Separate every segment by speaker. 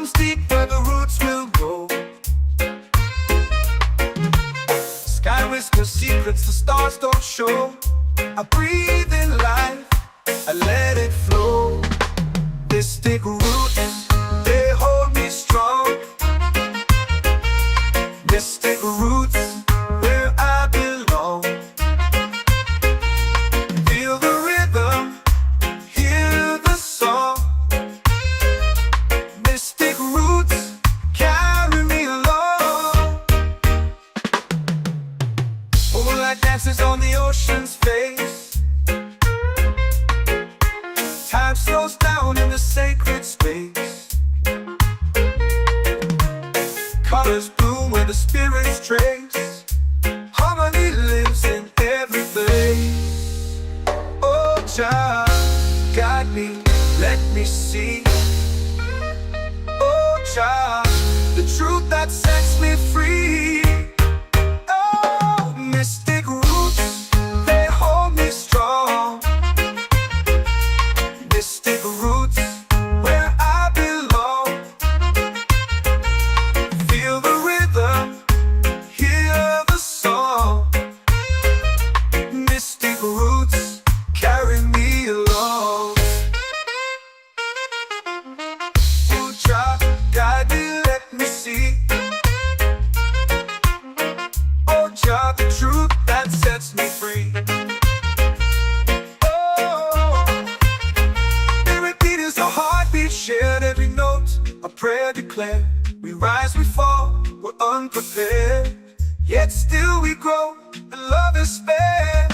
Speaker 1: comes deep where the roots will grow. Sky whispers secrets the stars don't show. I breathe in life, I let it flow. Mystic roots, they hold me strong. Mystic roots, where I belong. Feel the rhythm, hear the song. Mystic roots, carry me along. Moonlight dances on the ocean's face. Time slows down in the sacred space. Colors bloom where the spirits trace. Harmony lives in every place. Oh, Jah, guide me, let me see. Oh, Jah, the truth that sets me free. Oh, mystic roots, they hold me strong. Mystic roots, where I belong. Feel the rhythm, hear the song. Mystic roots, carry me along. Oh, Jah, guide me, let me see. Oh, Jah, the truth that sets me free. Shared every note, a prayer declared. We rise, we fall, we're unprepared. Yet still we grow, and love is spared.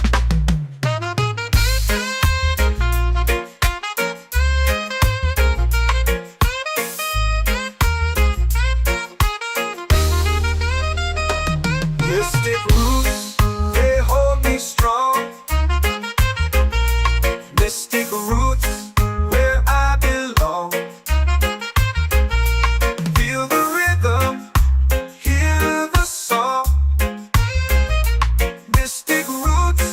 Speaker 1: Mystic roots, they hold me strong. Mystic roots, where I belong. Feel the rhythm, hear the song. Mystic roots,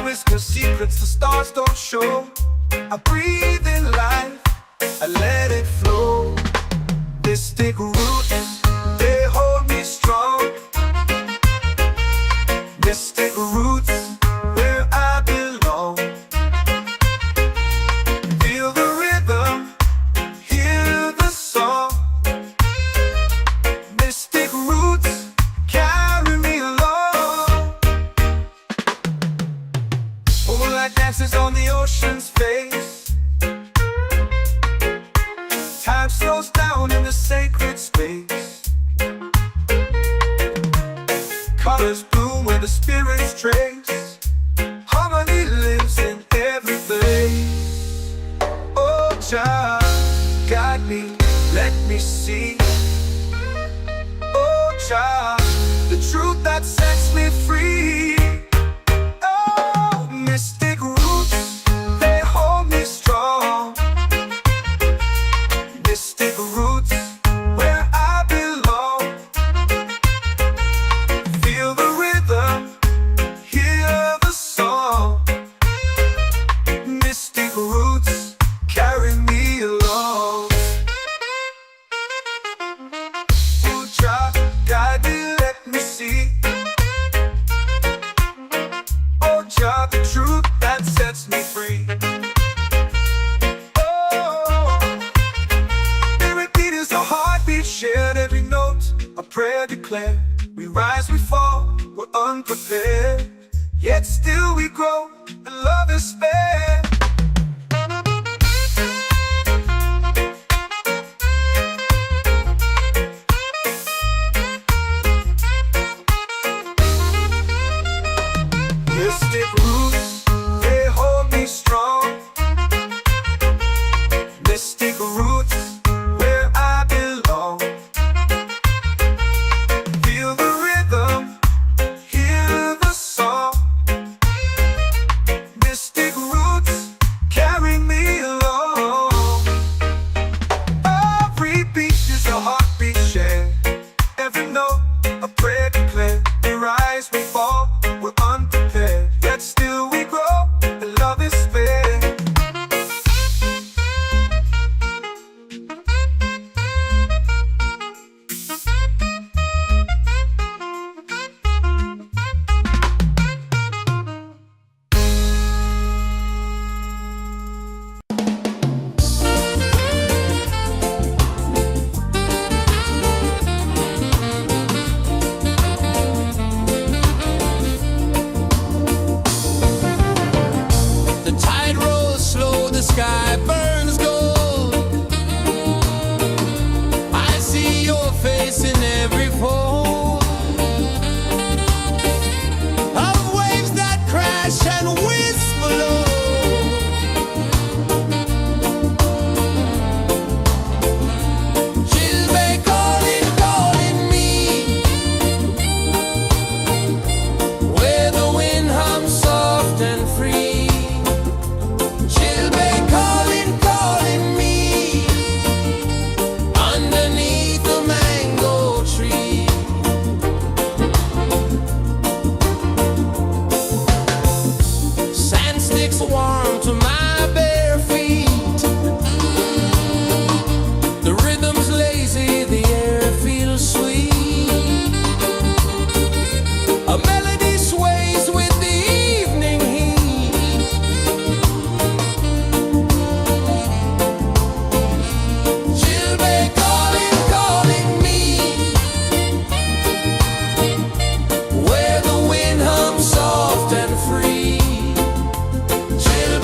Speaker 1: whispers secrets the stars don't show. I breathe in life, I let it flow. This thick roots, they hold me strong. Mystic roots, where I belong. Feel the rhythm, hear the song. Mystic roots, carry me along. Moonlight dances on the ocean's face. Time slows down in the sacred space. Colors bloom where the spirits trace. Harmony lives in every place. Oh, Jah, guide me, let me see. Oh, Jah, the truth that sets me free. Oh, mystic roots, they hold me strong. Mystic roots, where I belong. Feel the rhythm, hear the song. Mystic roots, carry me along. Oh, Jah, guide me, let me see. Oh, Jah, the truth that sets me free. Shared every note, a prayer declared. We rise, we fall, we're unprepared. Yet still we grow, and love is spared. Mystic roots, they hold me strong. Mystic roots, where I belong. Feel the rhythm, hear the song. Mystic roots, carry me along. Every beat is a heartbeat shared. Every note, a prayer declared. We rise, we fall, we're unprepared. Yet still we grow, and love is spared.
Speaker 2: The tide rolls slow, the sky burns gold. I see your face in every fold of waves that crash and whisper low. She'll be calling, calling me, where the wind hums soft and free. She'll be calling, calling me, underneath the mango tree. Sand sticks warm to my bare feet. The rhythm's lazy, the air feels sweet. A melody sways with the evening heat. She'll be calling, calling me, where the wind hums soft and free. She'll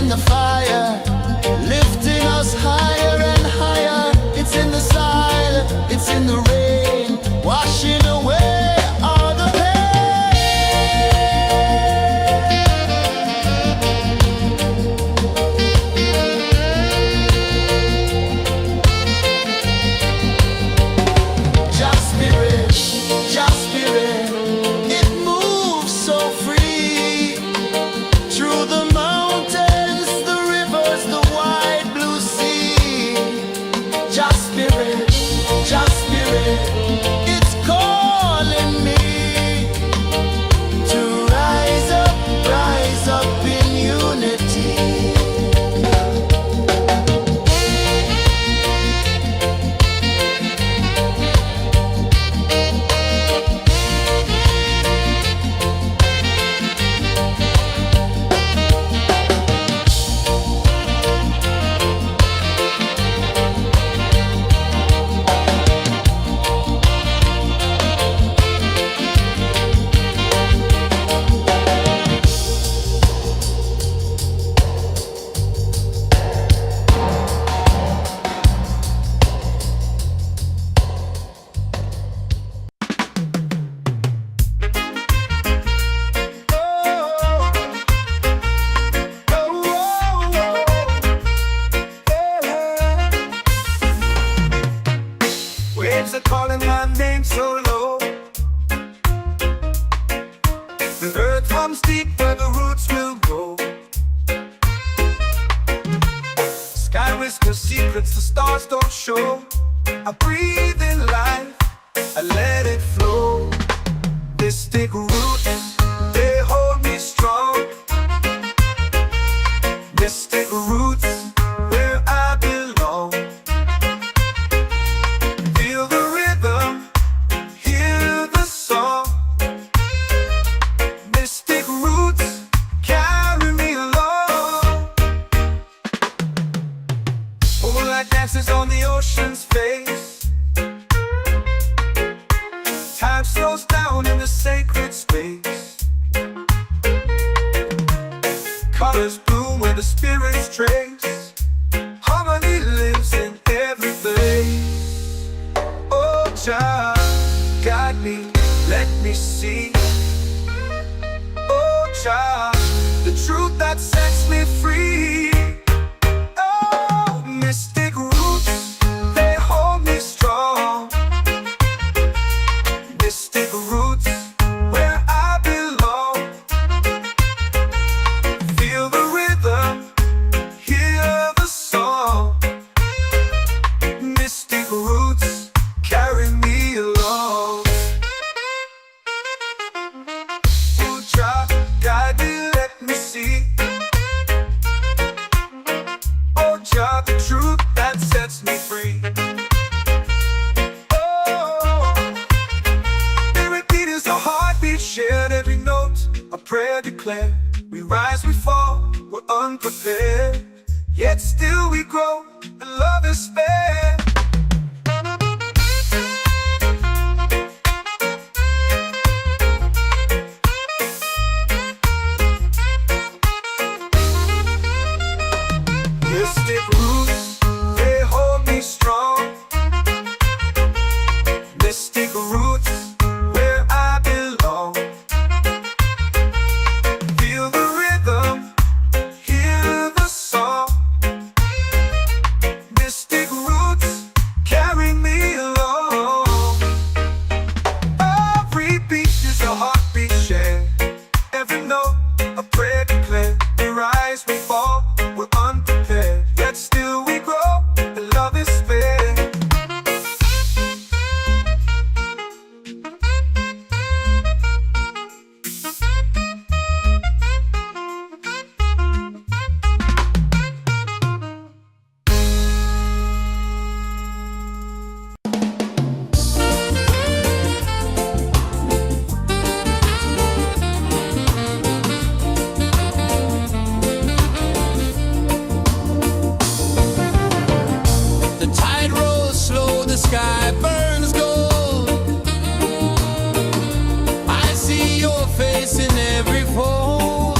Speaker 3: in the fire, lifting us higher and higher. It's in the silence, it's in the rain, washing away all the pain. Just spirit, just spirit, it moves so free through the mountains, the rivers, the wide blue sea. Just spirit, it's calling me to rise up in unity.
Speaker 1: Waves are calling my name so low. The earth hums deep where the roots will grow. Sky whispers secrets the stars don't show. I breathe in life, I let it flow. Mystic roots, they hold me strong. Mystic roots, where I belong. Feel the rhythm, hear the song. Mystic roots, carry me along. Moonlight dances on the ocean's face. Time slows down in the sacred space. Colors bloom where the spirits trace. Harmony lives in every place. Oh, child, guide me, let me see. Oh, child, the truth that sets me free. Oh, mystic roots, they hold me strong. Mystic roots, where I belong. Feel the rhythm, hear the song. Mystic roots, carry me along. Oh, child, guide me, let me see. Oh, child, the truth that sets me free. Oh, every beat is a heartbeat shared, every note a prayer declared. We rise, we fall, we're unprepared, yet still we grow, and love is spared. Mystic roots, they hold me strong. Mystic roots, where I belong. Feel the rhythm, hear the song. Mystic roots, carry me along. Every beat is a heartbeat shared, every note a prayer declared. We rise, we fall, we're unprepared, yet still we grow, and love is spared.
Speaker 2: The tide rolls slow, the sky burns gold. I see your face in every fold.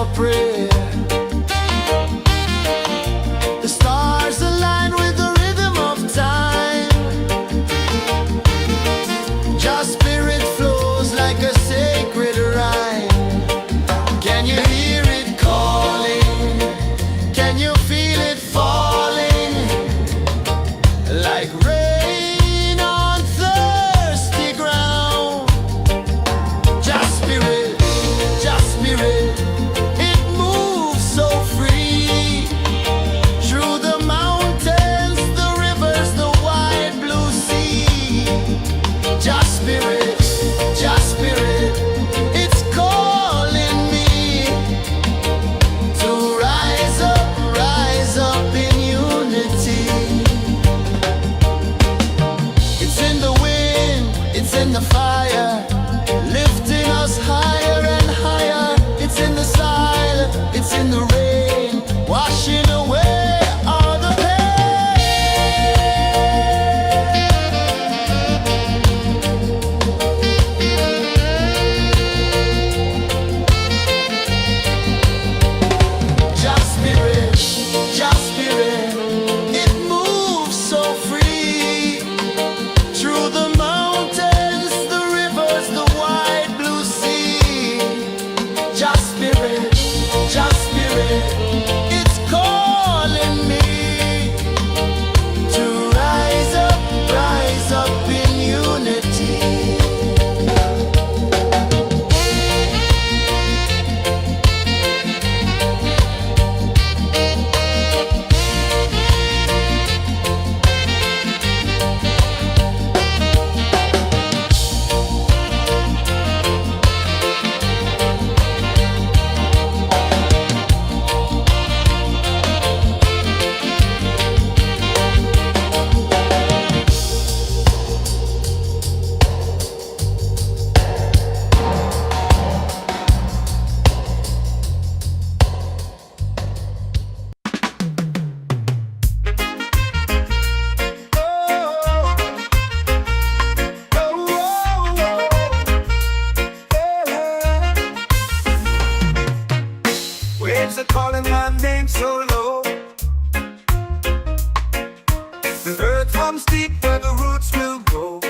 Speaker 3: for prayer. The stars align with the rhythm of time. Just spirit flows like a sacred rhyme. Can you hear it calling? Can you feel it falling? Like rain on thirsty ground. Just spirit, it moves so free. Through the mountains, the rivers, the wide blue sea. Just spirit, it's calling me to rise up in unity. It's in the wind, it's in the fire, lifting us higher and higher. It's in the silence, it's in the rain, washing away all the pain. Just spirit, it moves so free. Through the mountains, the rivers, the wide blue sea. Just spirit, it's calling me to rise up in unity.
Speaker 1: Waves are calling my name so low. The earth hums deep where the roots will go.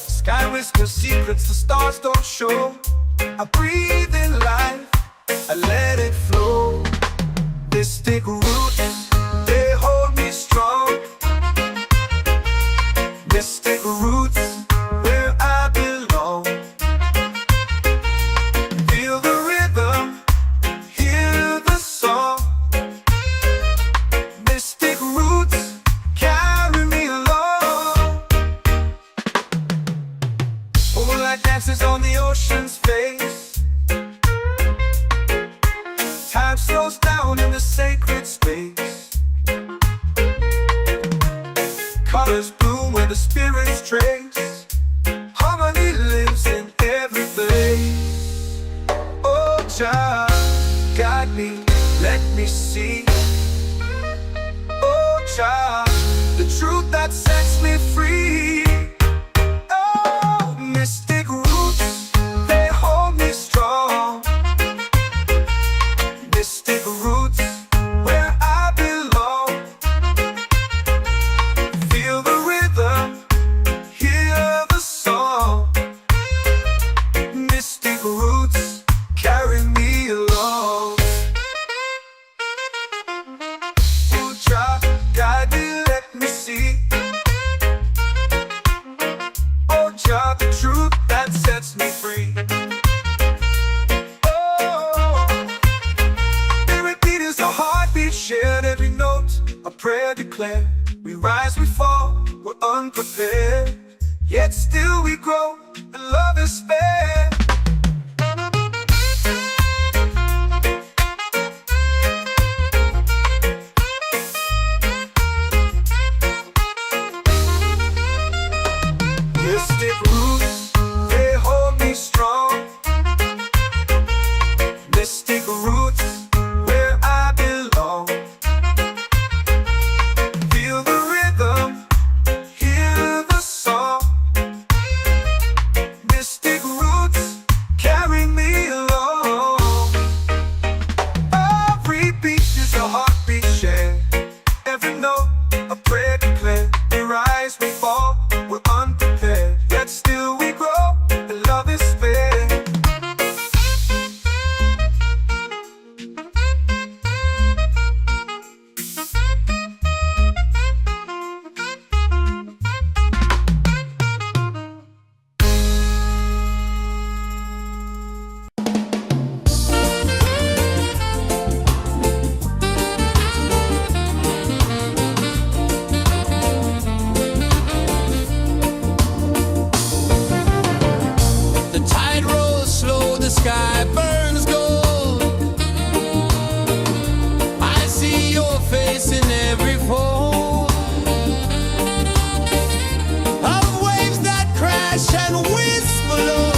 Speaker 1: Sky whispers secrets the stars don't show. I breathe in life, I let it flow. Mystic roots, they hold me strong. Mystic roots, where I belong. Feel the rhythm, hear the song. Mystic roots, carry me along. Moonlight dances on the ocean's face. Time slows down in the sacred space. Colors bloom where the spirits trace. Harmony lives in every place. Oh, child, guide me, let me see. Oh, child, the truth that sets me free. Oh, mystic roots, they hold me strong. Mystic roots, where I belong. Feel the rhythm, hear the song. Mystic roots, carry me along. Oh, drop, guide me,
Speaker 2: the sky burns gold. I see your face in every fold of waves that crash and whisper low.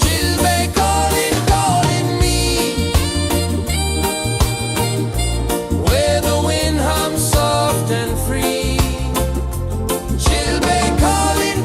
Speaker 2: She'll be calling, calling me where the wind hums soft and free. She'll be calling,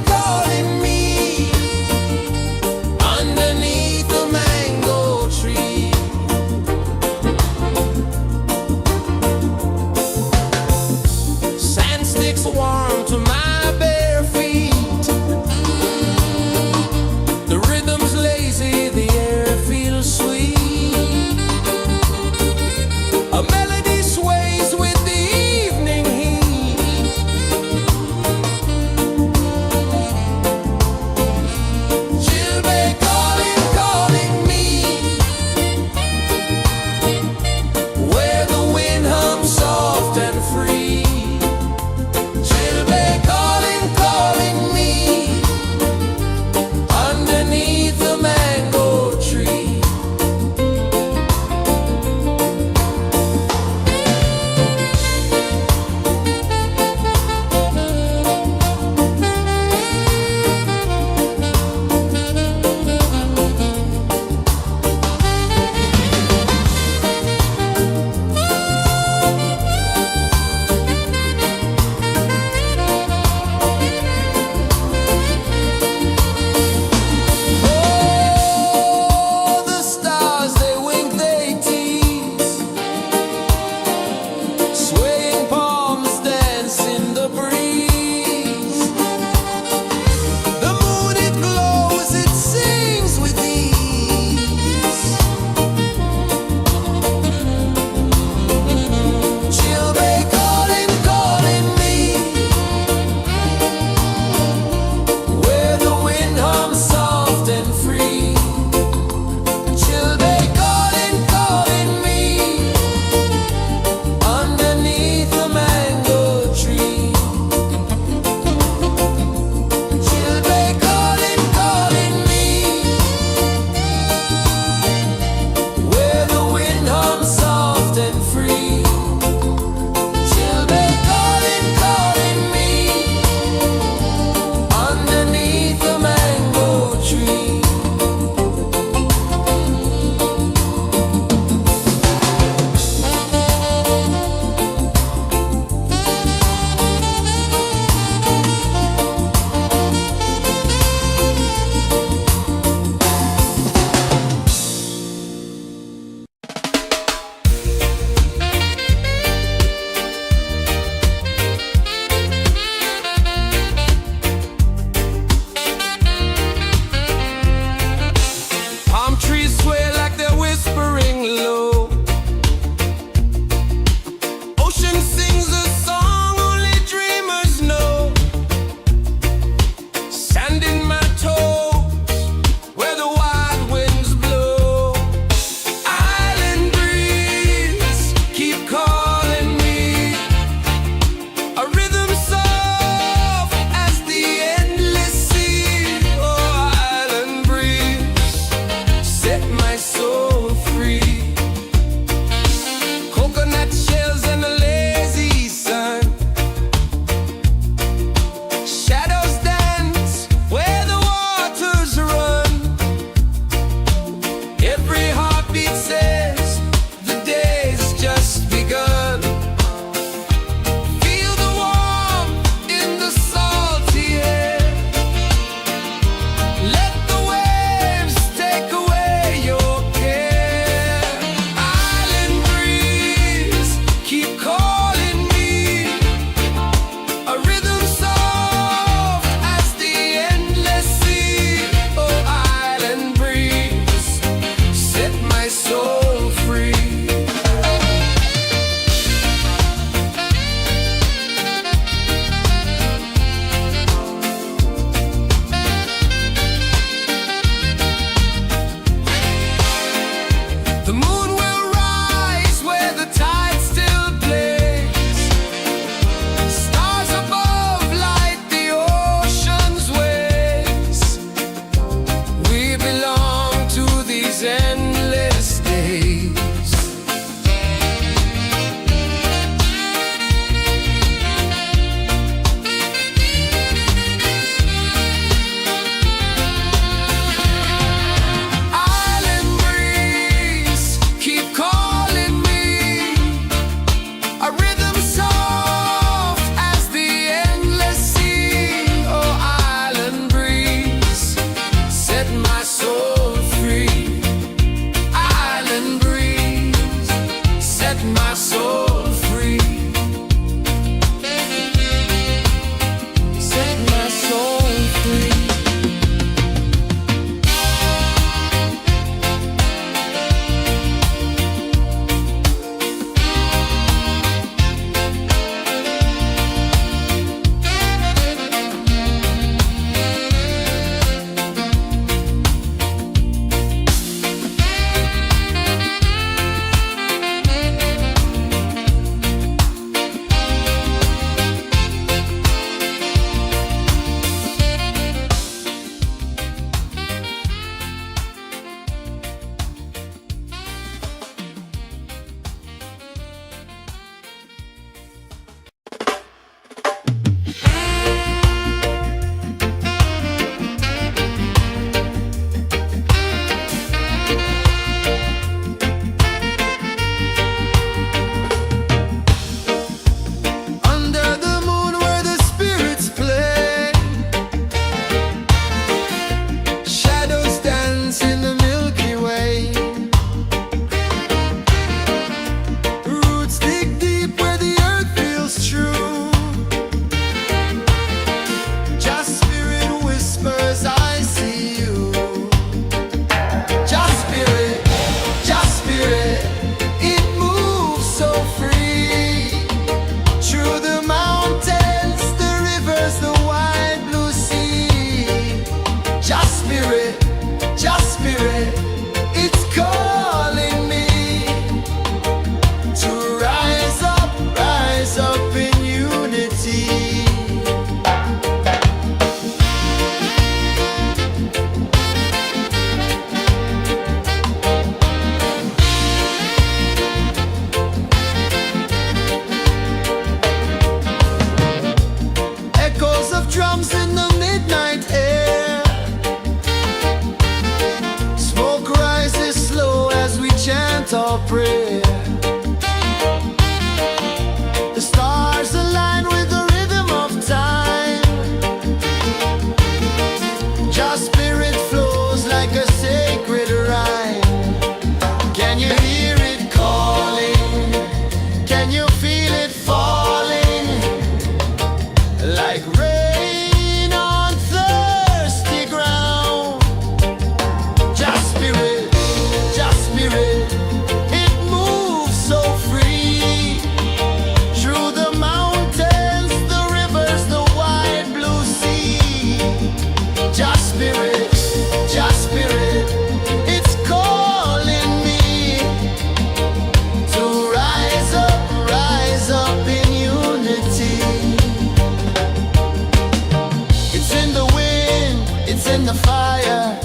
Speaker 3: in the fire,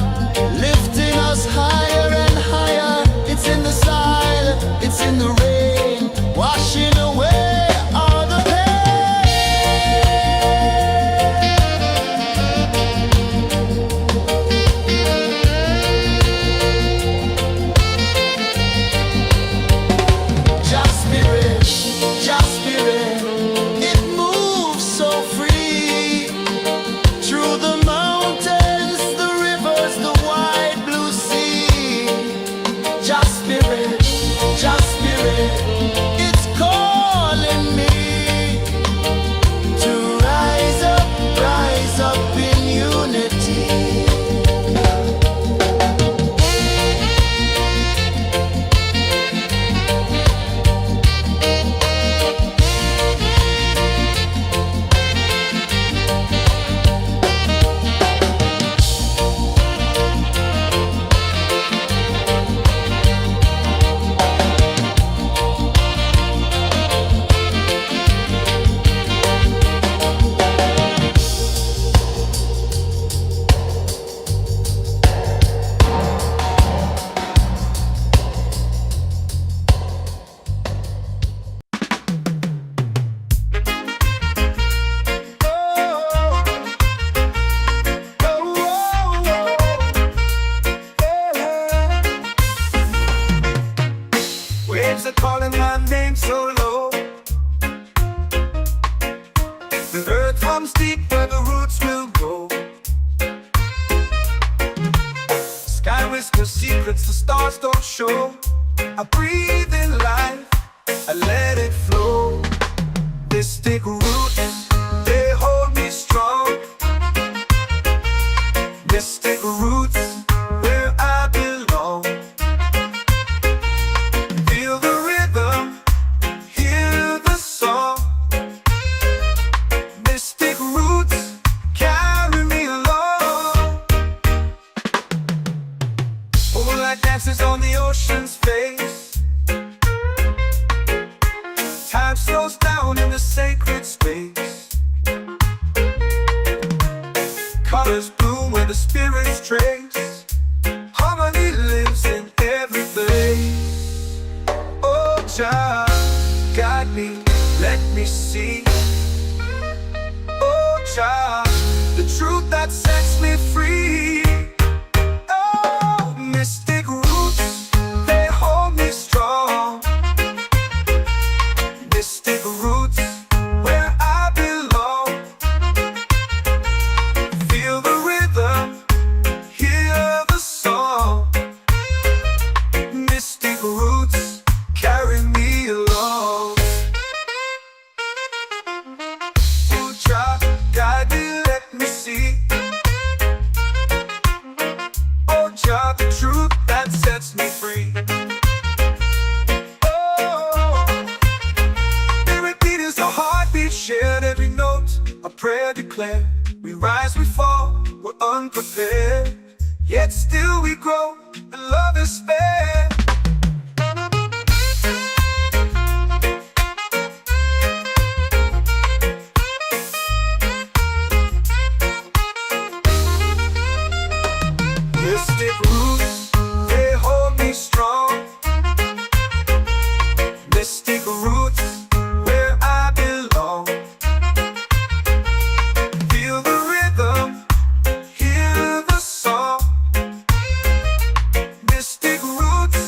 Speaker 3: lifting us higher and higher. It's in the silence, it's in the rain, washing away all the Just spirit, just spirit, it moves so free through the mountains, the rivers, the wide blue sea. Just spirit, it's calling me to rise up in unity.
Speaker 1: Waves are calling my name so low. The earth hums deep where the roots will go. Sky whispers secrets the stars don't show. I breathe in life, I let it flow. This take root, they hold me strong. Mystic roots, where I belong. Feel the rhythm, hear the song. Mystic roots, carry me along. Moonlight dances on the ocean's face. Time slows down in the sacred space. Colors bloom where the spirits trace. Harmony lives in every place. Oh, Jah, guide me, let me see. Oh, Jah, the truth that sets me free. Oh, mystic roots, they hold me strong. Mystic roots, where I belong. Feel the rhythm, hear the song. Mystic roots, carry me along. Oh, Jah, guide me, let me see. Oh, Jah, the truth that sets me free. Oh, spirit beat is a heartbeat shared, every note a prayer declared. We rise, we fall, we're unprepared, yet still we grow, and love is spared. Mystic roots, they hold me strong. Mystic roots, where I belong. Feel the rhythm, hear the song. Mystic roots,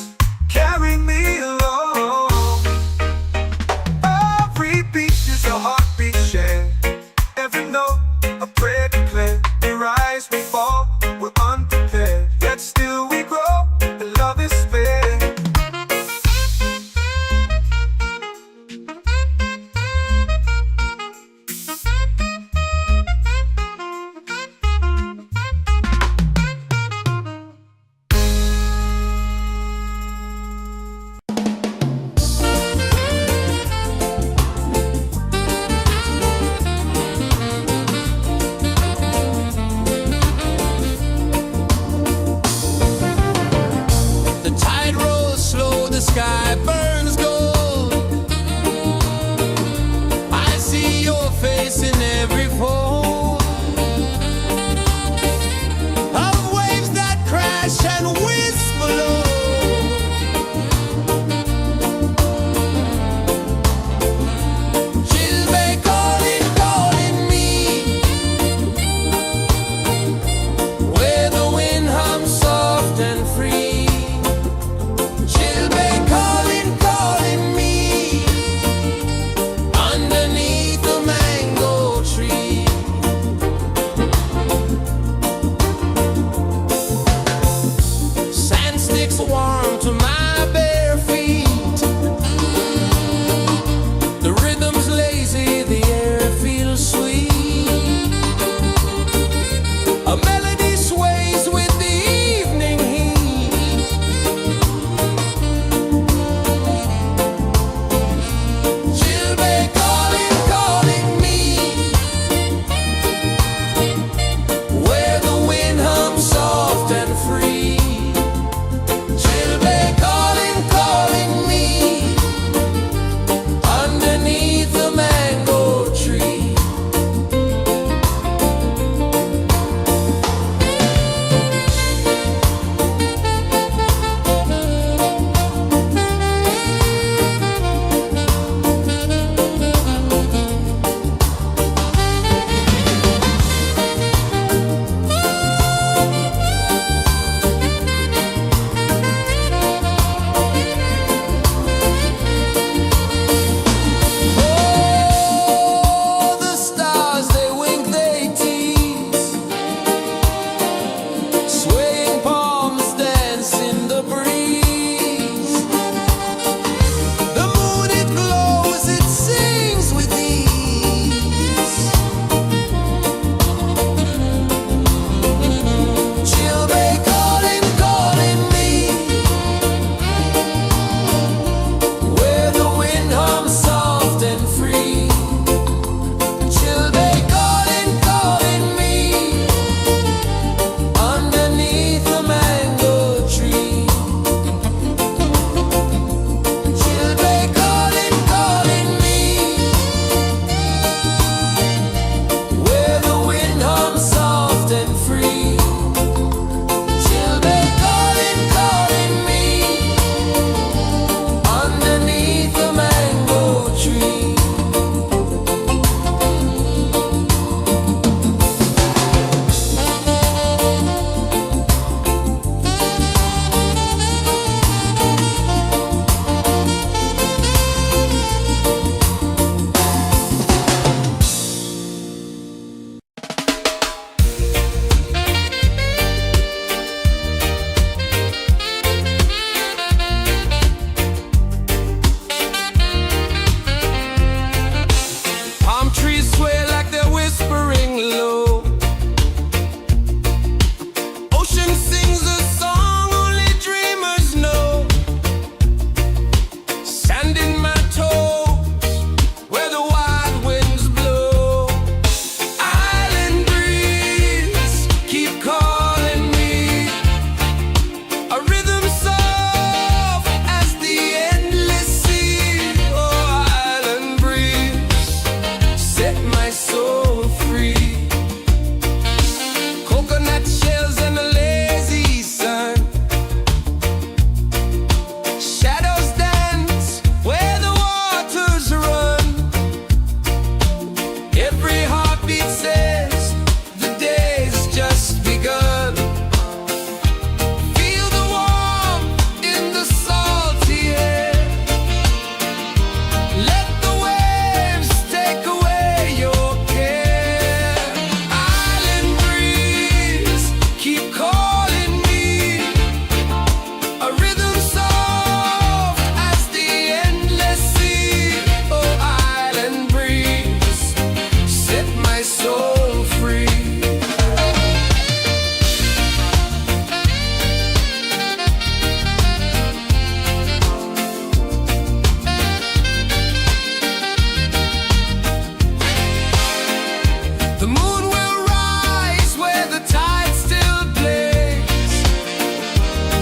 Speaker 2: The moon will rise where the tide still plays.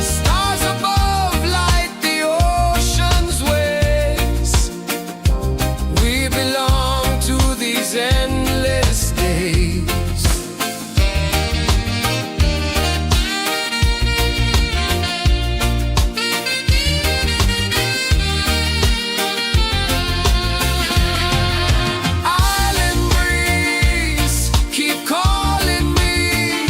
Speaker 2: Stars above light the ocean's waves. We belong to these endless days. Island breeze, keep calling me.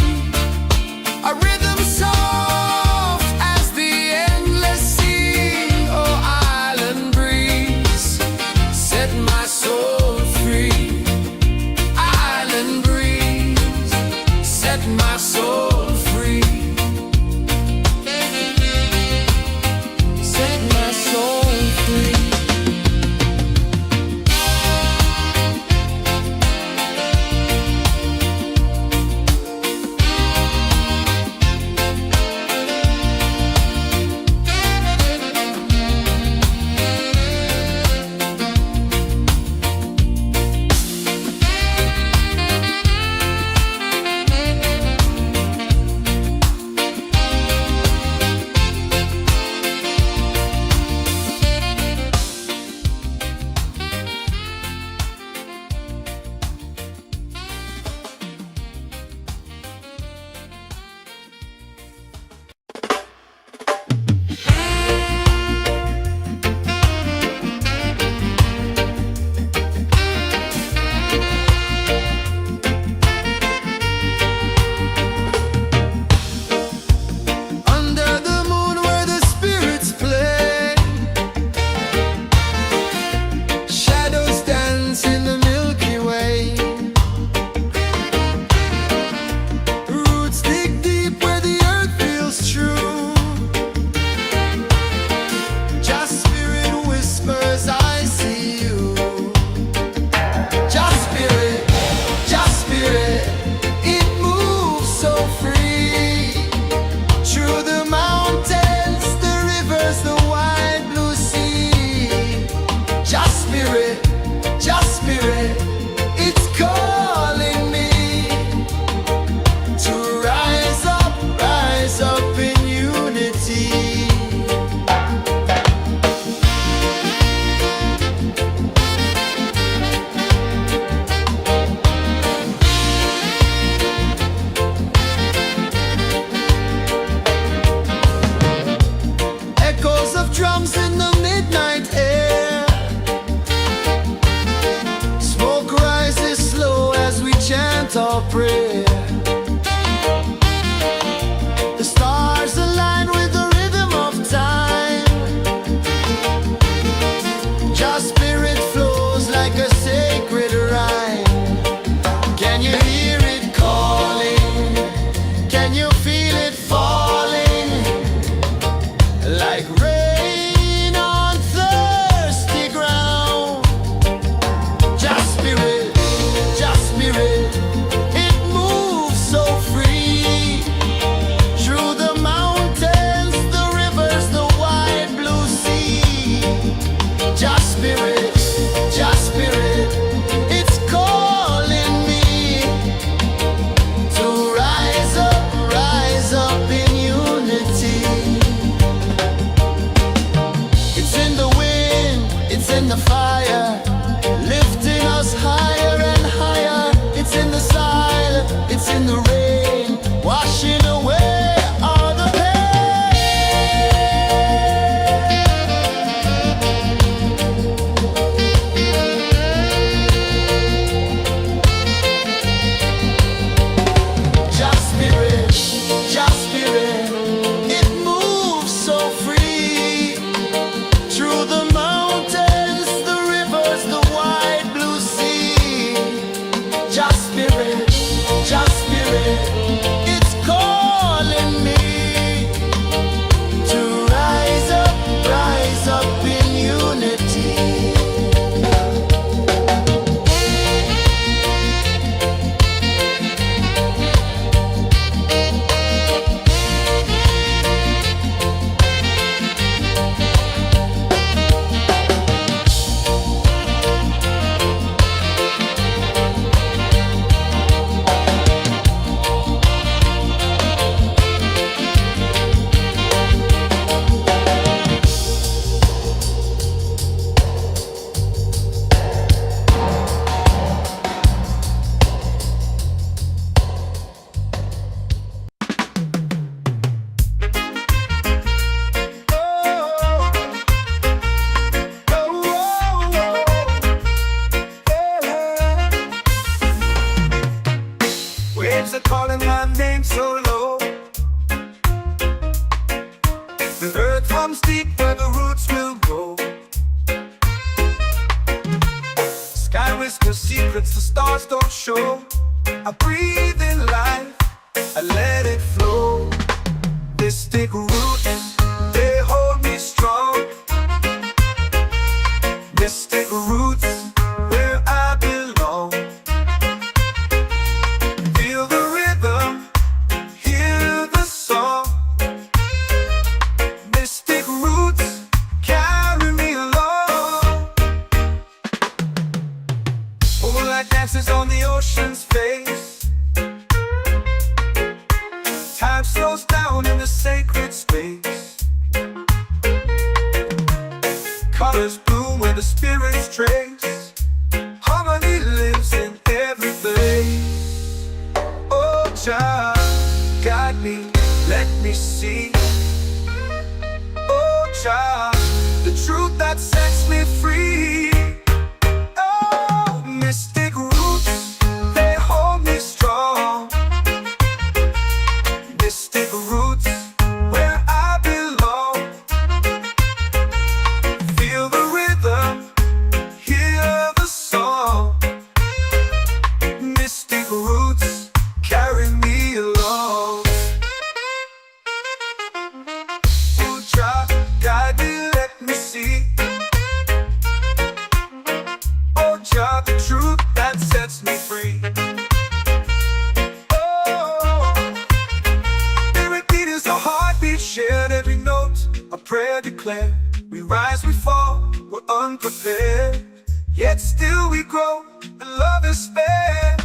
Speaker 2: A rhythm soft as the endless sea. Oh, island breeze, set my soul free. Island breeze, set my soul free. Set my soul free. Under the moon where the spirits play, shadows dance in the Milky Way. Roots dig deep where the earth feels true. Just spirit whispers, I see you. Just spirit, it moves so free. Through the mountains, the rivers, the wide blue sea. Just spirit, it's calling me to rise up in unity. Echoes of drums in the midnight air. Smoke rises slow as we chant our prayer. The stars align with the rhythm of time. Just spirit flows like a sacred rhyme. Can you hear it calling? Can you feel it falling? Like rain on thirsty ground. Just spirit, it moves so free. Through the mountains, the rivers, the wide blue sea. Just spirit, it's calling me to rise up in unity. It's in the wind, it's in the fire, lifting us higher and higher. It's in the silence, it's in the rain, washing away all the pain. Just spirit, it moves so free. Through the mountains, the rivers, the wide blue sea. Just spirit, it's calling me to rise up in unity.
Speaker 1: waves are calling my name so low. The earth hums deep where the roots will grow. Sky whispers secrets the stars don't show. I breathe in life, I let it flow. Mystic roots, they hold me strong. Mystic roots, where I belong. Feel the rhythm, hear the song. Mystic roots, carry me along. Moonlight dances on the ocean's face. Time slows down in the sacred space. Colors bloom where the spirits trace. Harmony lives in every place. Oh, Jah, guide me, let me see. Oh, Jah, the truth that sets me free. Oh, mystic roots, they hold me strong. Mystic roots, where I belong. Feel the rhythm, hear the song. Mystic roots, carry me along. Oh, Jah, guide me, let me see. Oh, Jah, the truth that sets me free. Shared every note, a prayer declared. We rise, we fall, we're unprepared. Yet still we grow, and love is spared.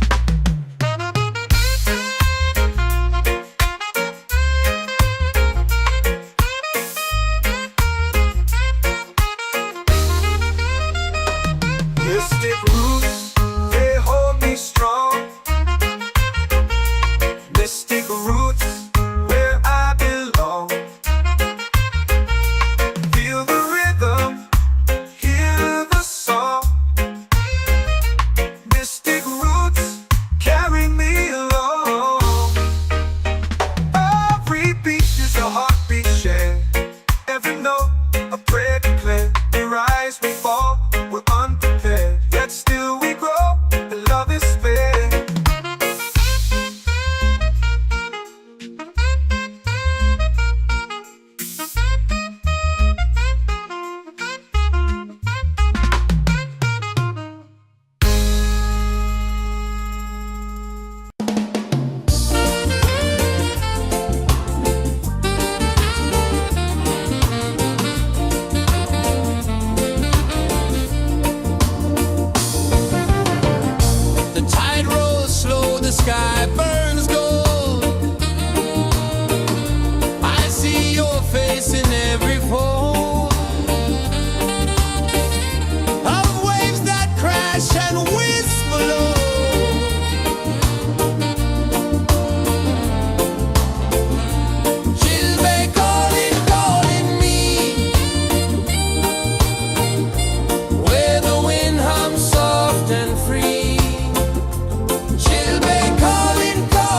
Speaker 1: Mystic roots, they hold me strong. Mystic roots, where I belong. Feel the rhythm, hear the song. Mystic roots, carry me along. Every beat is a heartbeat shared. Every note, a prayer declared. We rise, we fall, we're unprepared. Yet still we grow, and love is spared.
Speaker 2: The tide rolls slow, the sky burns gold. I see your face in every fold of waves that crash and whisper low. She'll be calling, calling me where the wind hums soft and free. She'll be calling, calling.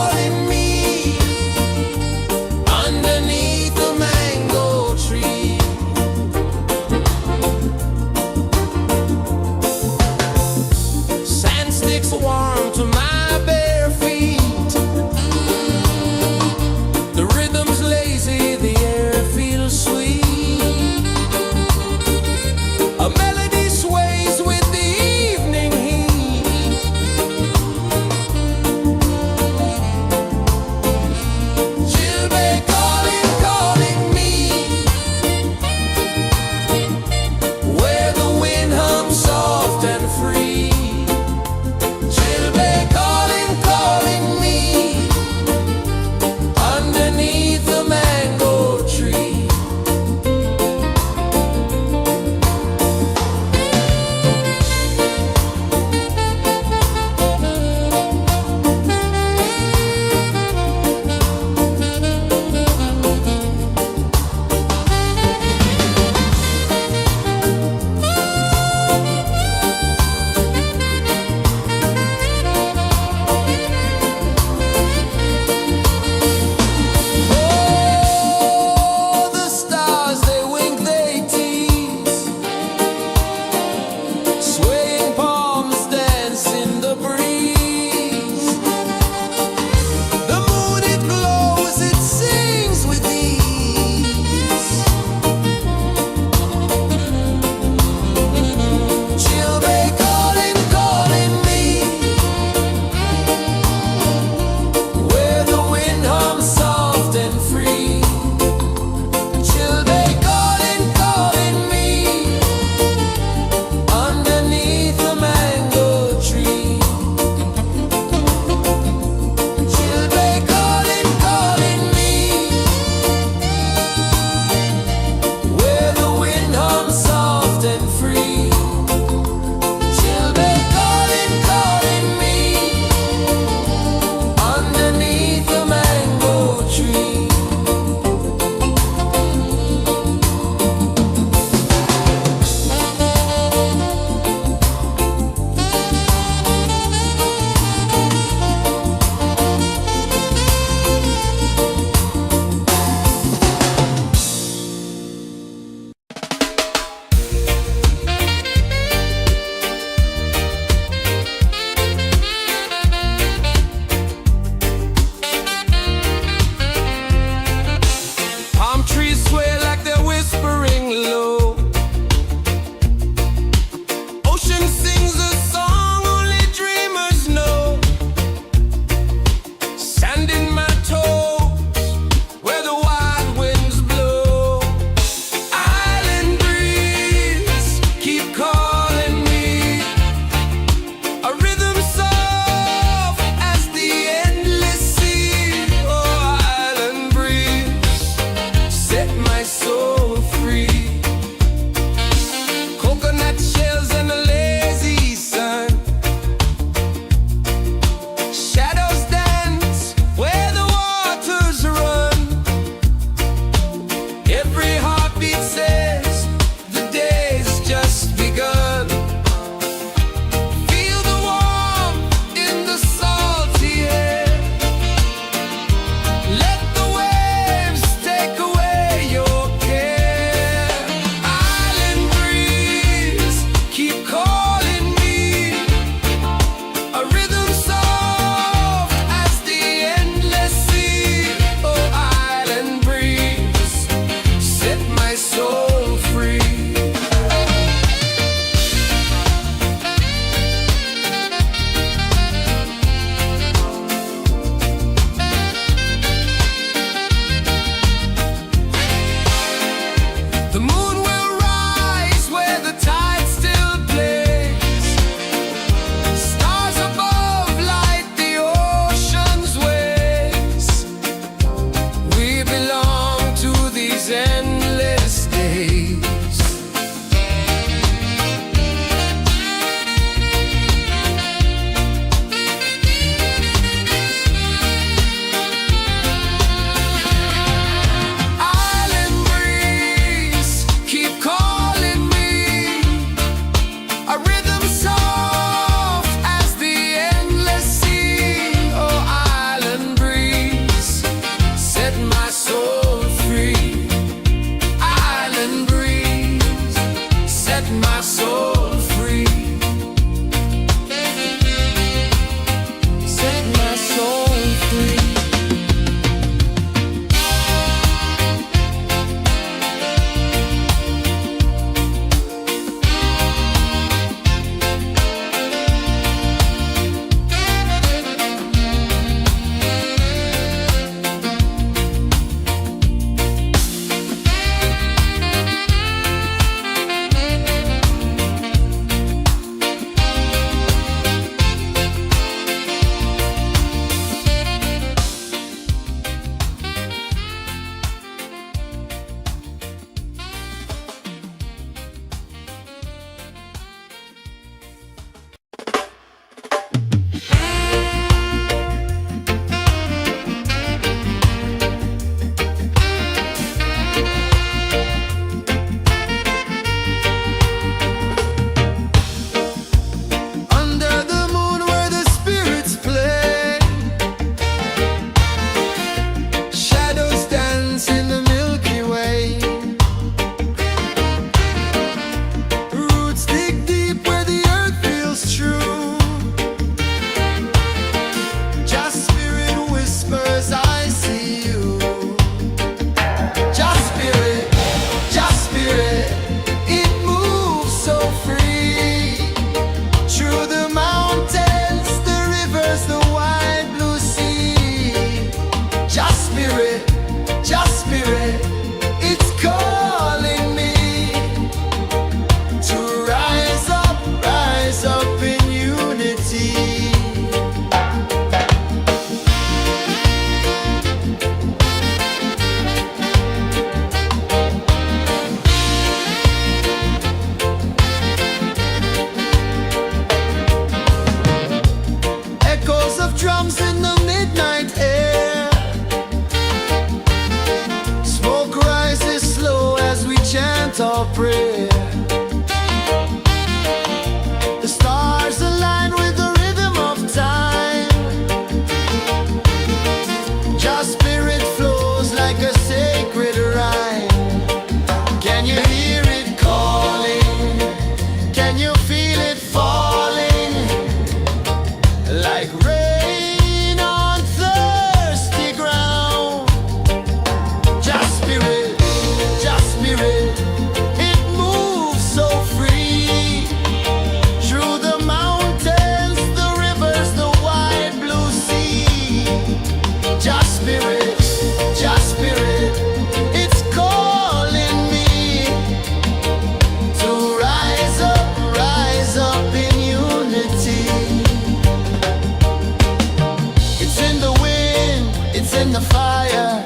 Speaker 3: it's in the fire,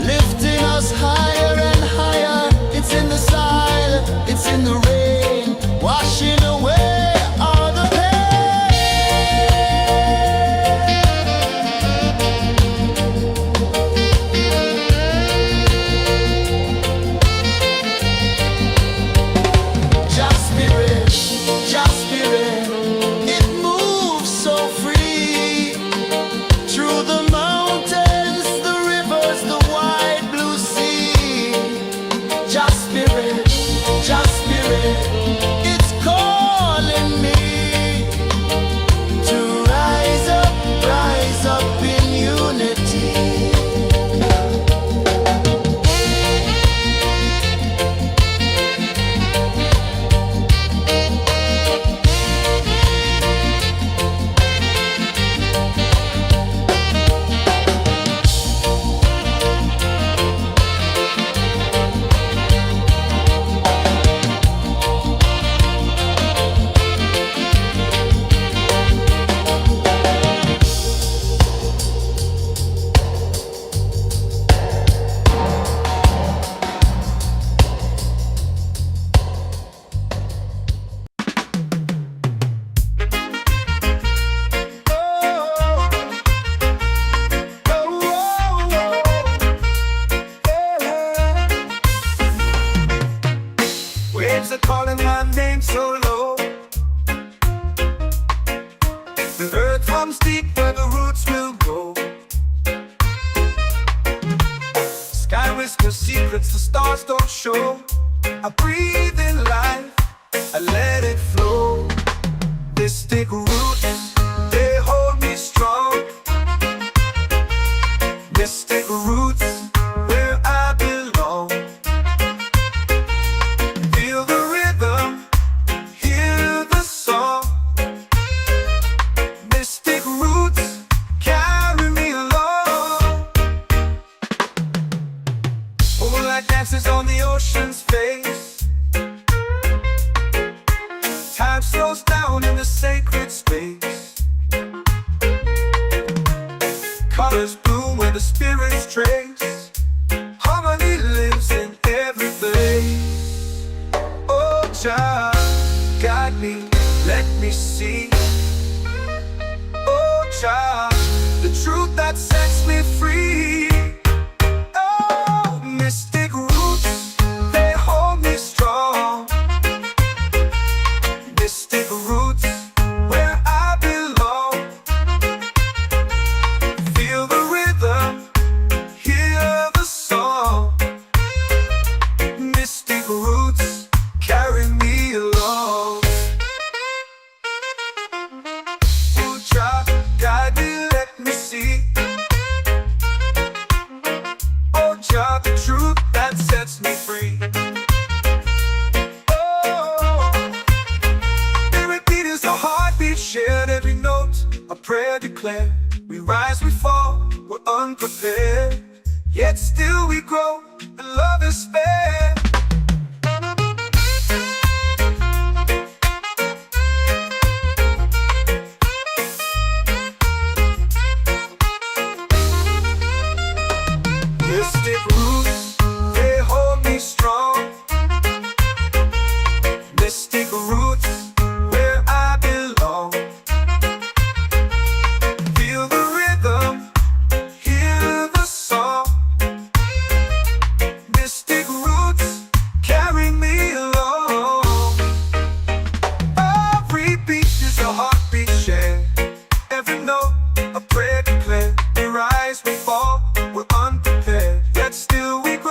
Speaker 3: lifting us higher and higher. It's in the silence, it's in the rain, washing away all the pain. Just spirit, it moves so free through the mountains, the rivers, the wide blue sea. Just spirit, it's calling me to rise up in unity.
Speaker 1: Waves are calling my name so low. The earth runs deep where the roots will go. Sky whispers secrets the stars don't show. I breathe in life, I let it flow. Mystic roots, they hold me strong. Mystic roots, where I belong. Feel the rhythm, hear the song. Mystic roots, carry me along. Moonlight dances on the ocean's face. Time slows down in the sacred space. Colors bloom where the spirits trace. Harmony lives in every place. Oh, Jah, guide me, let me see. Oh, Jah, the truth that sets me free. Oh, mystic roots, they hold me strong. Mystic roots, where I belong. Feel the rhythm, hear the song. Mystic roots, carry me along. Oh, Jah, guide me, let me see. Oh, Jah, the truth that sets me free. Oh, every beat is a heartbeat shared, every note a prayer declared. We rise, we fall, we're unprepared, yet still we grow, and love is spared. Mystic roots, they hold me strong. Mystic roots, where I belong. Feel the rhythm, hear the song. Mystic roots, carry me along. Every beat is a heartbeat shared, every note a prayer declared. We rise, we fall, we're unprepared, yet still we grow.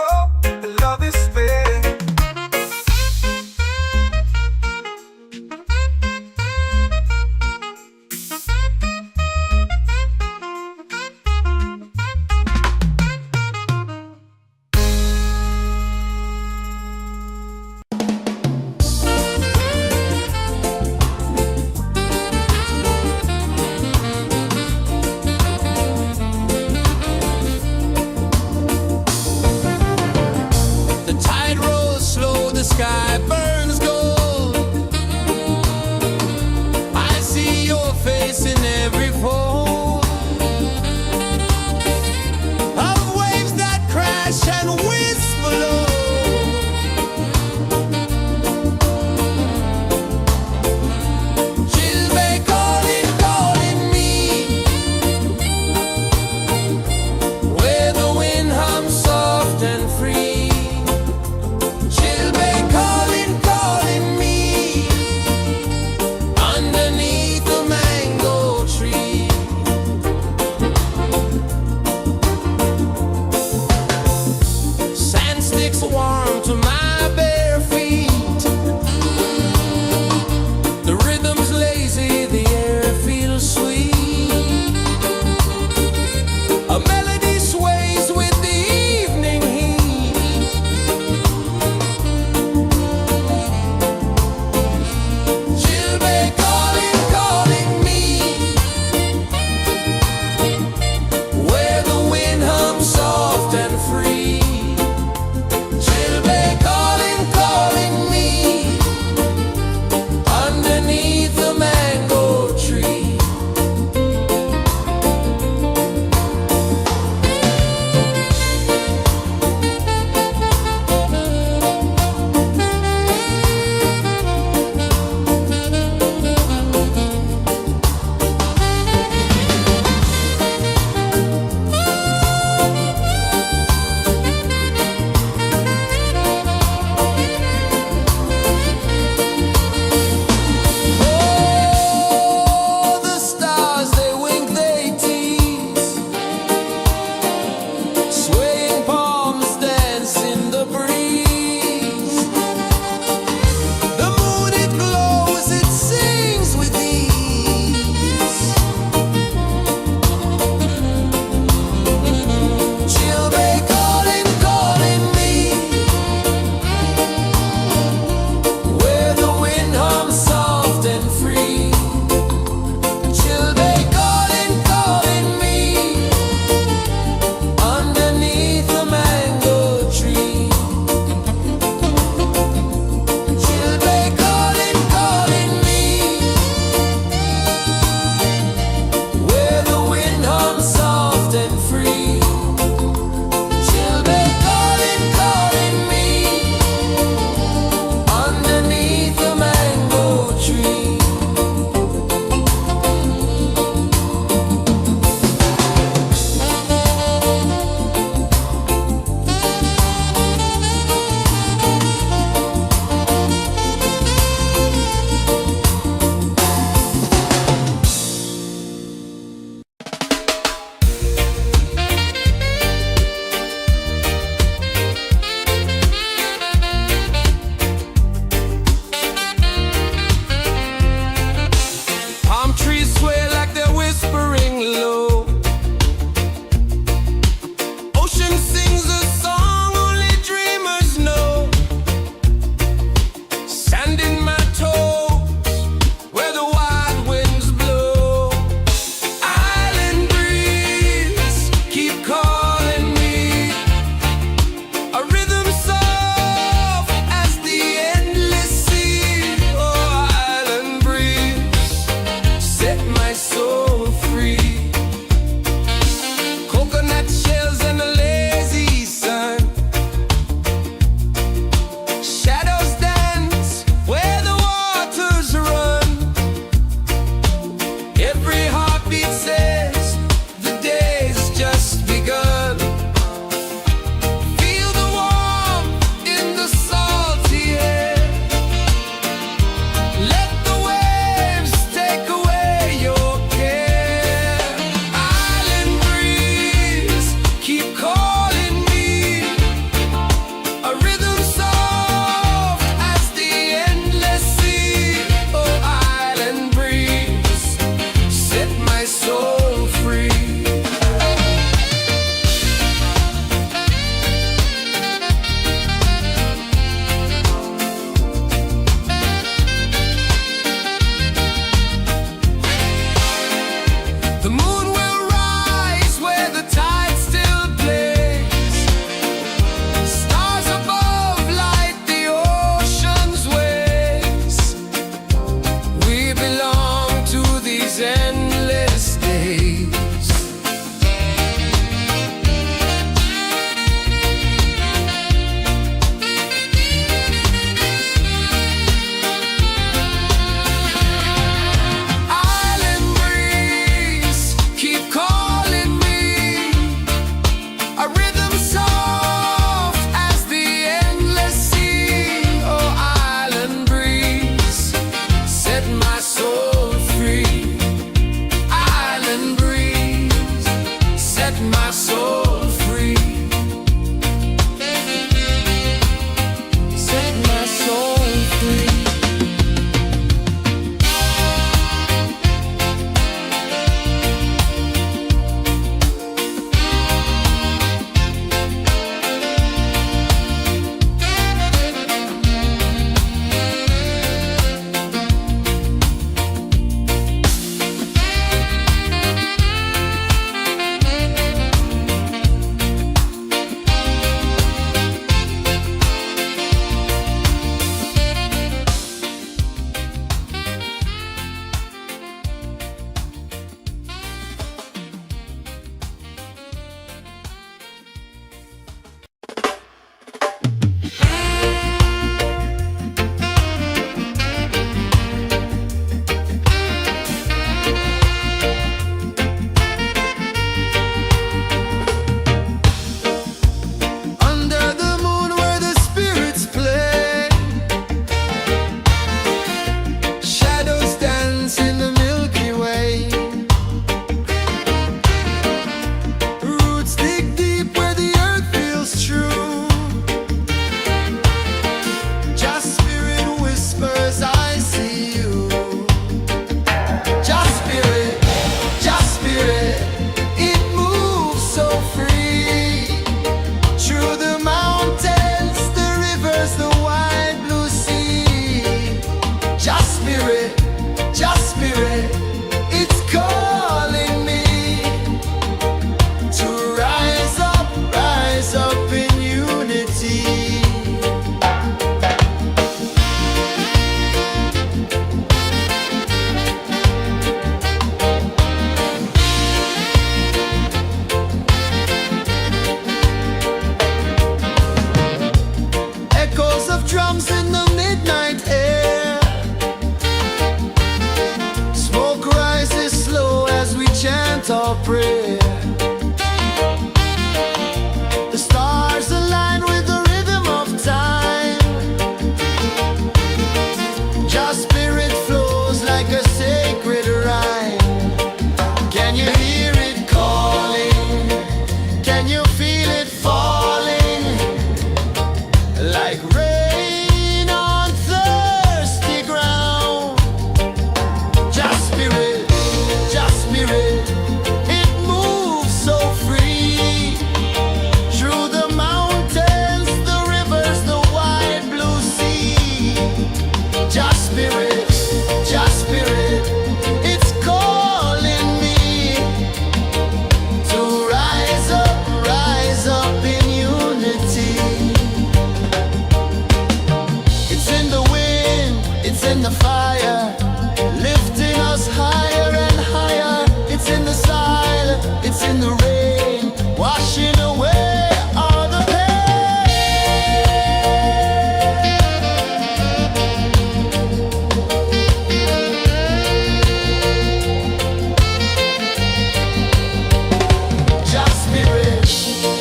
Speaker 2: washing away all the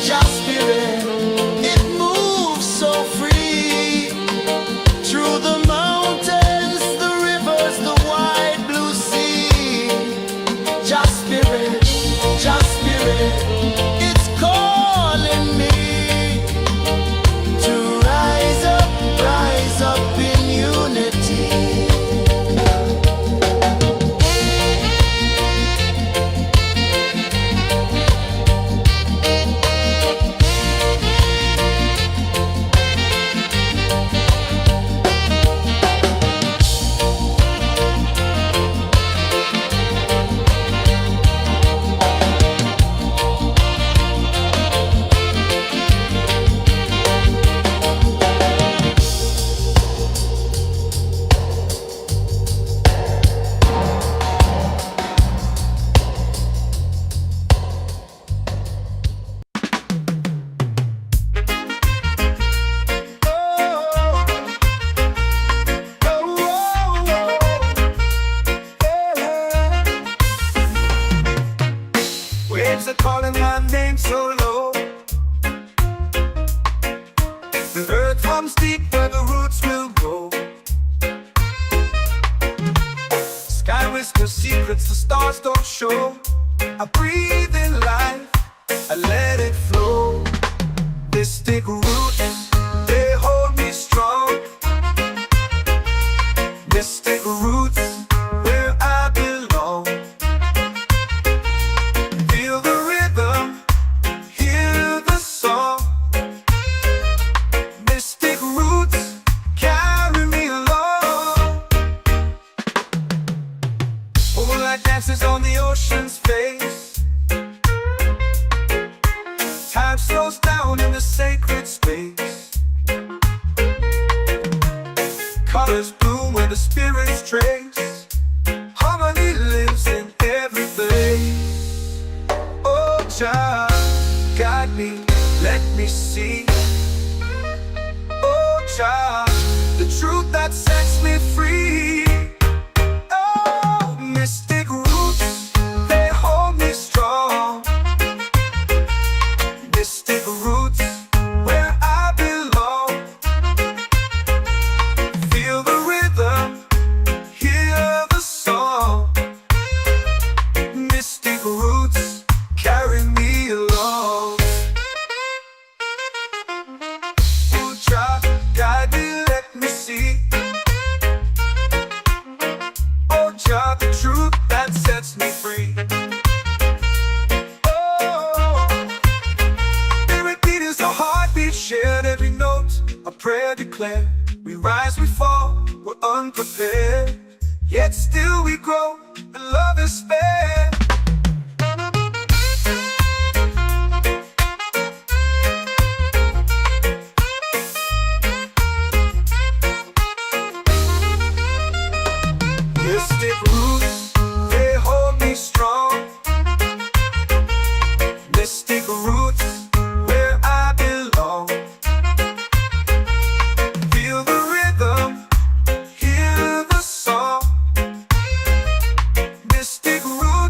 Speaker 2: Just spirit, it moves so free through the mountains, the rivers, the wide blue sea. Just spirit, it's calling me to rise up in unity.
Speaker 1: Waves are calling my name so low. The earth hums deep where the roots will go. Sky whispers secrets the stars don't show. I breathe in life, I let it flow. Mystic roots, they hold me strong. Mystic roots, where I belong. Feel the rhythm, hear the song. Mystic roots, carry me along. Moonlight dances on the ocean's face. Time slows down in the sacred space. Colors bloom where the spirits trace. Harmony lives in every place. Oh, child, guide me, let me see. Oh, child, the truth that sets me free. Oh, mystic roots, they hold me strong. Mystic roots, where I belong. Feel the rhythm, hear the song. Mystic roots, carry me along. Oh, child, guide me, let me see. Oh, child, the truth that sets me free. Oh, spirit beat is a heartbeat shared, every note a prayer declared. We rise, we fall, we're unprepared, yet still we grow, and love is spared. Mystic roots, they hold me strong. Mystic roots, where I belong. Feel the rhythm, hear the song. Mystic roots.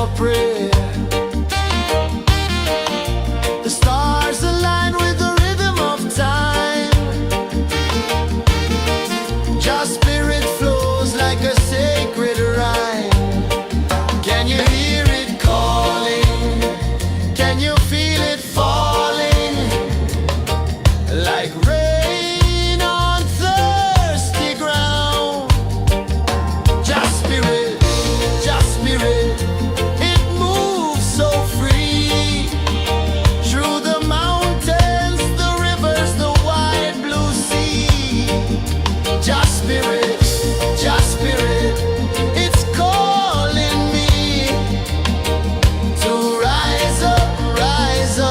Speaker 2: your prayer. The stars align with the rhythm of time. Your spirit flows like a sacred rhyme. Can you hear it calling? Can you feel it falling? Like rain on thirsty ground. Just spirit, it moves so free. Through the mountains, the rivers, the wide blue sea. Just spirit, it's calling me to rise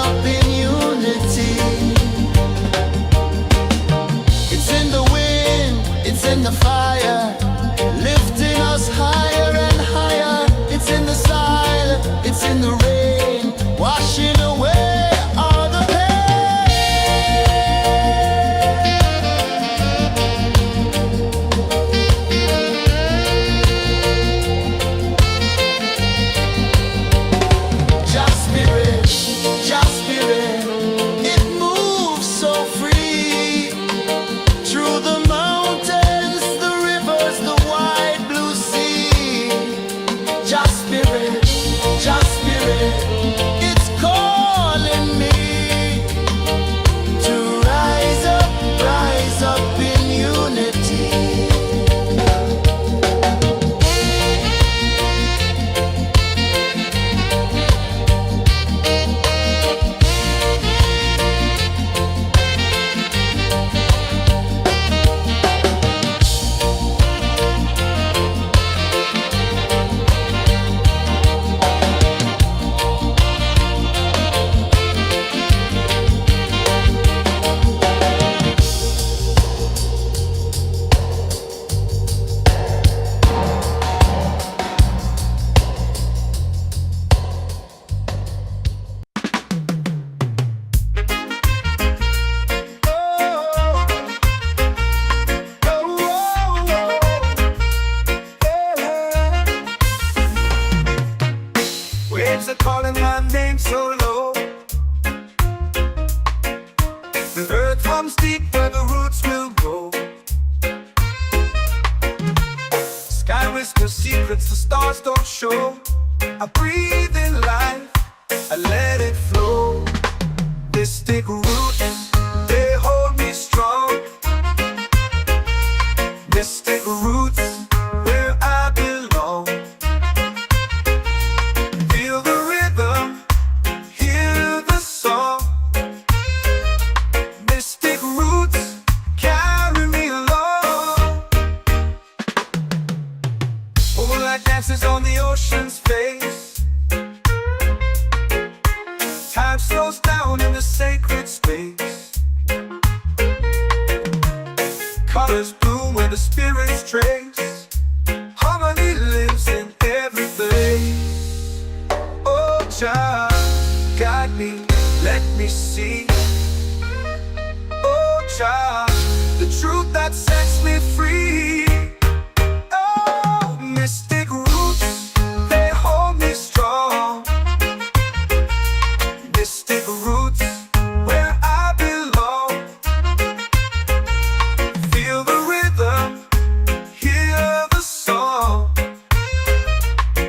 Speaker 2: up in unity. It's in the wind, it's in the fire, lifting us higher and higher. It's in the silence, it's in the rain, washing away all the Just spirit, it moves so free. Through the mountains, the rivers, the wide blue sea. Just spirit, it's calling me to rise up in unity.
Speaker 1: Waves are calling my name so low. The earth hums deep where the roots will grow. Sky whispers secrets the stars don't show. I breathe in life, I let it flow. Mystic roots, they hold me strong. Mystic roots, where I belong. Feel the rhythm, hear the song. Mystic roots, carry me along. Moonlight dances on the ocean's face. Time slows down in the sacred space. Colors bloom where the spirits trace. Harmony lives in every place. Oh, child, guide me, let me see. Oh, child, the truth that sets me free. Oh, mystic roots, they hold me strong. Mystic roots, where I belong. Feel the rhythm, hear the song.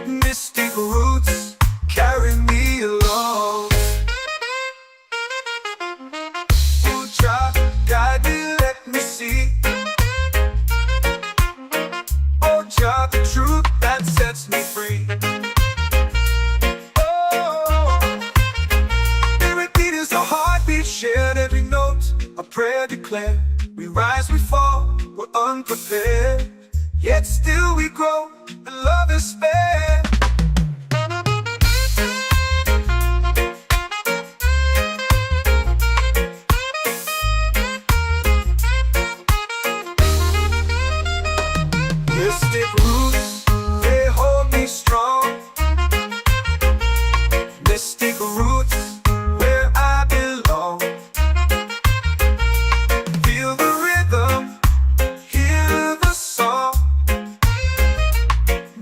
Speaker 1: Mystic roots, carry me along. Oh, child, guide me, let me see. Oh, child, the truth that sets me free. Oh, spirit beat is a heartbeat shared, every note a prayer declared. We rise, we fall, we're unprepared, yet still we grow, and love is spared. Mystic roots, they hold me strong. Mystic roots, where I belong. Feel the rhythm, hear the song.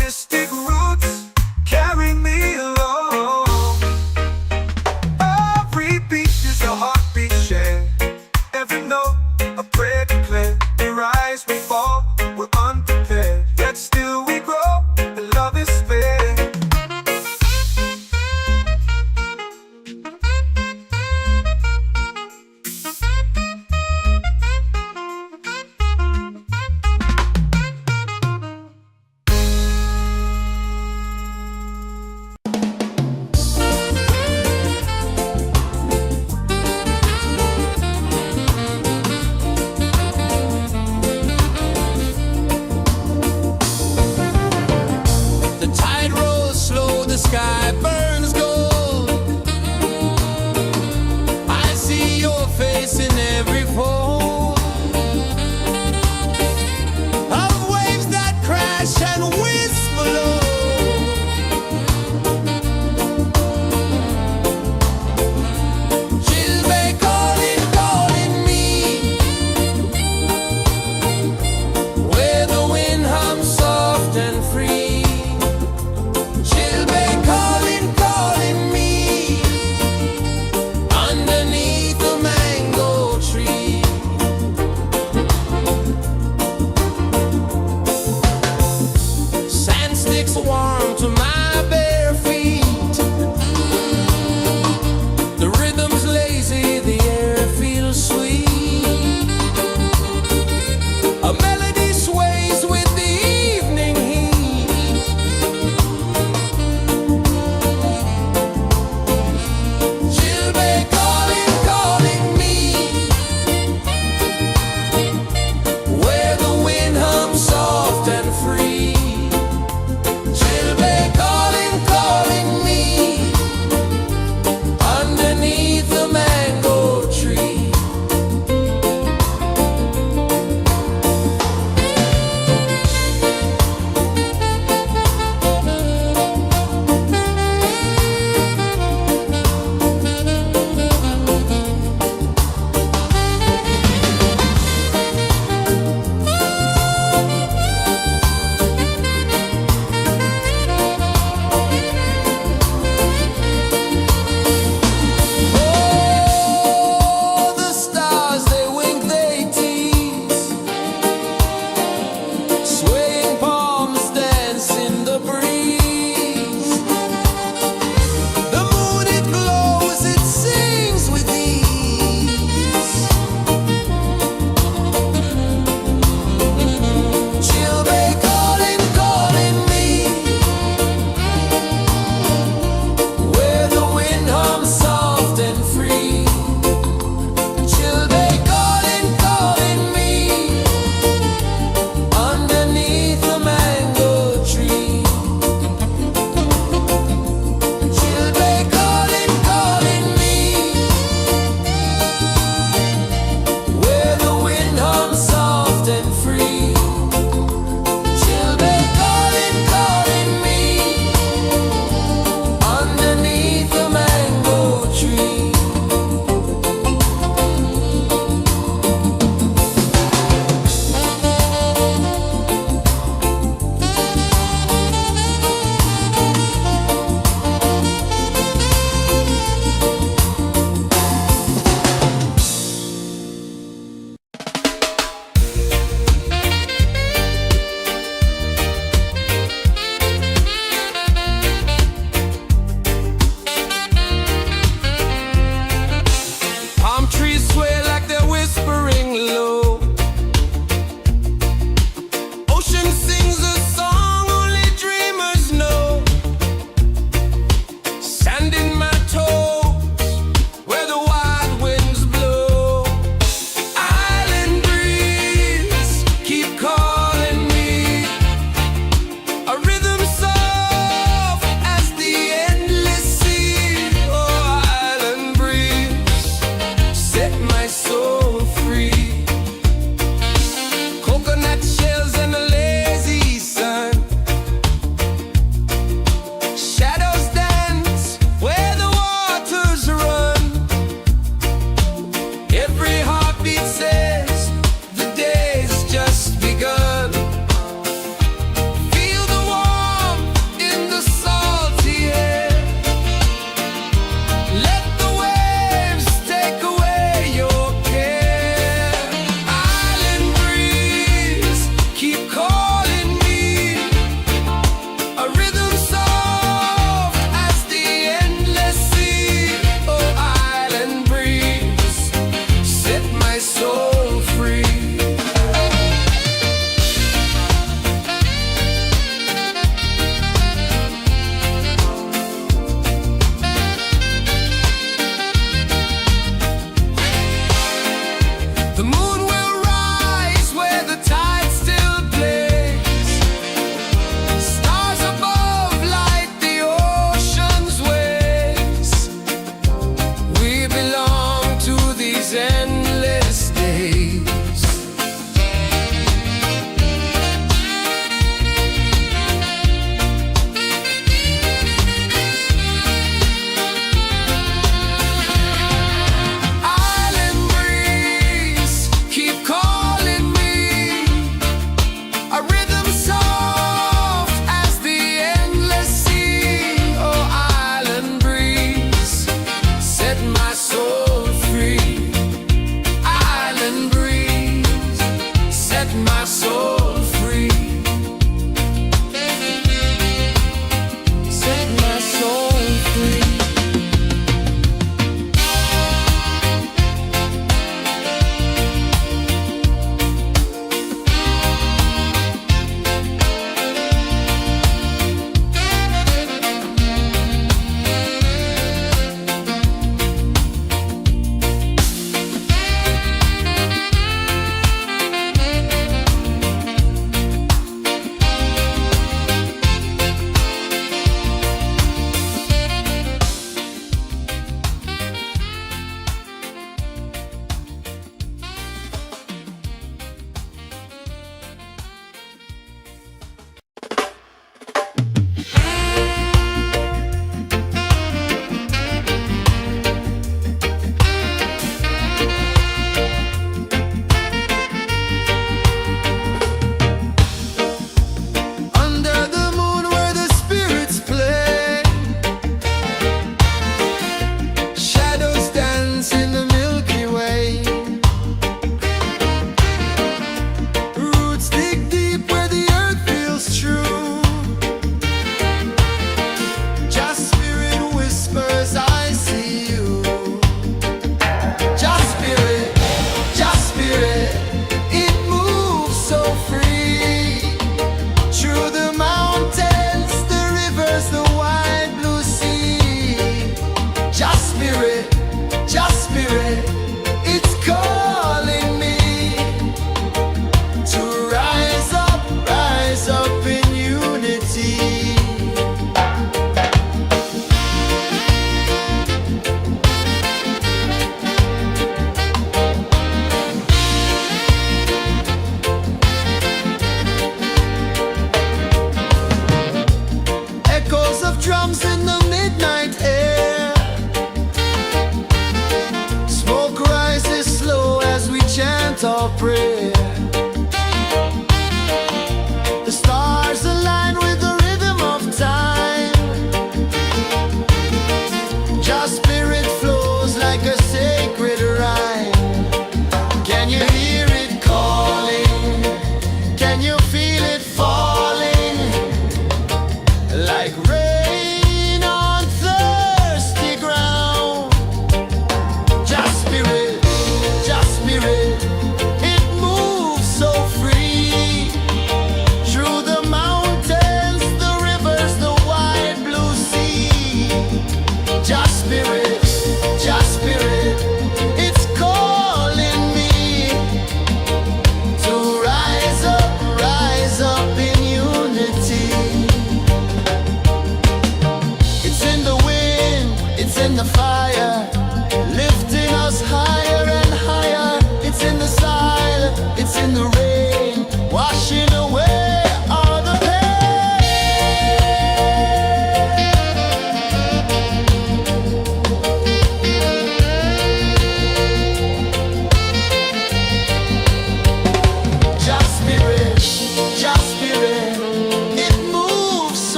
Speaker 1: Mystic roots, carry me
Speaker 2: ocean whisper low. Chilbey calling, calling me, where the wind hums soft and free. Chilbey calling, calling me, underneath the mango tree.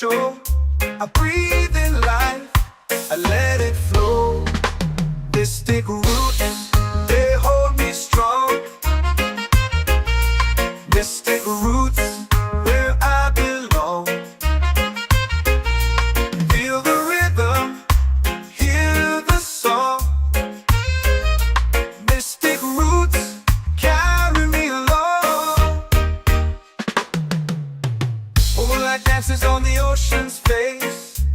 Speaker 1: show. I breathe in life, I let it flow. Mystic roots, they hold me strong. Mystic roots, where I belong. Feel the rhythm, hear the song. Mystic roots, carry me along. Moonlight dances on the ocean's face.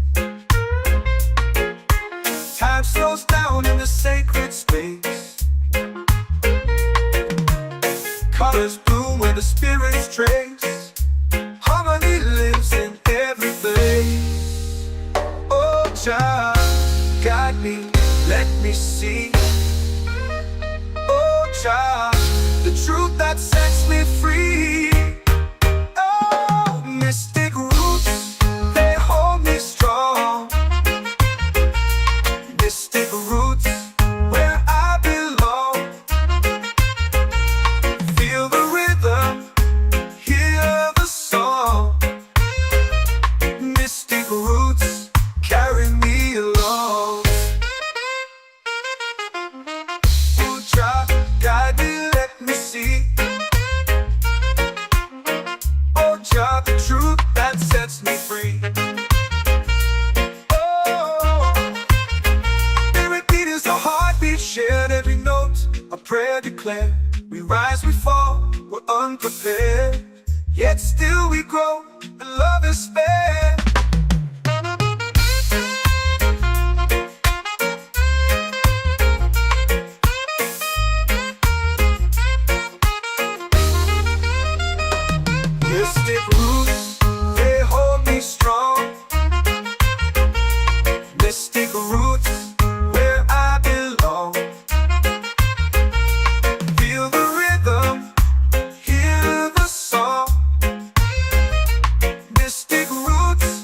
Speaker 1: Time slows down in the sacred space. Colors bloom where the spirits trace. Harmony lives in every place. Oh, Jah, guide me, let me see. Oh, Jah, the truth that sets me free. Oh, mystic roots, they hold me strong. Mystic roots, where I belong. Feel the rhythm, hear the song. Mystic roots, carry me along. Oh, Jah, guide me, let me see. Oh, Jah, the truth that sets me free. Oh, every beat is a heartbeat shared, every note a prayer declared. We rise, we fall, we're unprepared, yet still we grow, and love is spared. Mystic roots, they hold me strong. Mystic roots, where I belong. Feel the rhythm, hear the song. Mystic roots,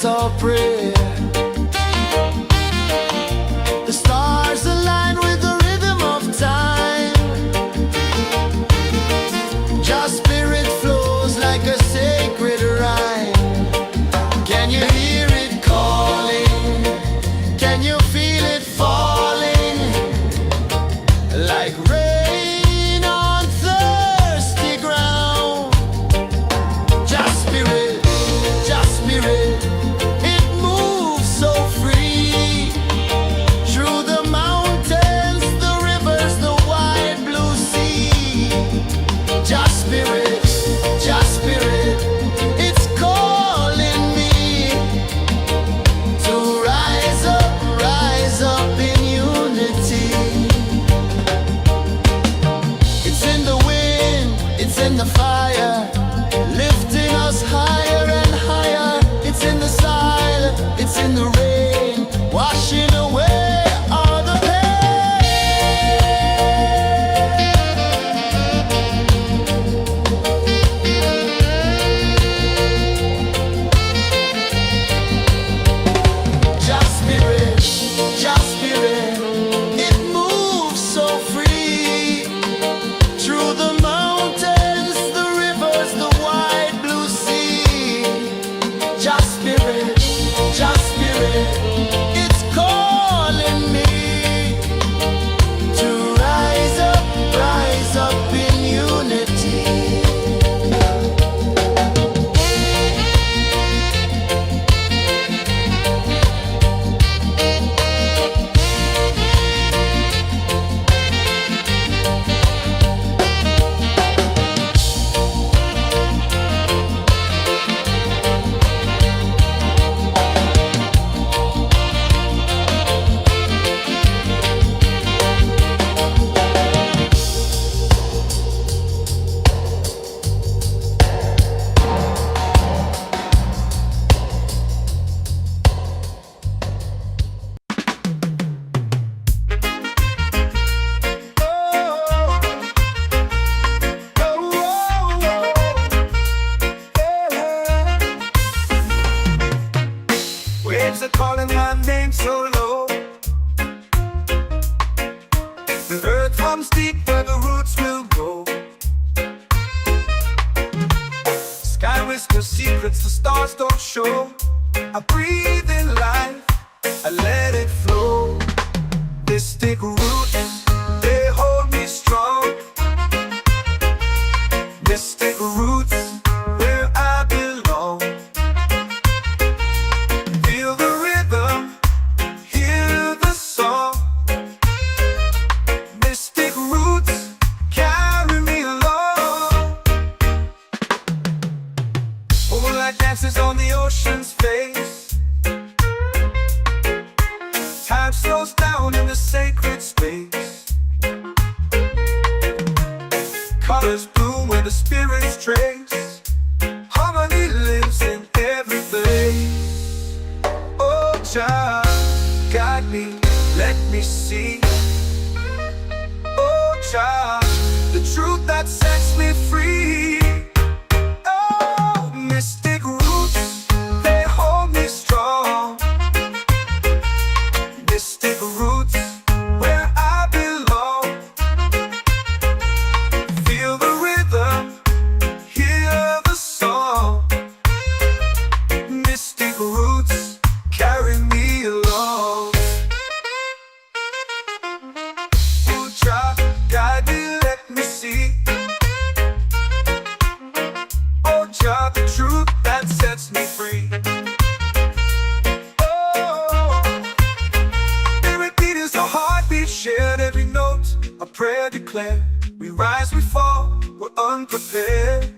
Speaker 2: chant or pray. The stars align with the rhythm of time. Your spirit flows like a sacred rhyme. Can you hear it calling? Can you feel it falling? Like rain on thirsty ground. Just spirit, it moves so free. Through the mountains, the rivers, the wide blue sea. Just spirit, it's calling me to rise up in unity. It's in the wind, it's in the fire, lifting us higher and higher. It's in the silence, it's in the rain, washing away all the pain. Just spirit, it moves so free. Through the mountains, the rivers, the wide blue sea. Just spirit, it's calling me to rise up in unity.
Speaker 1: Waves are calling my name so low. The earth hums deep where the roots will go. Sky whispers secrets the stars don't show. I breathe in life, I let it flow. Mystic roots, they hold me strong. Mystic roots, where I belong. Feel the rhythm, hear the song. Mystic roots, carry me along. Moonlight dances on the ocean's face. Time slows down in the sacred space. Colors bloom where the spirits trace. Harmony lives in every place. Oh, child, guide me, let me see. Oh, child, the truth that sets me free. Oh, mystic roots, they hold me strong. Mystic roots, where I belong. Feel the rhythm, hear the song. Mystic roots, carry me along. Oh, child, guide me, let me see. Oh, child, the truth that sets me free. Oh, spirit beat is a heartbeat shared, every note a prayer declared. We rise, we fall, we're unprepared,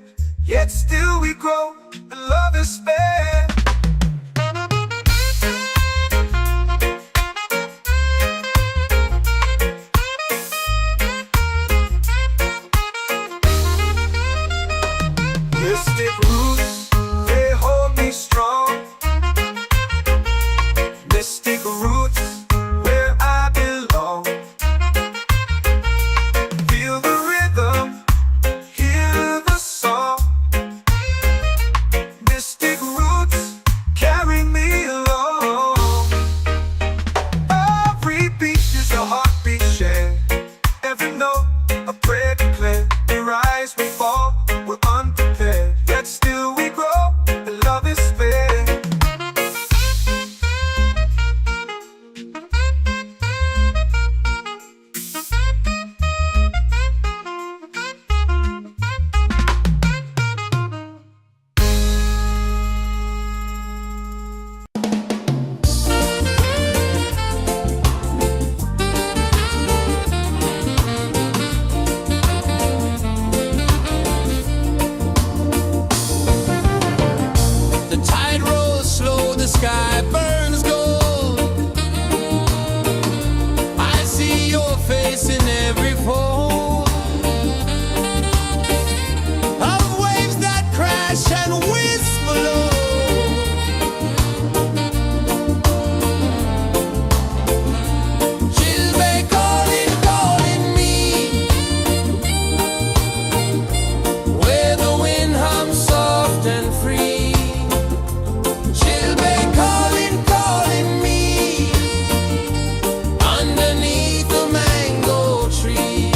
Speaker 1: yet still we grow, and love is spared. Mystic roots, they hold me strong. Mystic roots, where I belong. Feel the rhythm, hear the song.
Speaker 2: crash and whisper low. Chilbey calling, calling me, where the wind hums soft and free. Chilbey calling, calling me, underneath the mango tree.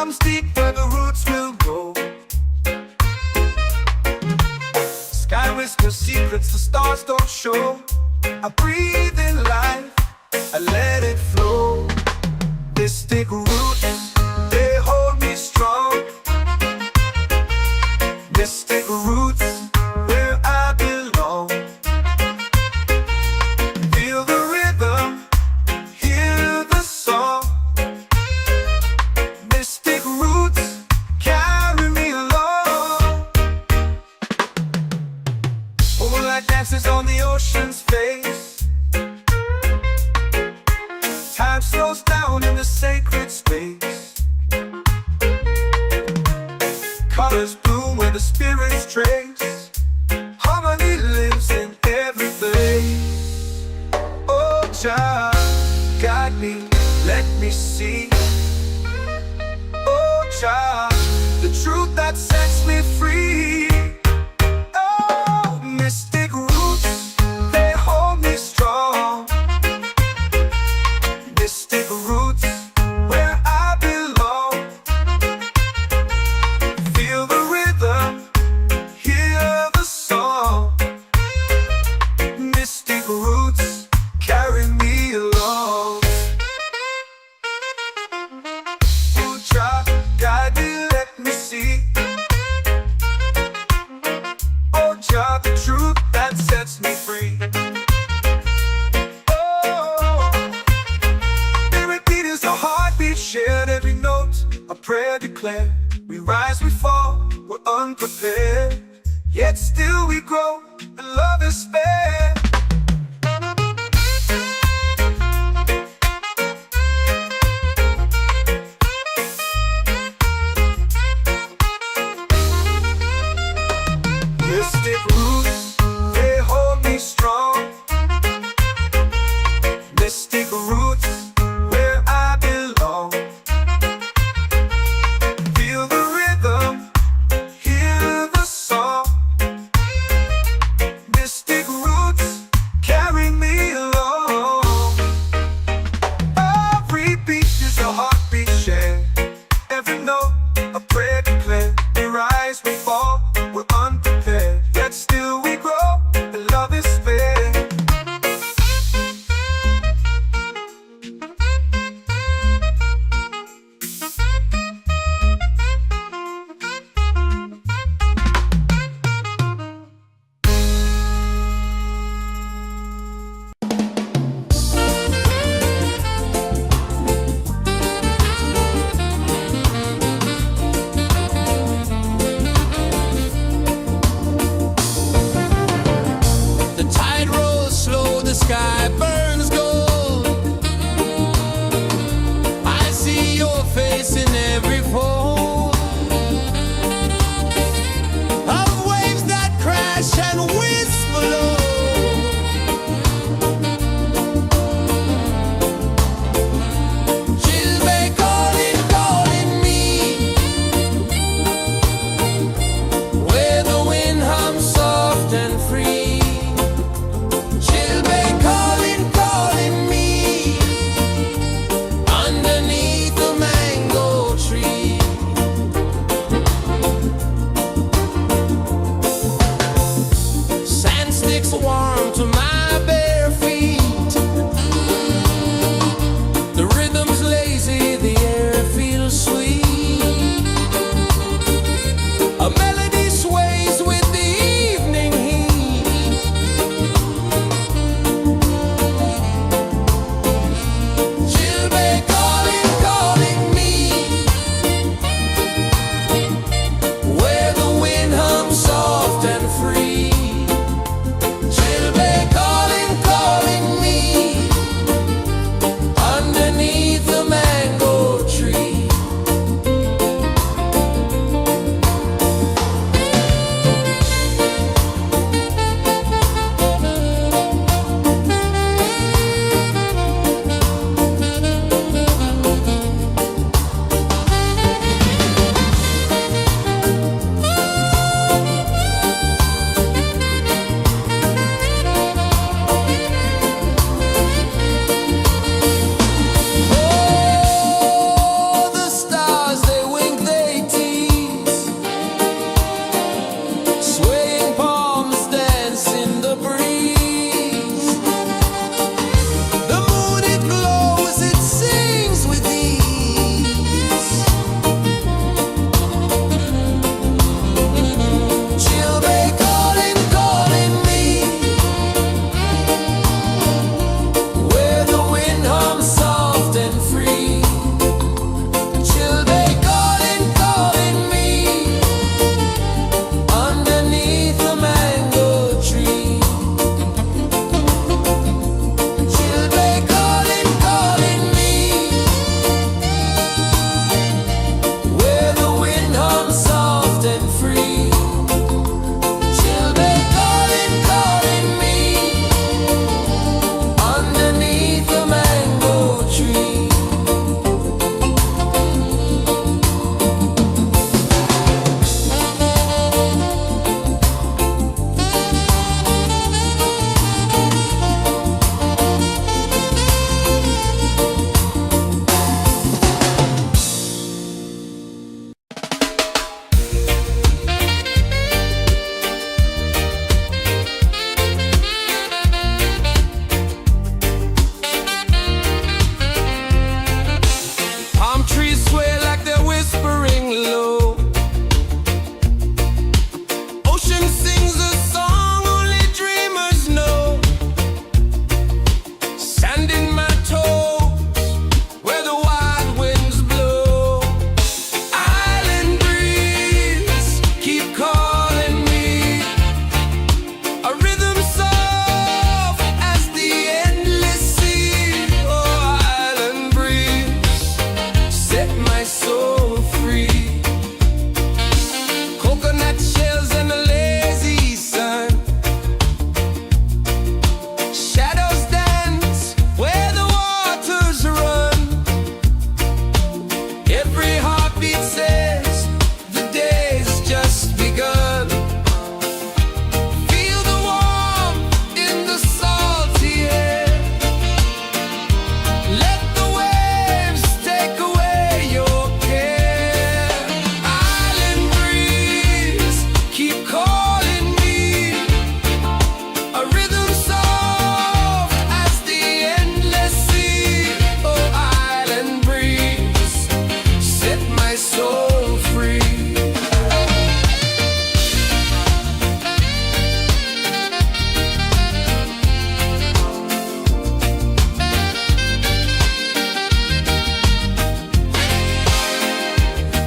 Speaker 1: comes deep where the roots will grow. Sky whispers secrets the stars don't show. I breathe in life, I let it flow. Mystic roots, they hold me strong. Mystic roots, where I belong. Feel the rhythm, hear the song. Mystic roots, carry me along. Moonlight dances on the ocean's face. Time slows down in the sacred space. Colors bloom where the spirits trace. Harmony lives in every place. Oh, Jah, guide me, let me see. Oh, Jah, the truth that sets me free. Oh, mystic roots, they hold me strong. Mystic roots, where I belong. Feel the rhythm, hear the song. Mystic roots, carry me along. Oh, Jah, guide me, let me see. Oh, Jah, the truth that sets me free. Oh, spirit beat is a heartbeat shared, every note a prayer declared. We rise, we fall, we're unprepared, yet still we grow, and love is spared. Mystic roots, they hold me strong. Mystic roots, where I belong. Feel the rhythm, hear the song. Mystic roots,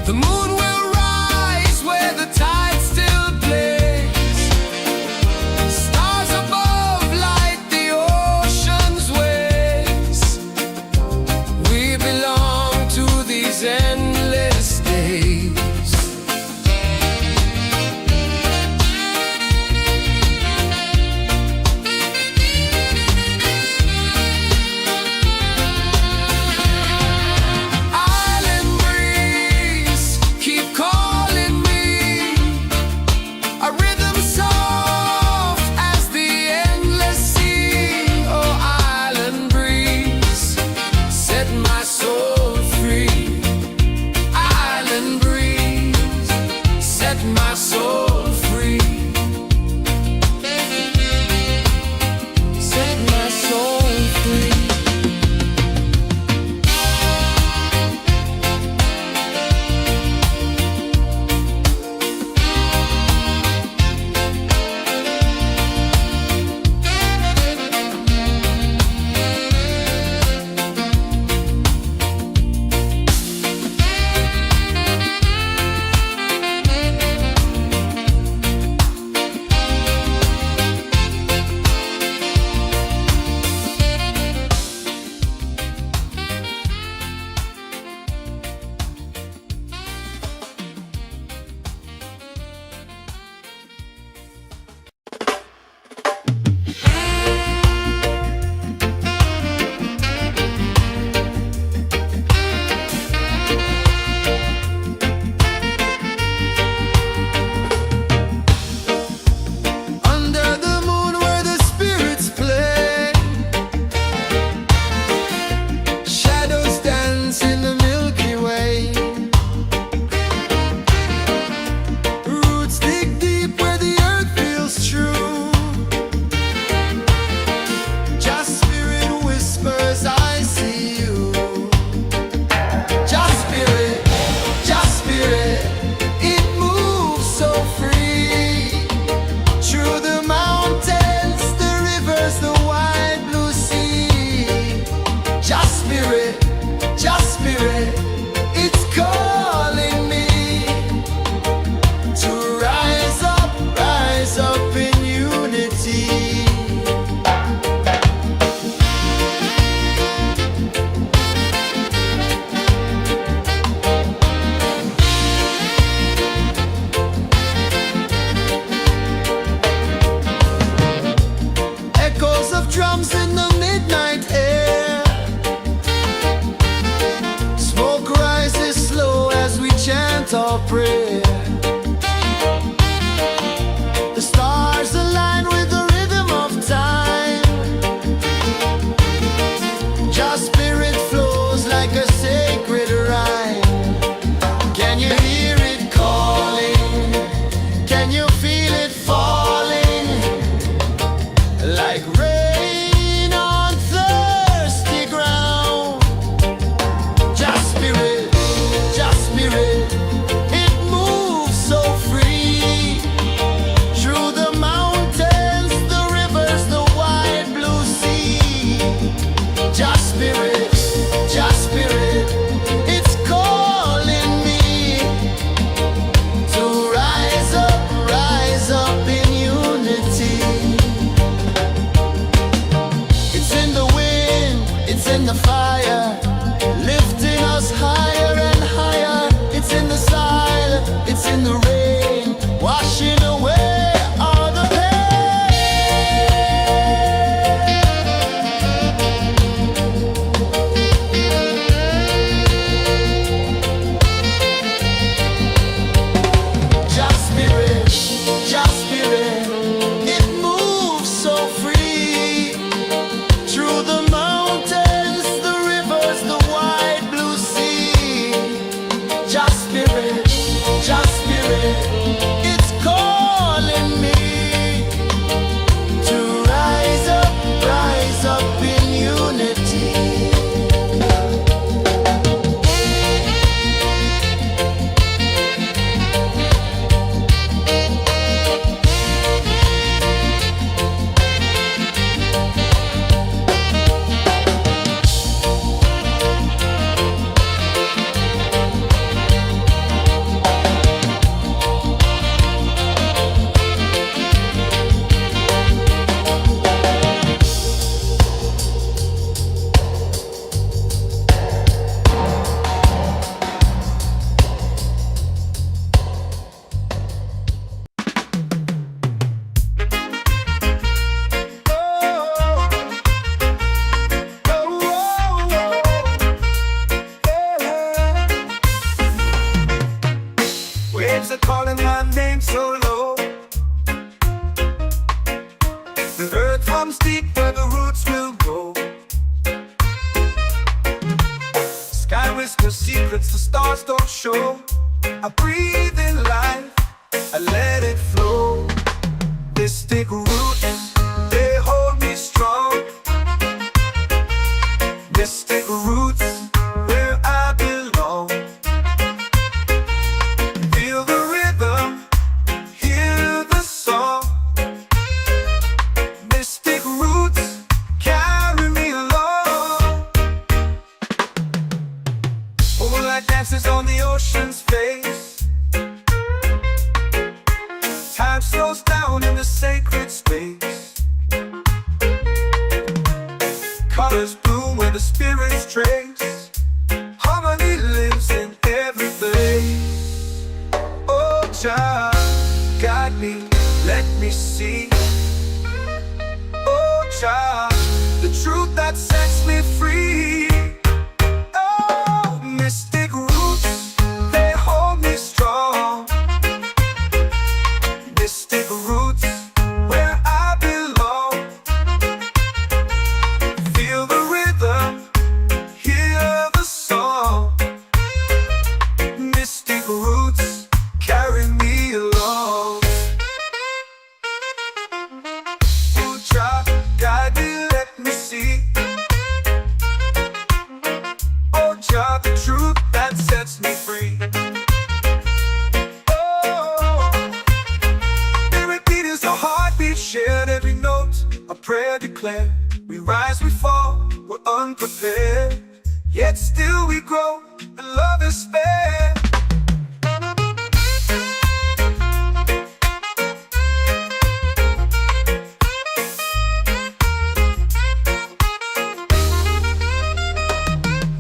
Speaker 1: The moon will rise where the tide still plays. Stars above light the ocean's waves. We belong to these endless days. Island breeze, keep calling me. A rhythm soft as the endless sea. Oh, island breeze, set my soul free. Island breeze, set my soul free. Set my soul free. Under the moon where the spirits play, shadows dance in the Milky Way. Roots dig deep where the earth feels true. Just spirit whispers, I see you. Just spirit, it moves so free. Through the mountains, the rivers, the wide blue sea. Just spirit, it's calling me to rise up in unity. Echoes of drums in the midnight air. Smoke rises slow as we chant our prayer. The stars align with the rhythm of time. Just spirit flows like a sacred rhyme. Can you hear it calling? Can you feel it falling? Like rain on thirsty ground. Just spirit, it are calling my name so low. The earth hums deep where the roots will go. Sky whispers secrets the stars don't show. I breathe in life, I let it flow. Mystic roots, they hold me strong. Mystic roots, where I belong. Feel the rhythm, hear the song. Mystic roots, carry me along. Moonlight dances on the ocean's face. Time slows down in the sacred space. Colors bloom where the spirits trace. Harmony lives in every place. Oh, child, guide me, let me see. Oh, child, the truth that sets me free. Oh, mystic roots, they hold me strong. Mystic roots, where I belong. Feel the rhythm, hear the song. Mystic roots, carry me along. Oh, child, guide me, let me see. Oh, child, the truth that sets me free. Shared every note, a prayer declared. We rise, we fall, we're unprepared. Yet still we grow, and love is spared.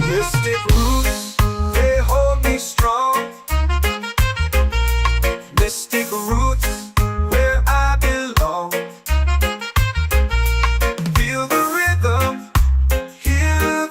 Speaker 1: Mystic roots, they hold me strong. Mystic roots, where I belong. Feel the rhythm, hear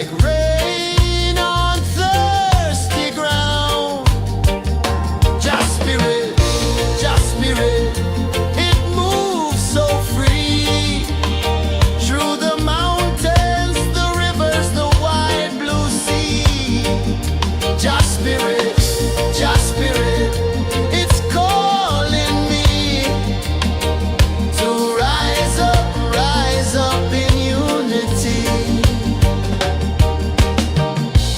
Speaker 3: like rain on thirsty ground. Just spirit, it moves so free through the mountains, the rivers, the wide blue sea. Just spirit, it's calling me to rise up in unity.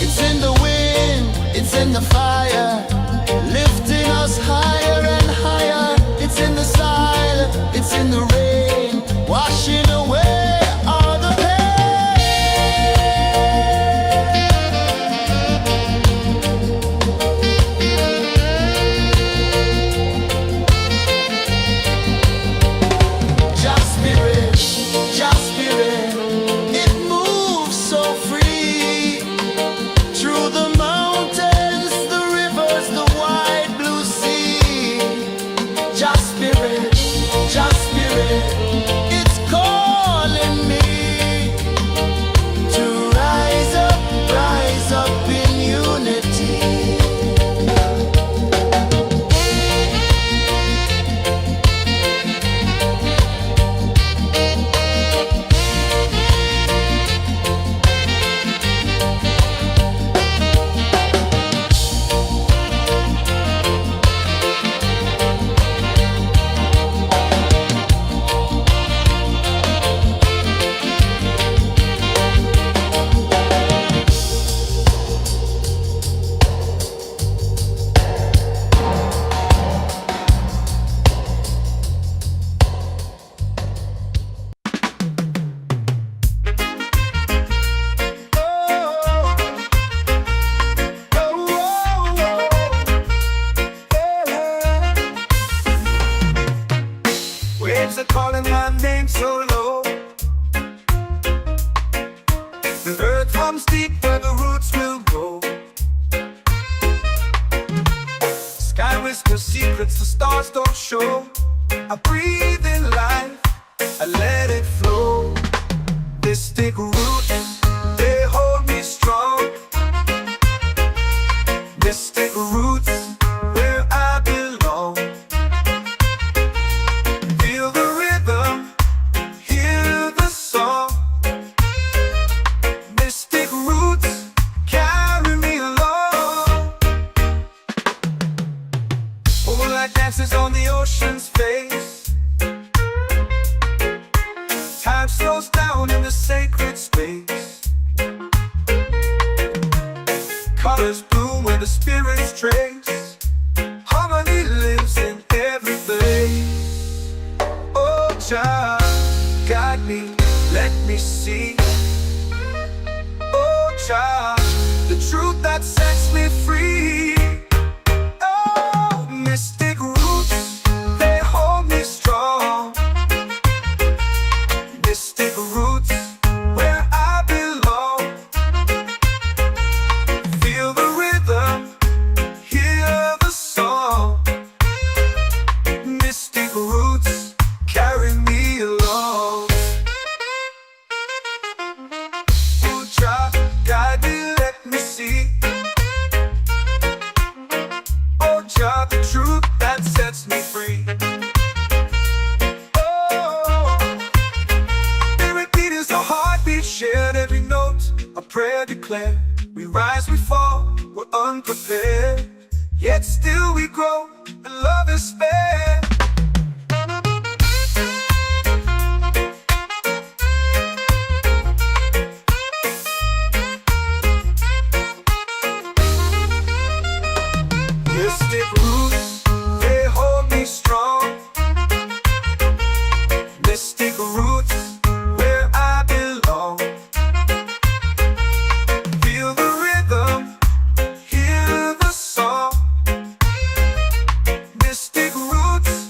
Speaker 3: It's in the wind, it's in the fire, lifting us higher and higher. It's in the silence, it's in the rain, washing away all the Just spirit, it moves so free through the mountains, the rivers, the wide blue sea. Just spirit, it's calling me to rise up in unity.
Speaker 1: Waves are calling my name so low. The earth hums deep where the roots will grow. Sky whispers secrets the stars don't show. I breathe in life, I let it flow. Mystic roots, they hold me strong. Mystic roots, where I belong. Feel the rhythm, hear the song. Mystic roots, carry me along. Moonlight dances on the ocean's face. Time slows down in the sacred space. Colors bloom where the spirits trace. Harmony lives in every place. Oh, Jah, guide me, let me see. Oh, Jah, the truth that sets me free. Oh, mystic roots, they hold me strong. Mystic roots, where I belong. Feel the rhythm, hear the song. Mystic roots, carry me along. Oh, Jah, guide me, let me see. Oh, Jah, the truth that sets me free. Oh, spirit beat is a heartbeat shared, every note a prayer declared. We rise, we fall, we're unprepared, yet still we grow, and love is spared. Mystic roots, they hold me strong. Mystic roots, where I belong. Feel the rhythm, hear the song. Mystic roots,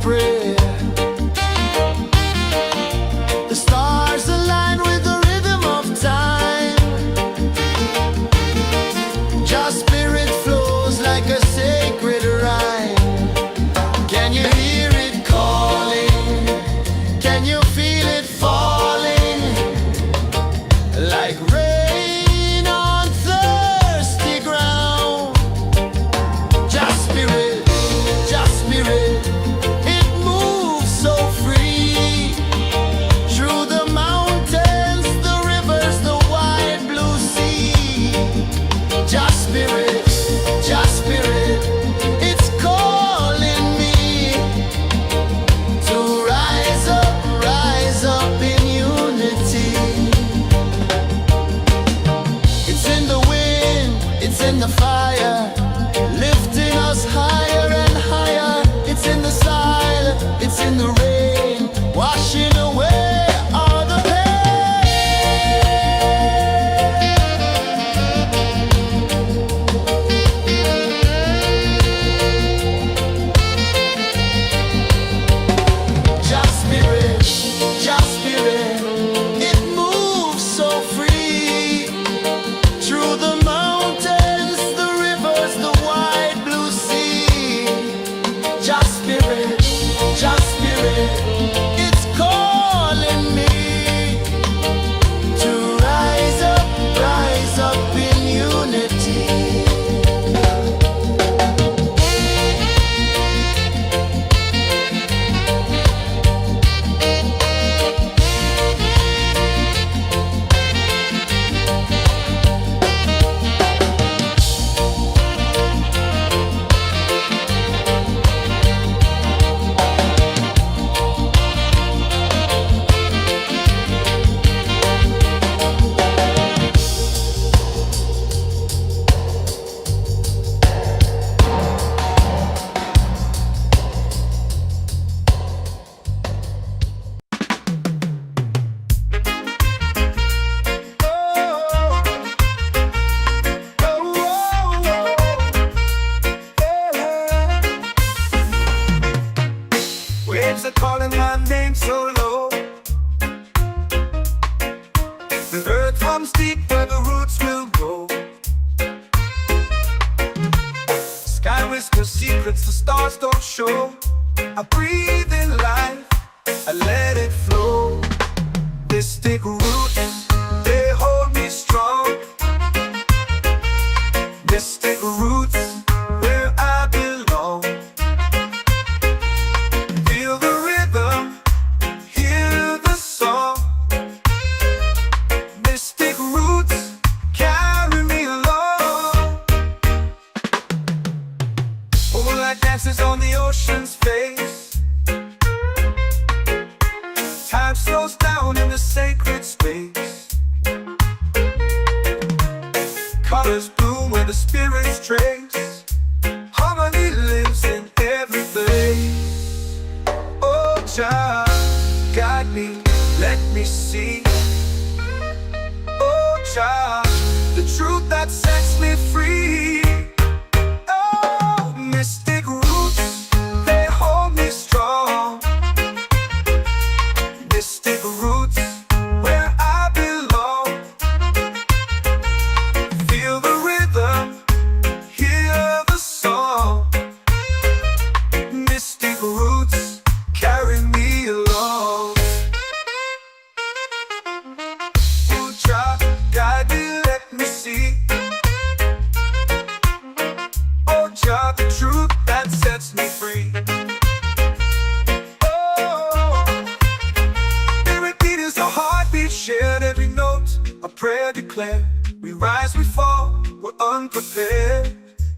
Speaker 2: prayer. The stars align with the rhythm of time. Your spirit flows like a sacred rhyme. Can you hear it calling? Can you feel it falling? Like rain on thirsty ground. Just spirit, it moves so free. Through the mountains, the rivers, the wide blue sea. Just spirit, it's calling me to rise up in unity. It's in the wind, it's in the fire, lifting us higher and higher. It's in the silence, it's in the rain, washing away all the pain. Just spirit, it moves so free. Through the mountains, the rivers, the wide blue sea. Just spirit, it's calling me to rise up in unity.
Speaker 1: Waves are calling my name so low. The earth runs deep where the roots will grow. Sky whispers secrets the stars don't show. I breathe in life, I let it flow. This thick roots, they hold me strong. This thick roots, where I belong. Feel the rhythm, hear the song. Mystic roots carry me along. Moonlight dances on the ocean's face. Time slows down in the sacred space. Colors bloom where the spirits trace. Harmony lives in every place. Oh, Jah, guide me, let me see. Oh, Jah, the truth that sets me free. Oh, mystic roots, they hold me strong. Mystic roots, where I belong. Feel the rhythm, hear the song. Mystic roots carry me along. Oh, Jah, guide me, let me see. Oh, Jah, the truth that sets me free. Oh, spirit beat is a heartbeat shared, every note a prayer declared. We rise, we fall, we're unprepared,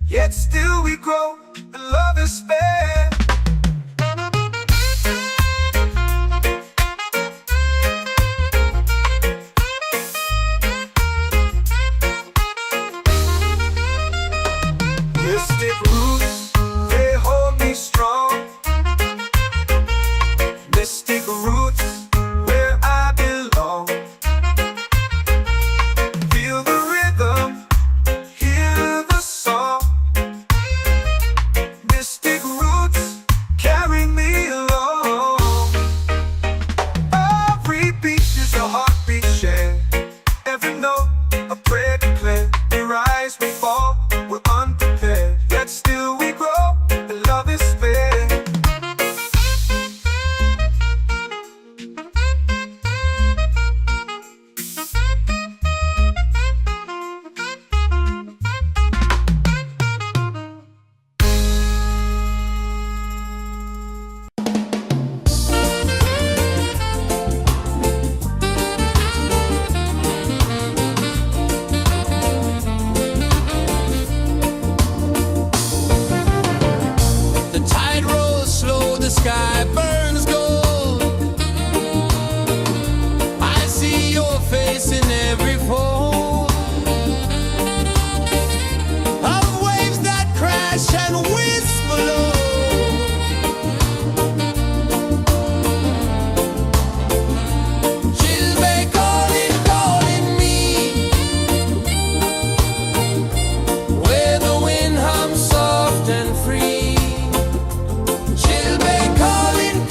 Speaker 1: yet still we grow, and love is spared. Mystic roots, they hold me strong. Mystic roots, where I belong. Feel the rhythm, hear the song. Mystic roots
Speaker 2: sky burns gold. I see your face in every fold of waves that crash and whisper low. She'll be calling, calling me where the wind hums soft and free. She'll be calling,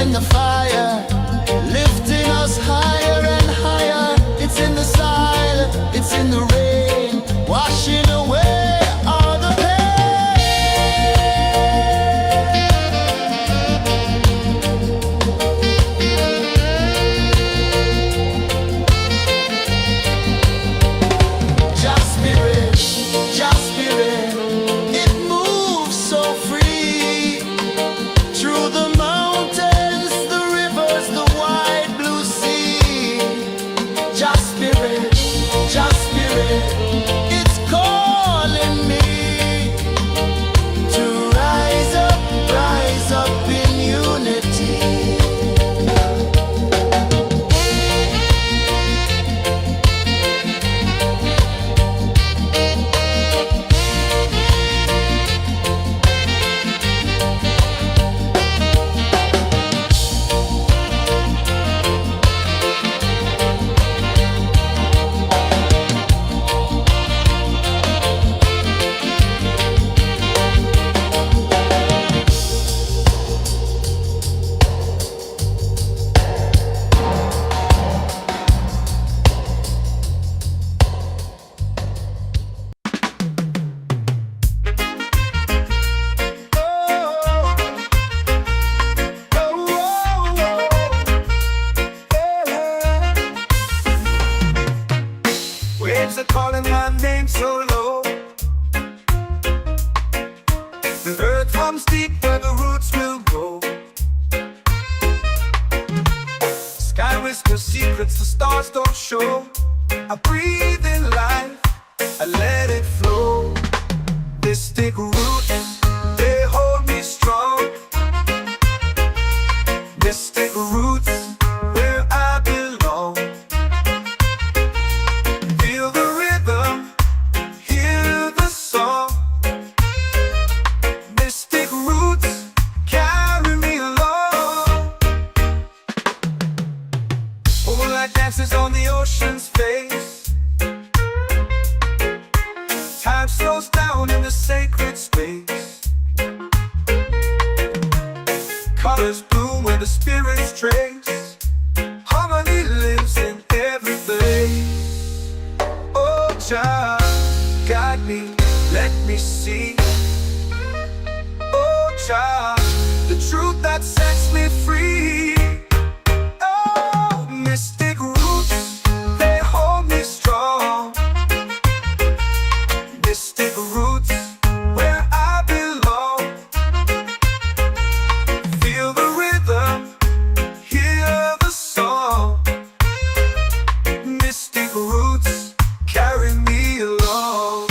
Speaker 3: in the fire, lifting us higher and higher. It's in the silence, it's in the rain, washing away all the pain. Just spirit, it moves so free through the mountains, the rivers, the wide blue sea. Just spirit, it's calling me to rise up in unity.
Speaker 1: Waves are calling my name so low. The earth hums deep where the roots will grow. Sky whispers secrets the stars don't show. I breathe in life, I let it flow. Mystic roots, they hold me strong. Mystic roots, where I belong. Feel the rhythm, hear the song. Mystic roots, carry me along. Moonlight dances on the ocean's face. Time slows down in the sacred space. Colors bloom where the spirits trace. Harmony lives in every place. Oh, child, guide me, let me see. Oh, child, the truth that sets me free. Oh, mystic roots, they hold me strong. Mystic roots, where I belong. Feel the rhythm, hear the song. Mystic roots, carry me along.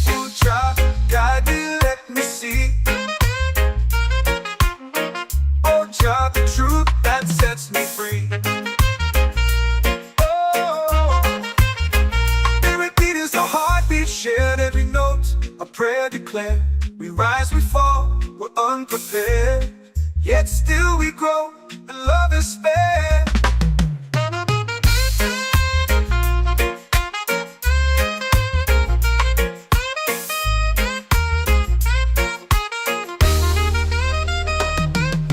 Speaker 1: Oh, child, guide me, let me see. Oh, child, the truth that sets me free. Oh, every beat is a heartbeat shared, every note a prayer declared. We rise, we fall, we're unprepared, yet still we grow, and love is spared.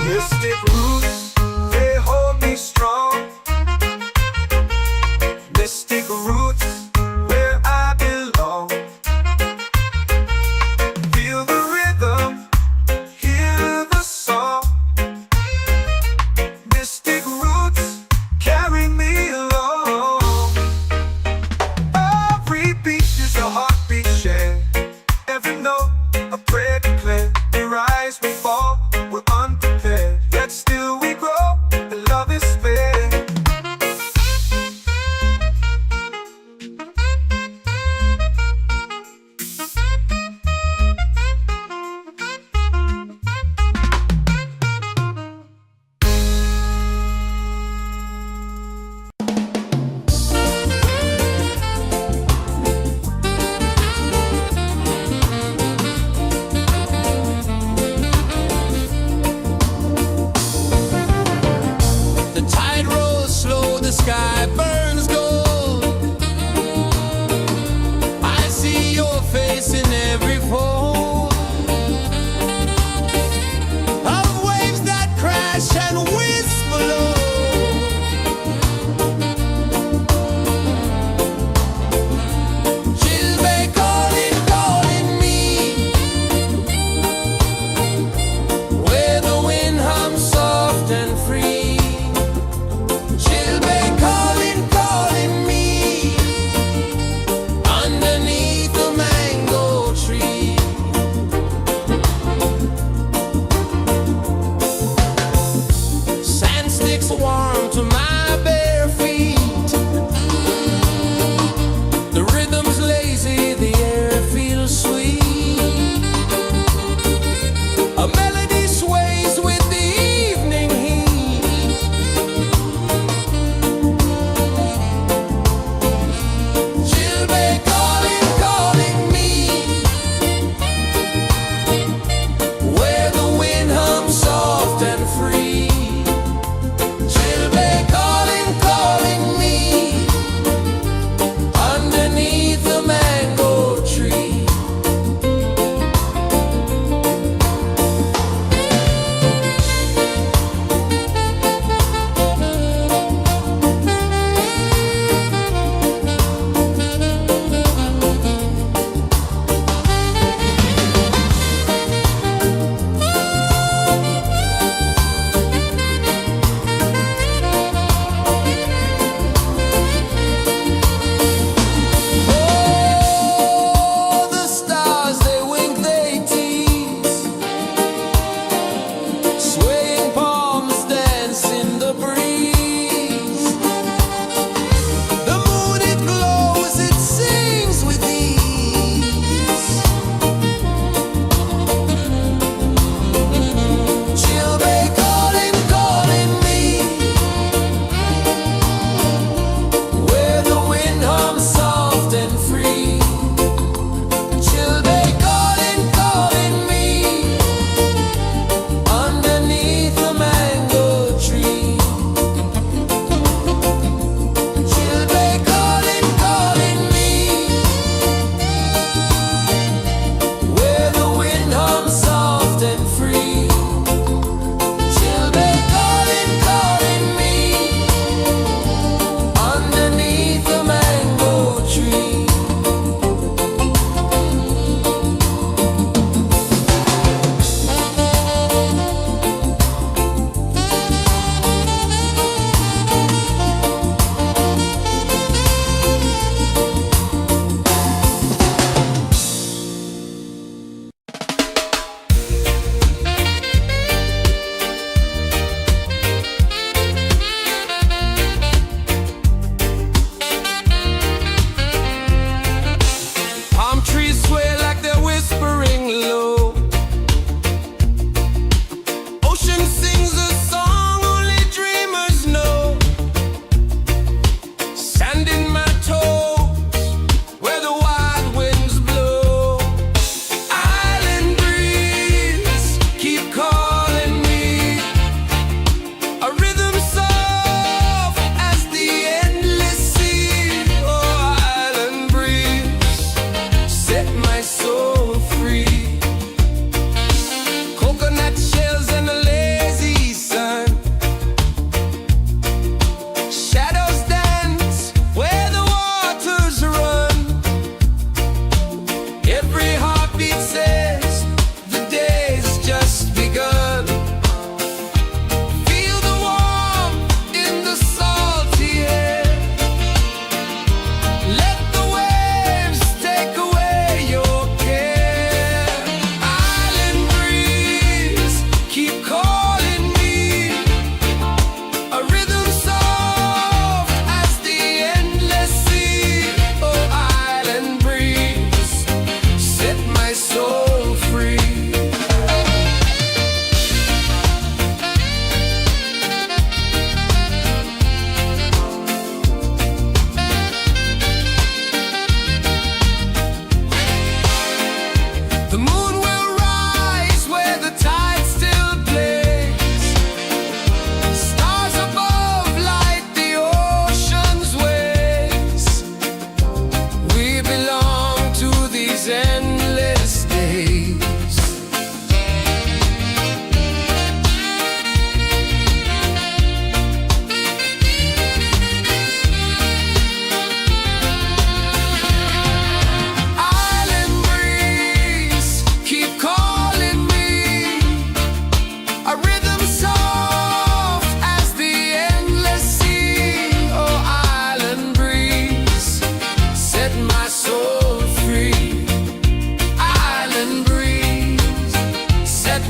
Speaker 1: Mystic roots, they hold me strong. Mystic roots, where I belong. Feel the rhythm, hear the song. Mystic roots, carry me along. Every beat is a heartbeat shared, every note a prayer declared. We rise, we fall, we're unprepared, yet still we grow, and love is spared.
Speaker 2: The tide rolls slow, the sky burns gold. I see your face in every fold.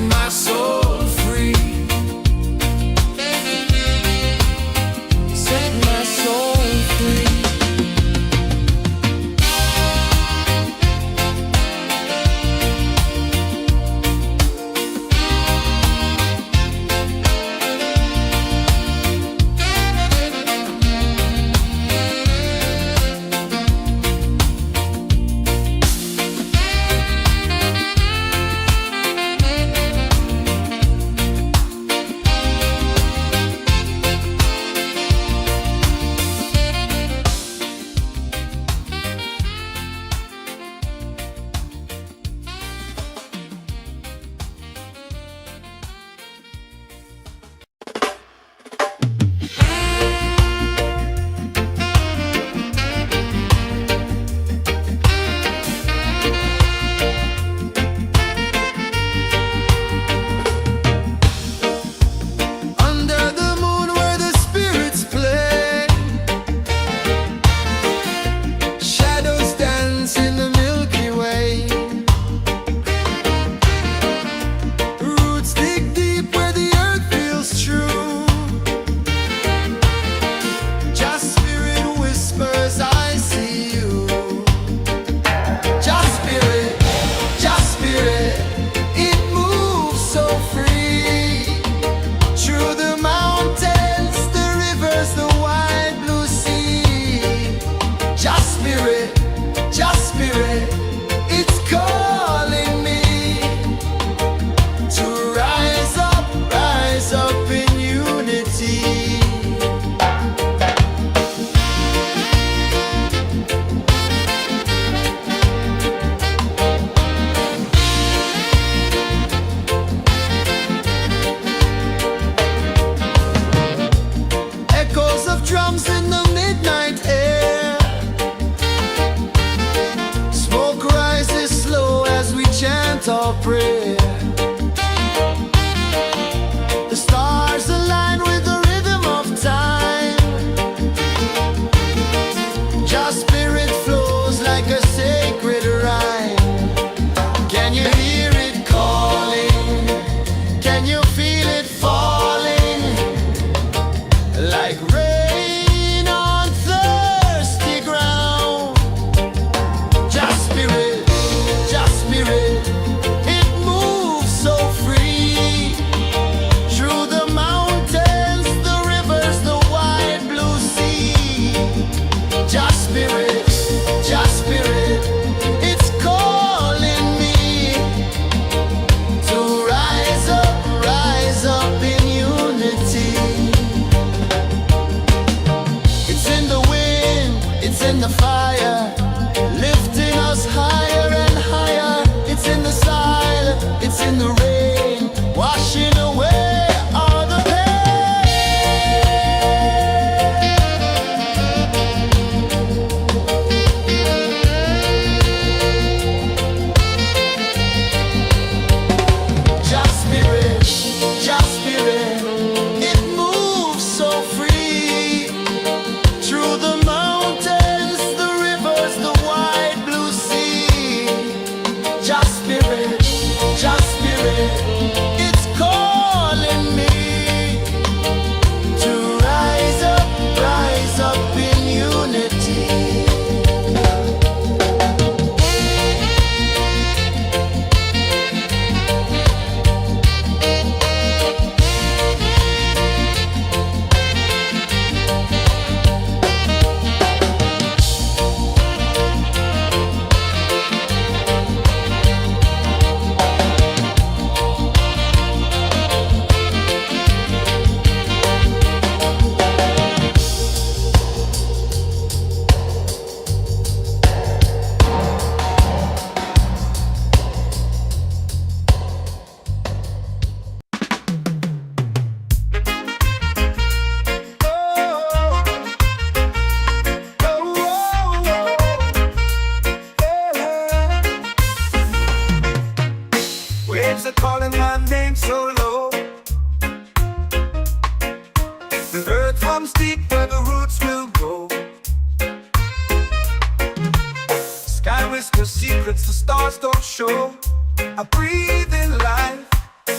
Speaker 1: my soul free.
Speaker 3: Set my soul free.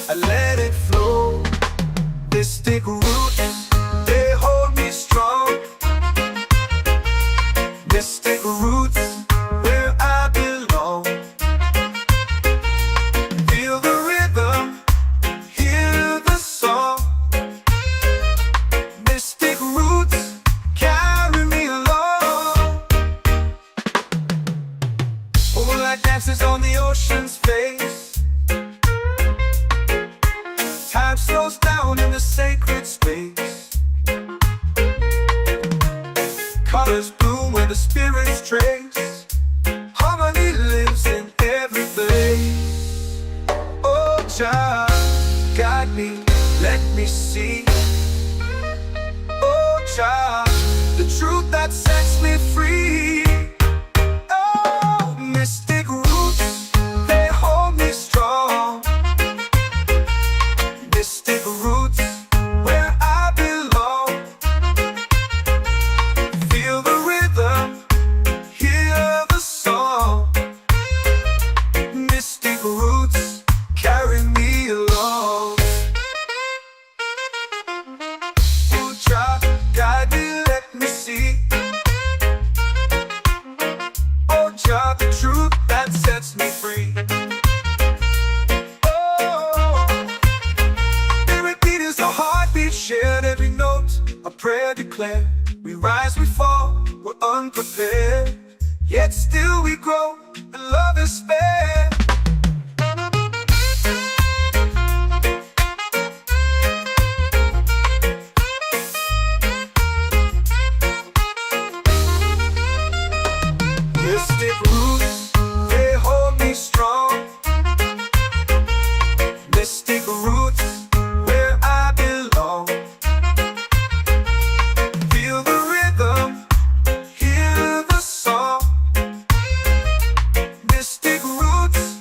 Speaker 1: I let it flow. Mystic roots, they hold me strong. Mystic roots, where I belong. Feel the rhythm, hear the song. Mystic roots, carry me along. Moonlight dances on the ocean's face. Time slows down in the sacred space. Colors bloom where the spirits trace. Harmony lives in every place. Oh, Jah, guide me, let me see. Oh, Jah, the truth that sets me free. Oh, mystic roots, they hold me strong. Mystic roots, where I belong. Feel the rhythm, hear the song. Mystic roots, carry me along. Oh, Jah, guide me, let me see. Oh, Jah, the truth that sets me free. Shared every note, a prayer declared. We rise, we fall, we're unprepared. Yet still we grow, and love is spared. Mystic roots, they hold me strong. Mystic roots, where I belong. Feel the rhythm, hear the song. Mystic roots,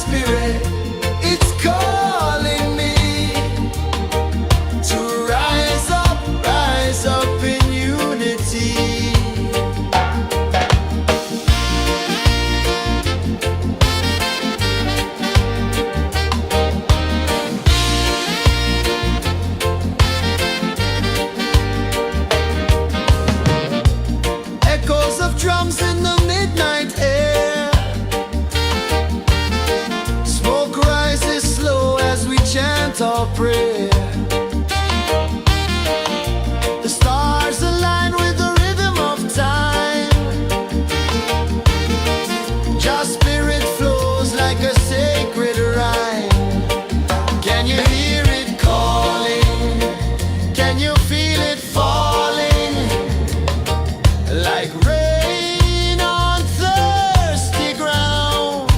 Speaker 2: spirit, it's calling me to rise up in unity. Echoes of drums in the midnight air. Smoke rises slow as we chant our prayer. The stars align with the rhythm of time. Just spirit flows like a sacred rhyme. Can you hear it calling? Can you feel it falling? Like rain on thirsty ground.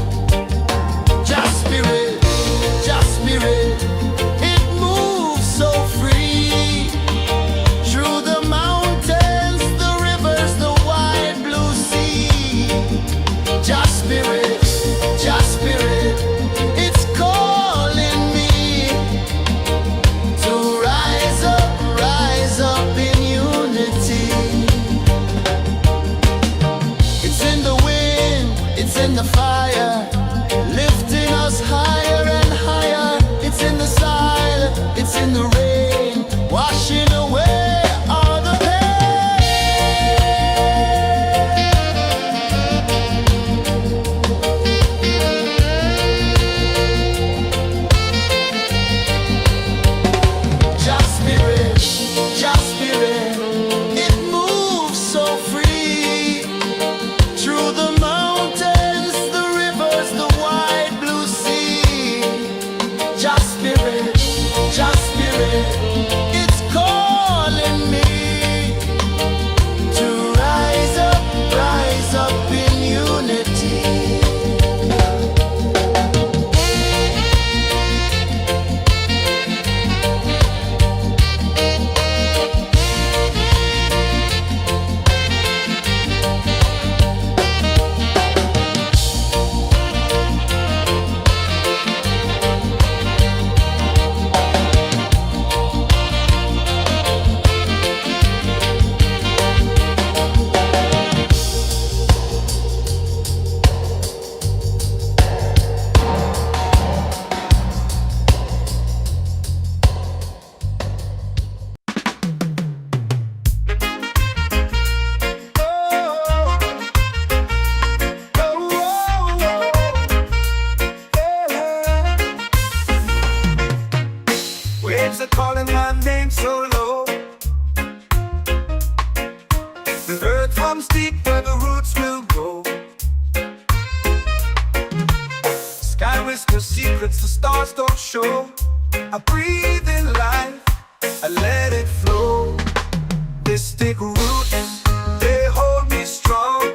Speaker 2: Just spirit, it moves so free. Through the mountains, the rivers, the wide blue sea. Just spirit, it's calling me to rise up in unity. It's in the wind, it's in the fire, lifting us higher and higher. It's in the silence, it's in the rain, washing away all the Just spirit, it moves so free. Through the mountains, the rivers, the wide blue sea. Just spirit, it's calling me to rise up in unity.
Speaker 1: Waves are calling my name so low. The earth hums deep where the roots will grow. Sky whispers secrets the stars don't show. I breathe in life, I let it flow. Mystic roots, they hold me strong.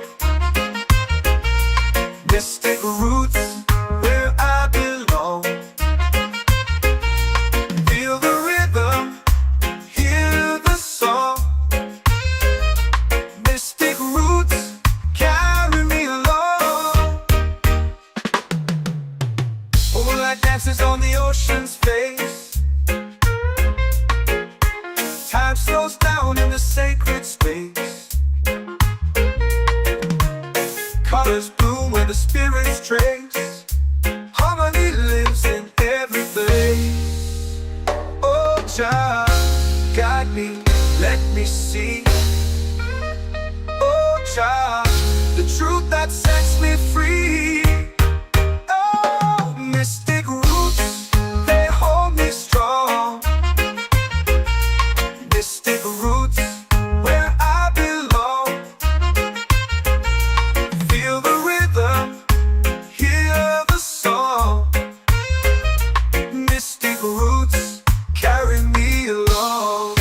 Speaker 1: Mystic roots, where I belong. Feel the rhythm, hear the song. Mystic roots, carry me along. Moonlight dances on the ocean's face. Time slows down in the sacred space. Colors bloom where the spirits trace. Harmony lives in every place. Oh, Jah, guide me, let me see. Oh, Jah, the truth that sets me free. Oh, mystic roots, they hold me strong. Mystic roots, where I belong. Feel the rhythm, hear the song. Mystic roots, carry me along.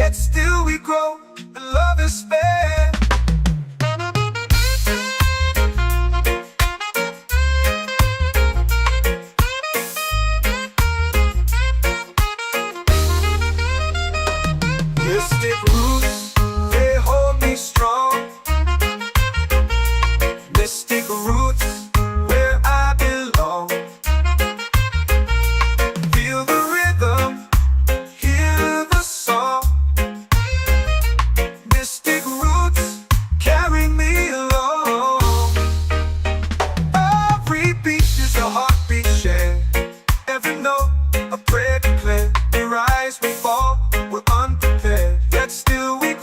Speaker 1: yet still we grow, and love is spare. Mystic roots, they hold me strong. Mystic roots, where I belong. Feel the rhythm, hear the song. Mystic roots, carry me along. Every beat is a heartbeat shared. Every note, a prayer declared. We rise, we fall, we're unprepared, yet still we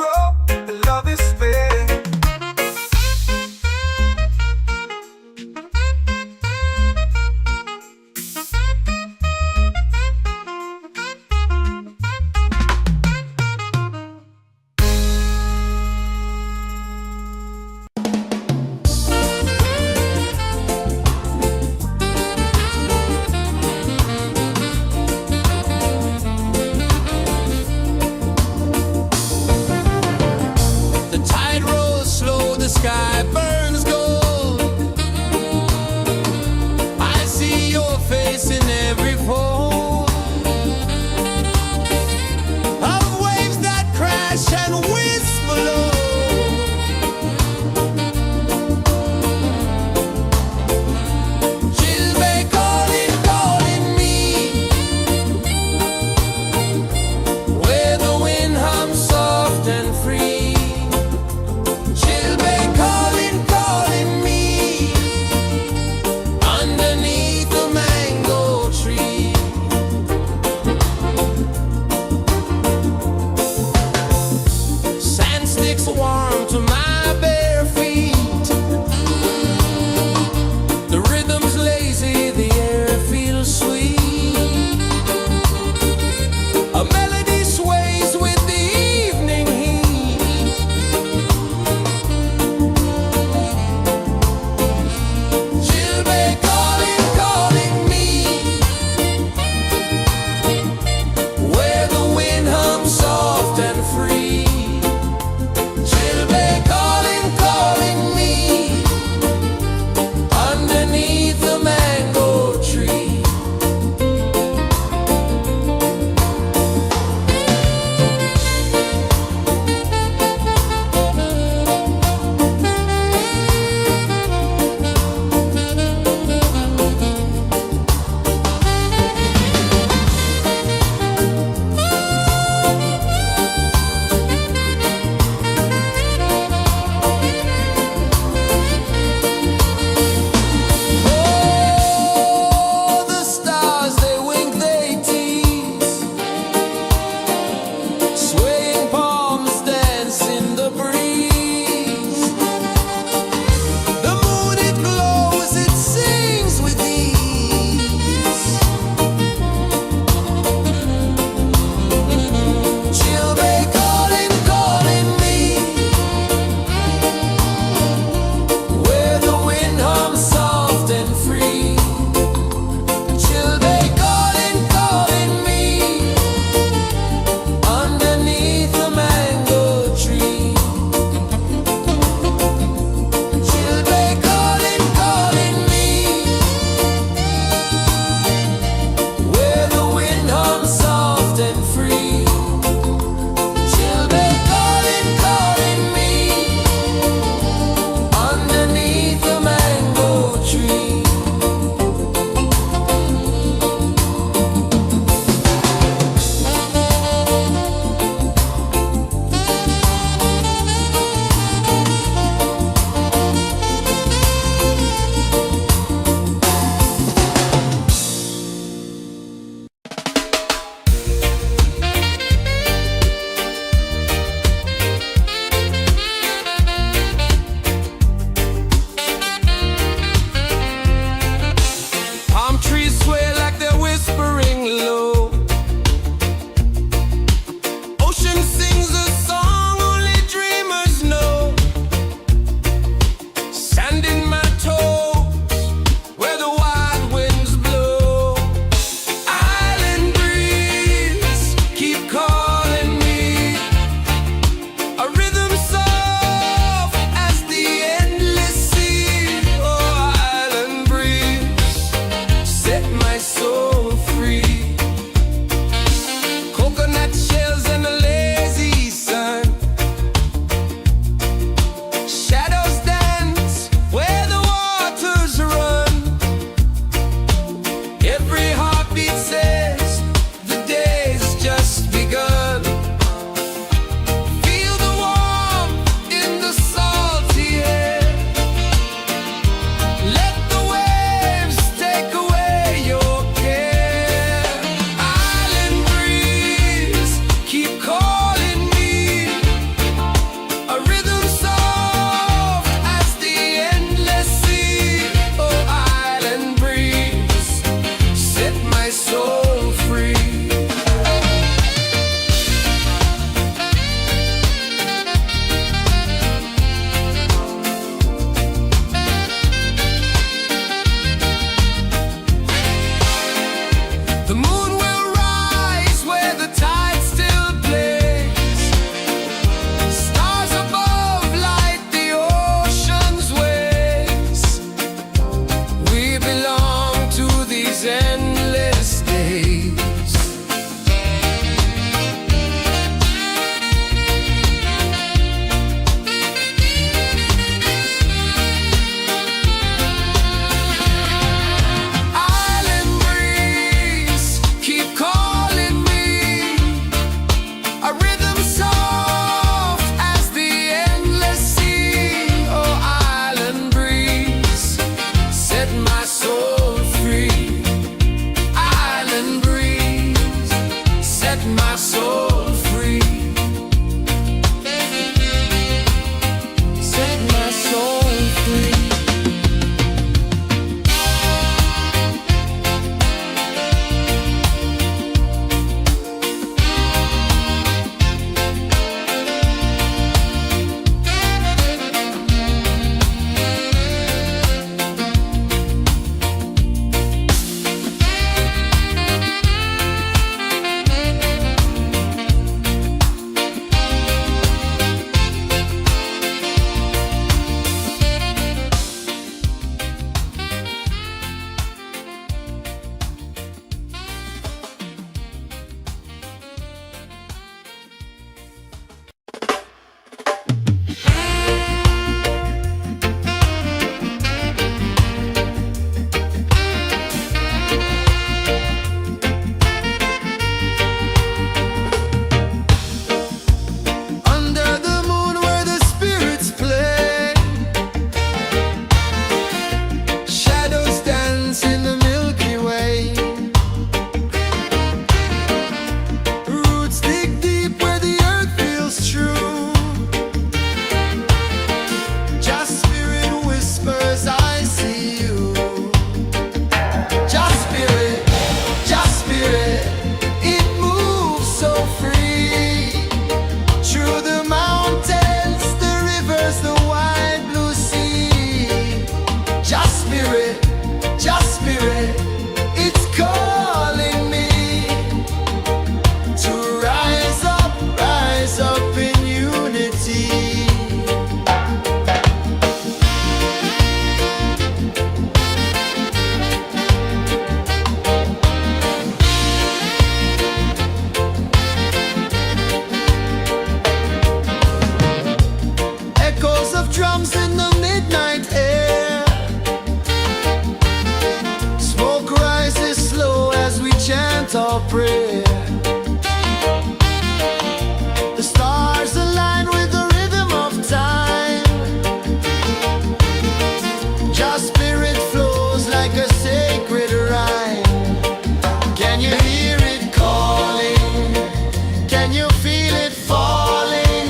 Speaker 2: feel it falling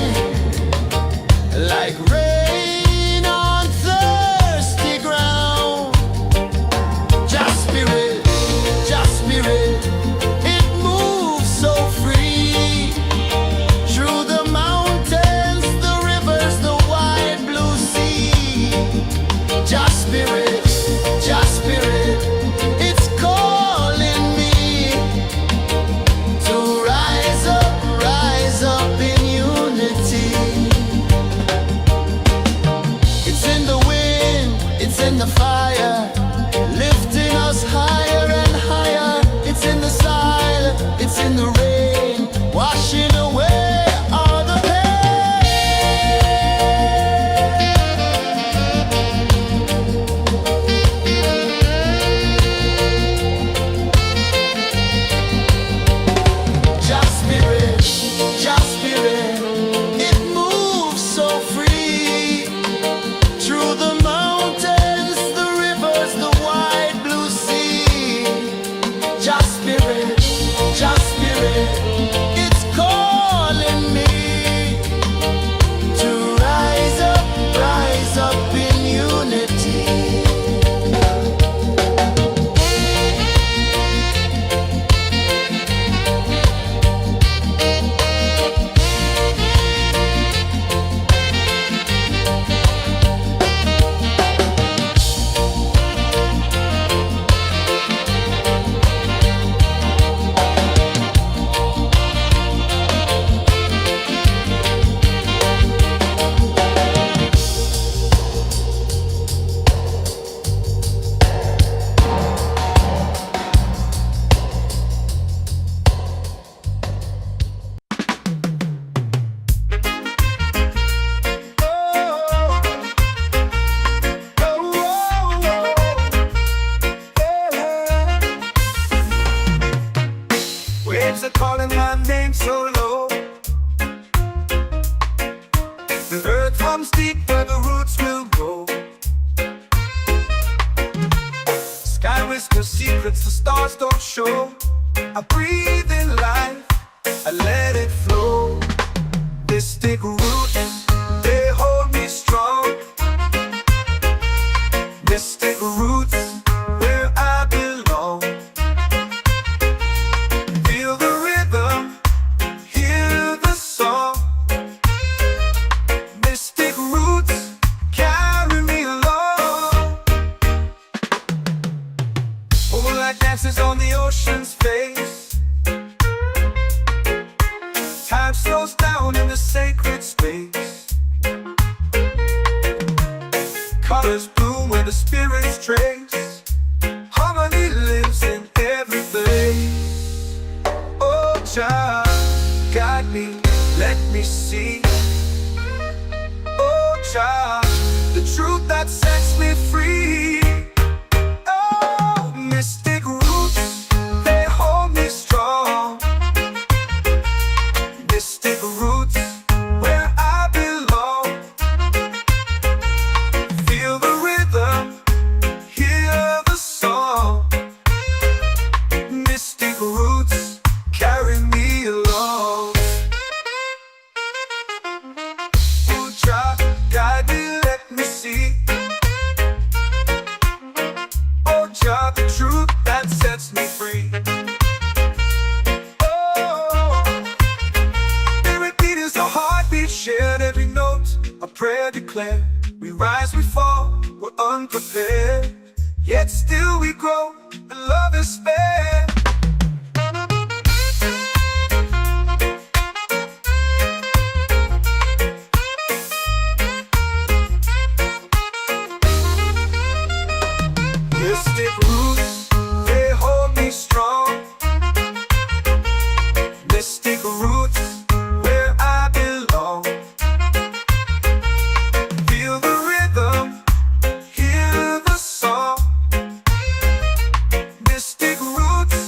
Speaker 2: like rain on thirsty ground. Just spirit, it moves so free through the mountains, the rivers, the wide blue sea. Just spirit, it's calling me to rise up in unity. It's in the wind, it's in the fire, lifting us higher and higher. It's in the silence, it's in the rain, washing away all the Just spirit, it moves so free through the mountains, the rivers, the wide blue sea. Just spirit, it's calling me to rise up in unity.
Speaker 1: Waves are calling my name so low. The earth hums deep where the roots will grow. Sky whispers secrets the stars don't show. I breathe in life, I let it flow. Mystic roots, they hold me strong. Mystic roots, where I belong. Feel the rhythm, hear the song. Mystic roots, carry me along. Moonlight dances on the ocean's face. Time slows down in the sacred space. Colors bloom where the spirits trace. Harmony lives in every place. Oh, child, guide me, let me see. Oh, child, the truth that sets me free. Oh, mystic roots, they hold me strong. Mystic roots, where I belong. Feel the rhythm, hear the song. Mystic roots, carry me along. Oh, child, guide me, let me see. Oh, child, the truth that sets me free. Oh, spirit beat is a heartbeat shared, every note a prayer declared. We rise, we fall, we're unprepared, yet still we grow, and love is spared. Mystic roots, they hold me strong. Mystic roots, where I belong. Feel the rhythm, hear the song. Mystic roots,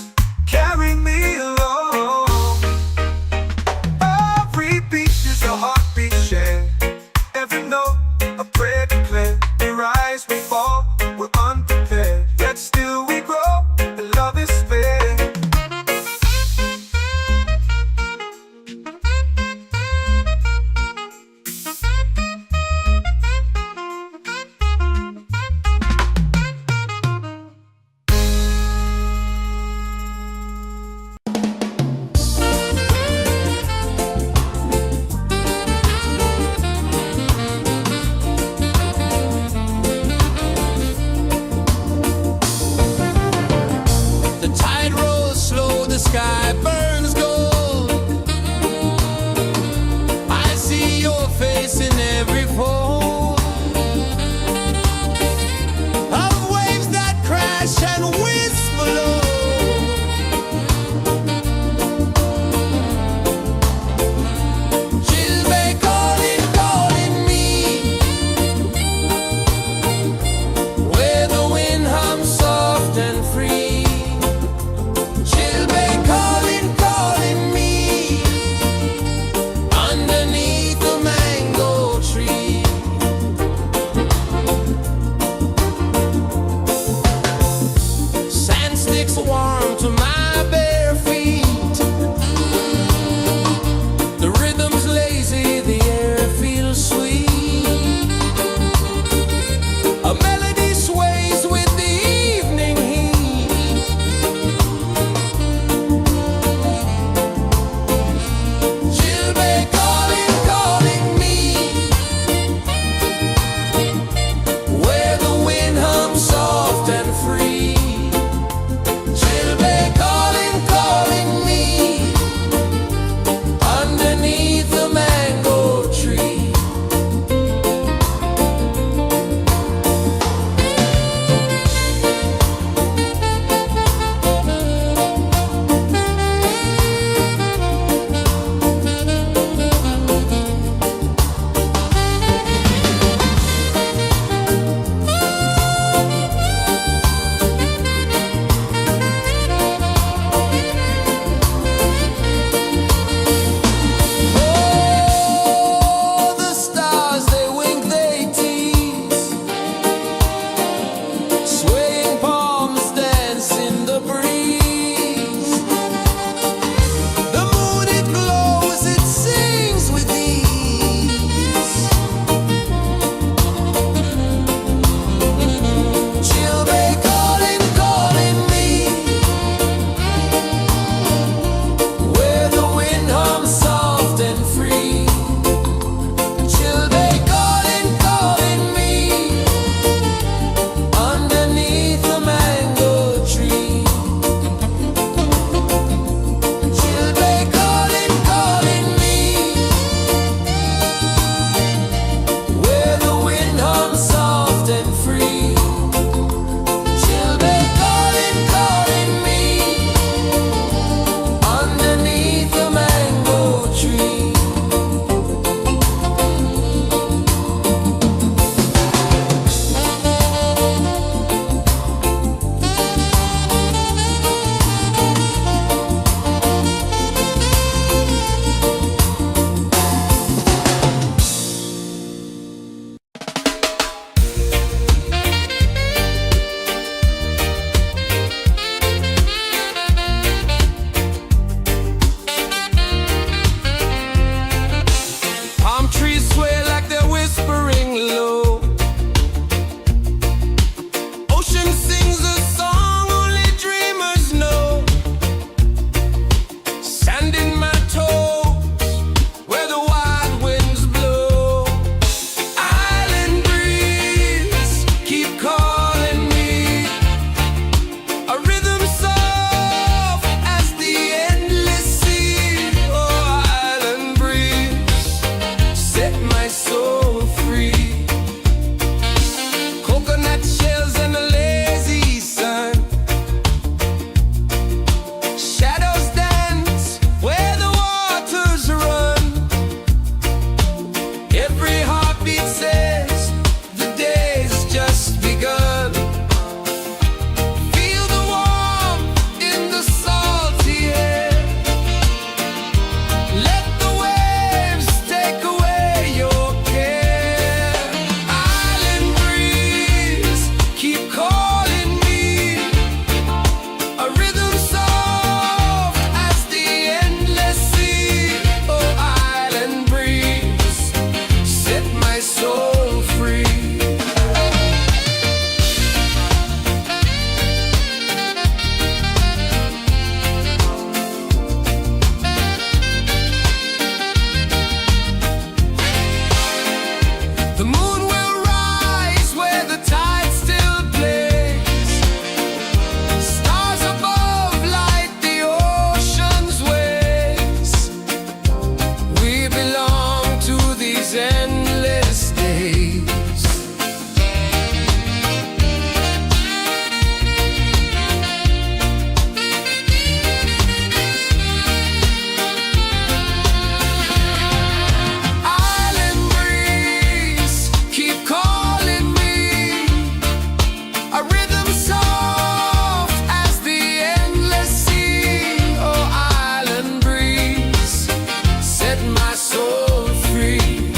Speaker 1: soul free.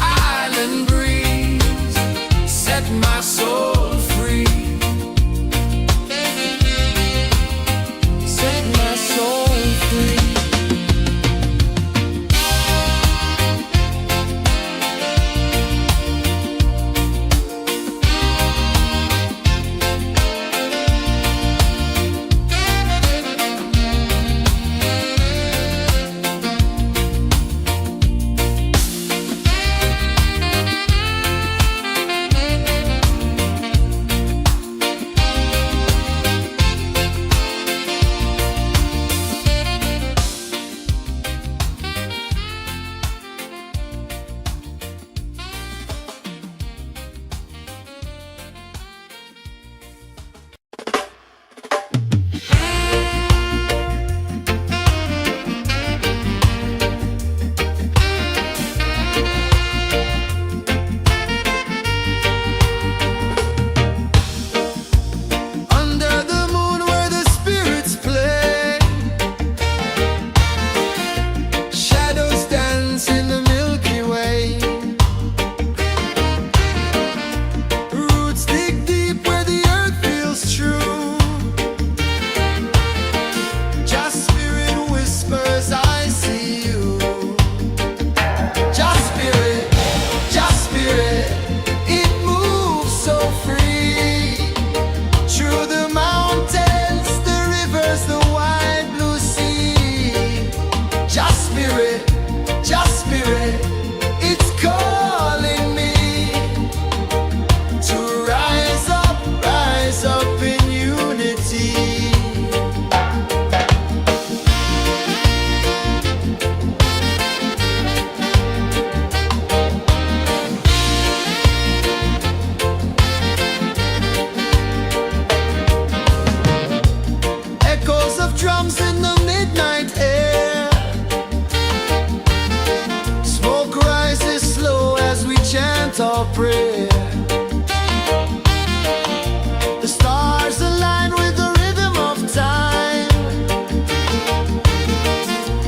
Speaker 1: Island breeze, set my soul free. Set my soul free.
Speaker 2: Our prayer. The stars align with the rhythm of time.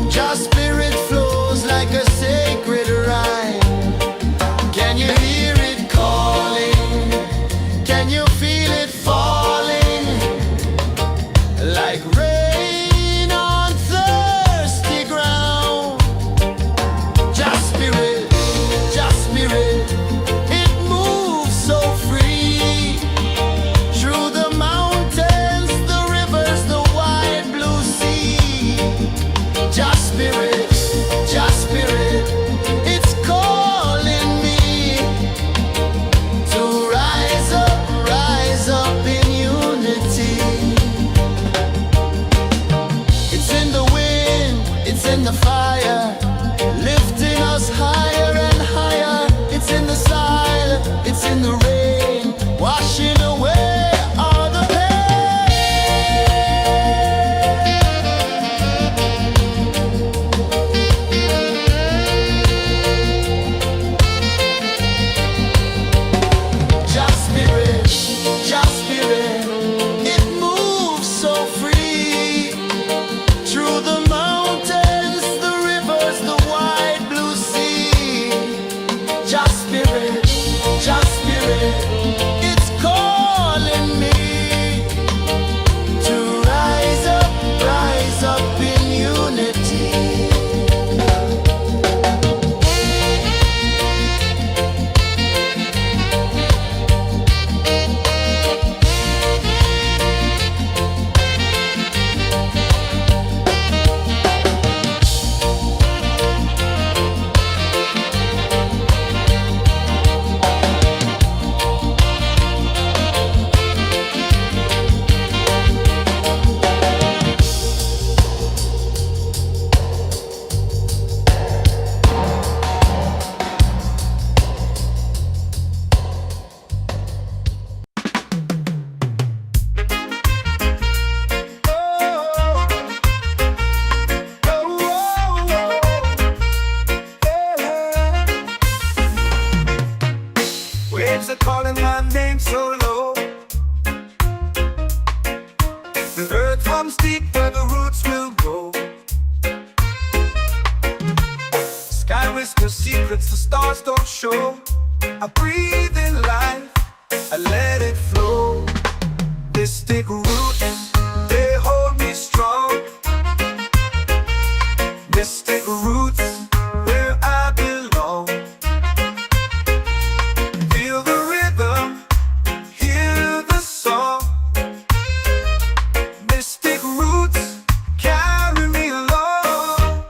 Speaker 2: Just spirit flows like a sacred rhyme. Can you hear it calling? Can you feel it falling? Like rain on thirsty ground. Just spirit, just spirit. The fire, lifting us higher and higher. It's in the silence, it's in the rain, washing away all the pain. Just spirit, it moves so free through the mountains. It's calling me to rise up in unity.
Speaker 1: whisper secrets the stars don't show. I breathe in life, I let it flow. Mystic roots, they hold me strong. Mystic roots, where I belong. Feel the rhythm, hear the song. Mystic roots, carry me along.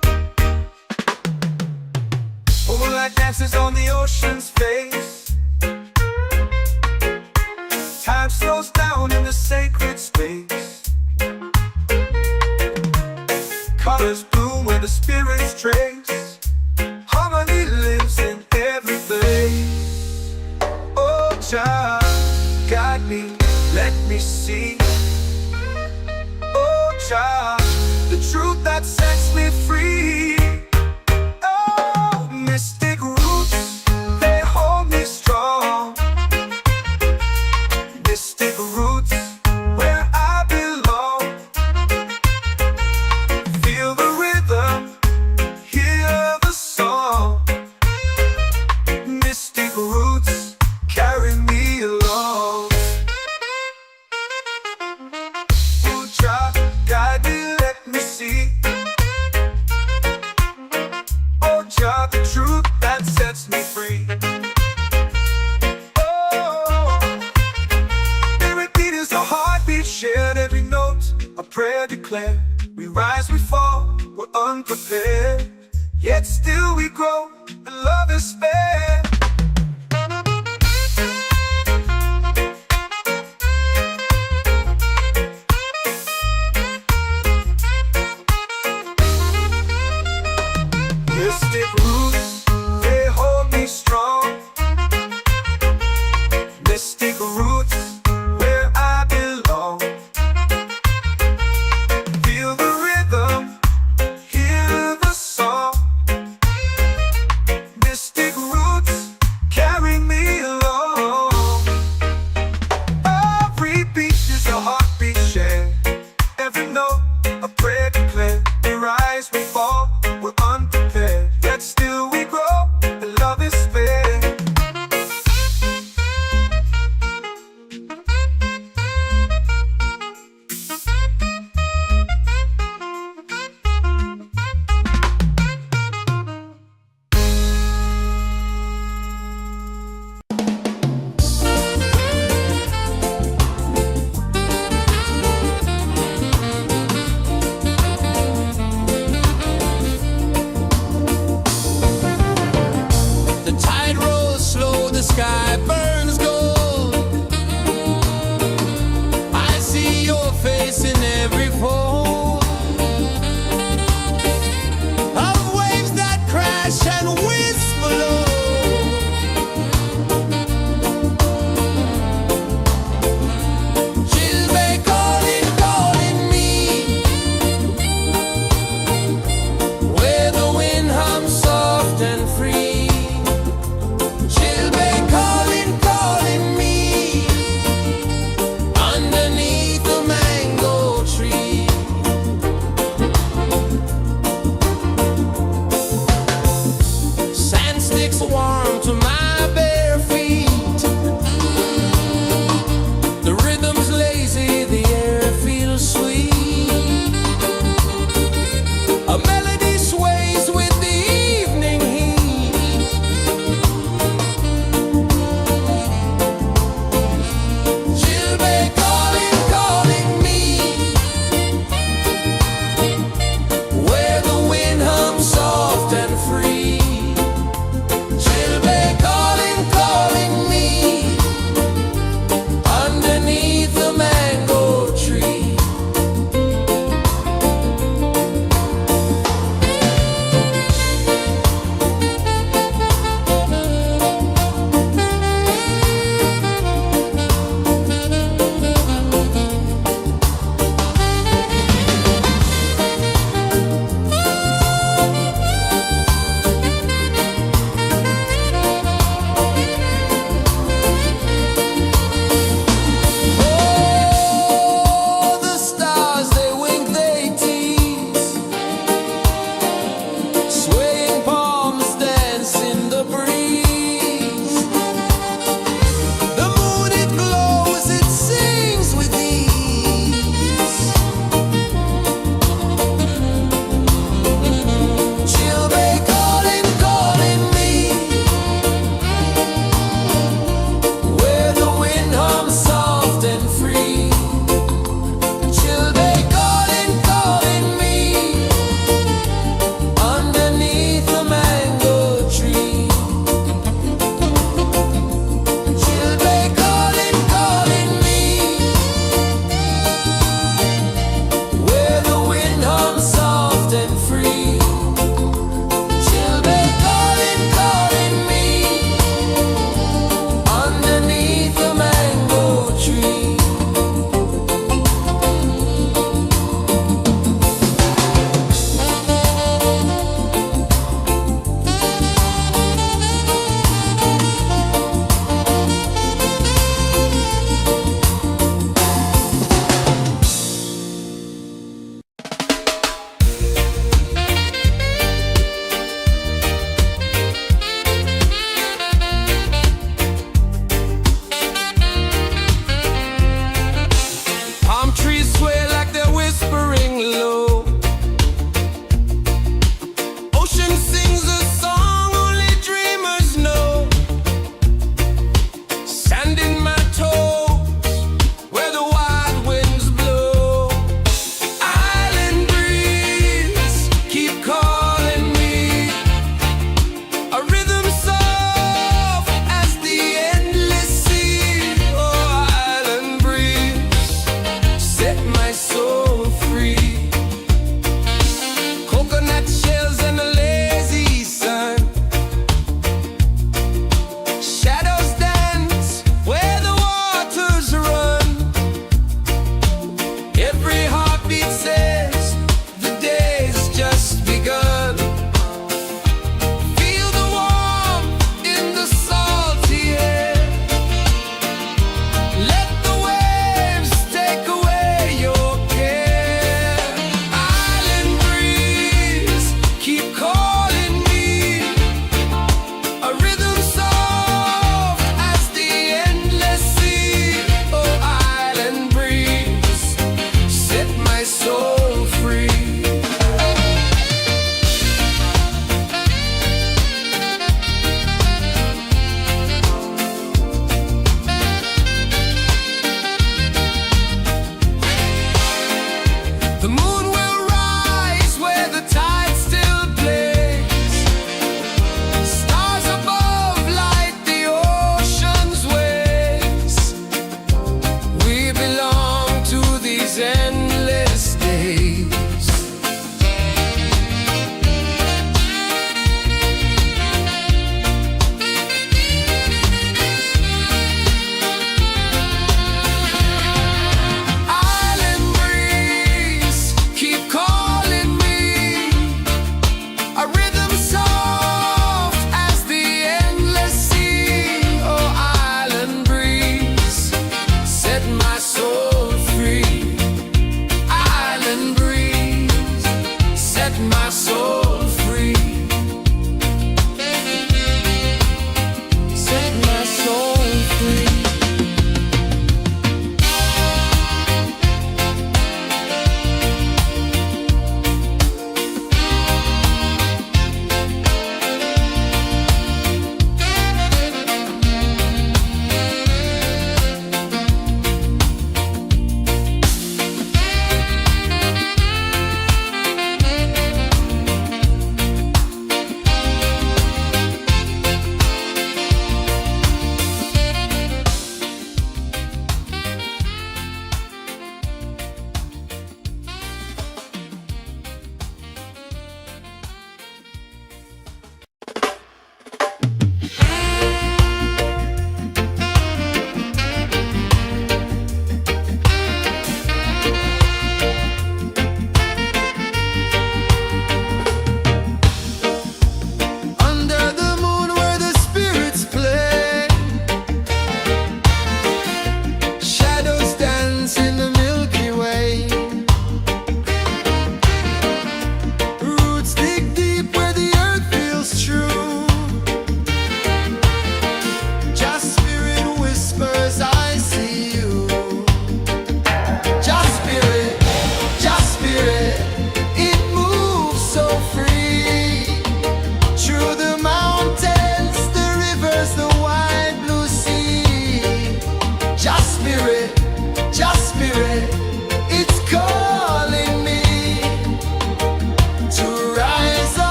Speaker 1: Moonlight dances on the ocean's face. Time slows down in the sacred space. Colors bloom where the spirits trace. Harmony lives in every place. Oh, child, guide me, let me see. Oh, child, the truth that sets me free. Oh, mystic roots, they hold me strong. Mystic roots, where I belong. Feel the rhythm, hear the song. Mystic roots, carry me along. Oh, child, guide me, let me see. Oh, child, the truth that sets me free. A heartbeat shared, every note a prayer declared. We rise, we fall, we're unprepared, yet still we grow, and love is spared. Mystic roots, they hold me strong. Mystic roots, where I belong. Feel the rhythm, hear the song. Mystic roots, carry me along. Every beat is a heartbeat shared, every note a prayer declared. We rise, we fall, we're unprepared, yet still we grow, and love is spared.
Speaker 2: The tide rolls slow, the sky burns gold. I see your face in every fold of waves that crash and whisper low. She'll be calling, calling me, where the wind hums soft and free. She'll be calling, calling me, underneath the mango tree. Sand sticks warm to my bare feet. The rhythm's lazy, the air feels sweet. A melody sways with the evening heat. She'll be calling, calling me, where the wind hums soft and free. She'll be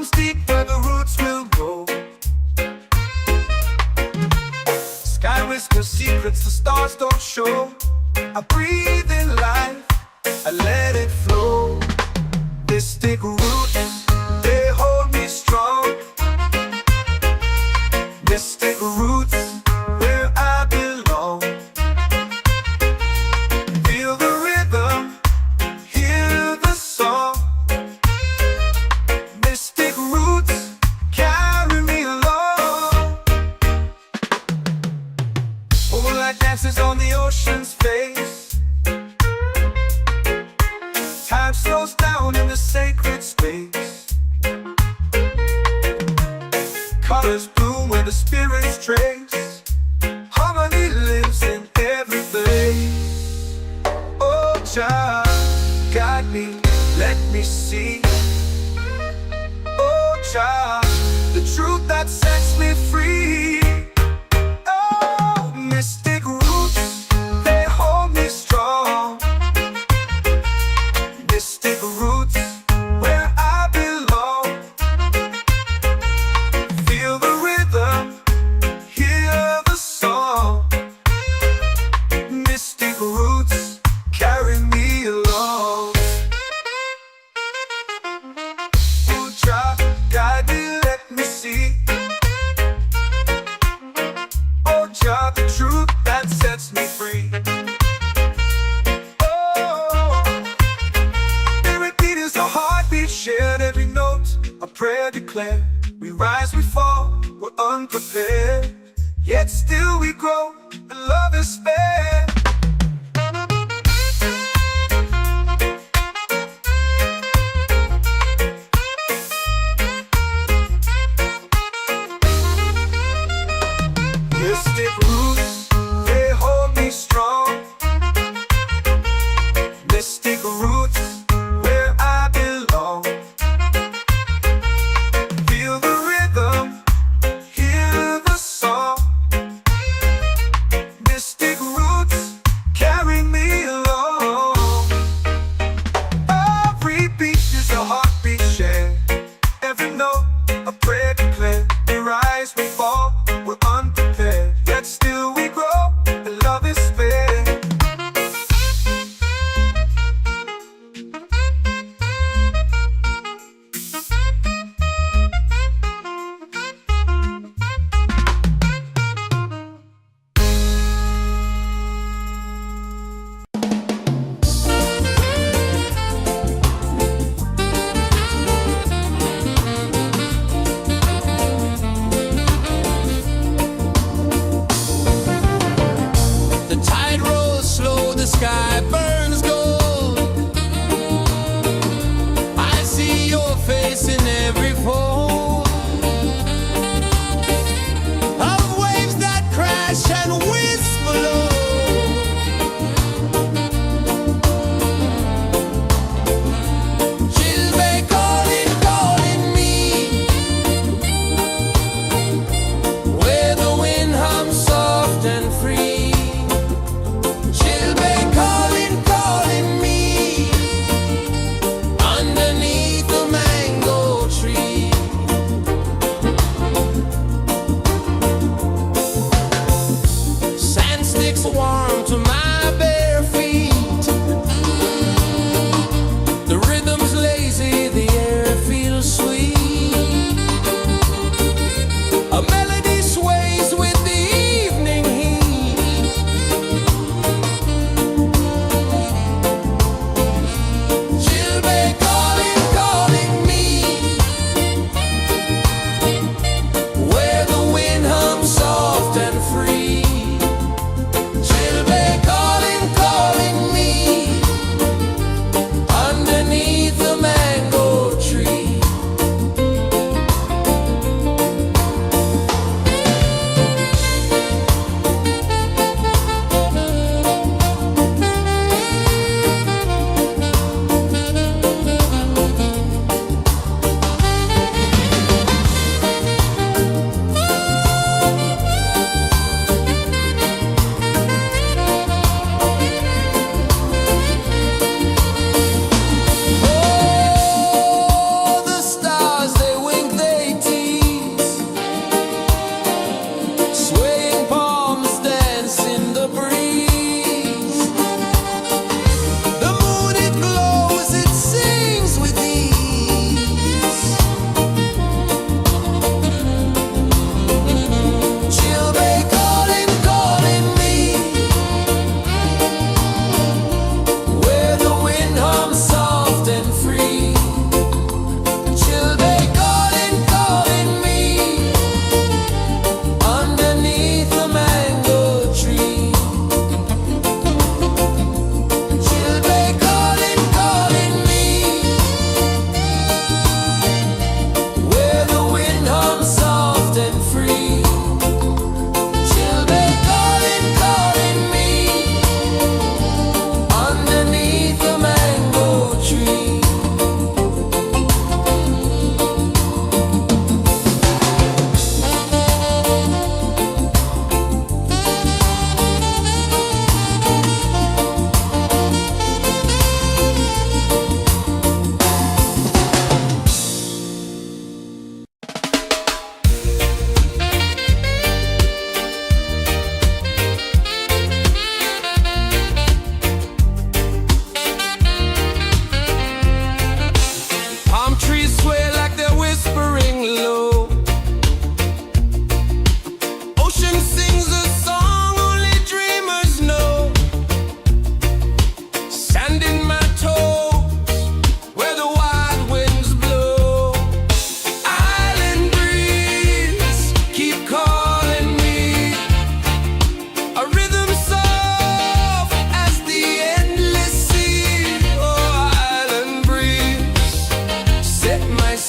Speaker 1: runs deep where the roots will go. Sky whispers secrets the stars don't show. I breathe in life, I let it flow. This take root, they hold me strong. This take roots where I belong. Feel the rhythm, hear the song. Mystic roots carry me along. Moonlight dances on the ocean's face. Time slows down in the sacred space. Colors bloom where the spirits trace. Harmony lives in every place. Oh, Jah, guide me, let me see. Oh, Jah, the truth that sets me free. Oh, mystic roots, they hold me strong. Mystic roots, where I belong. Feel the rhythm, hear the song. Mystic roots carry me along. Oh, Jah, guide me, let me see. Oh, Jah, the truth that sets me free. Oh, spirit beat is a heartbeat shared, every note a prayer declared. We rise, we fall, we're unprepared, yet still we grow, and love is spared. Mystic roots, they hold me strong. Mystic roots, where I belong. Feel the rhythm, hear the song. Mystic roots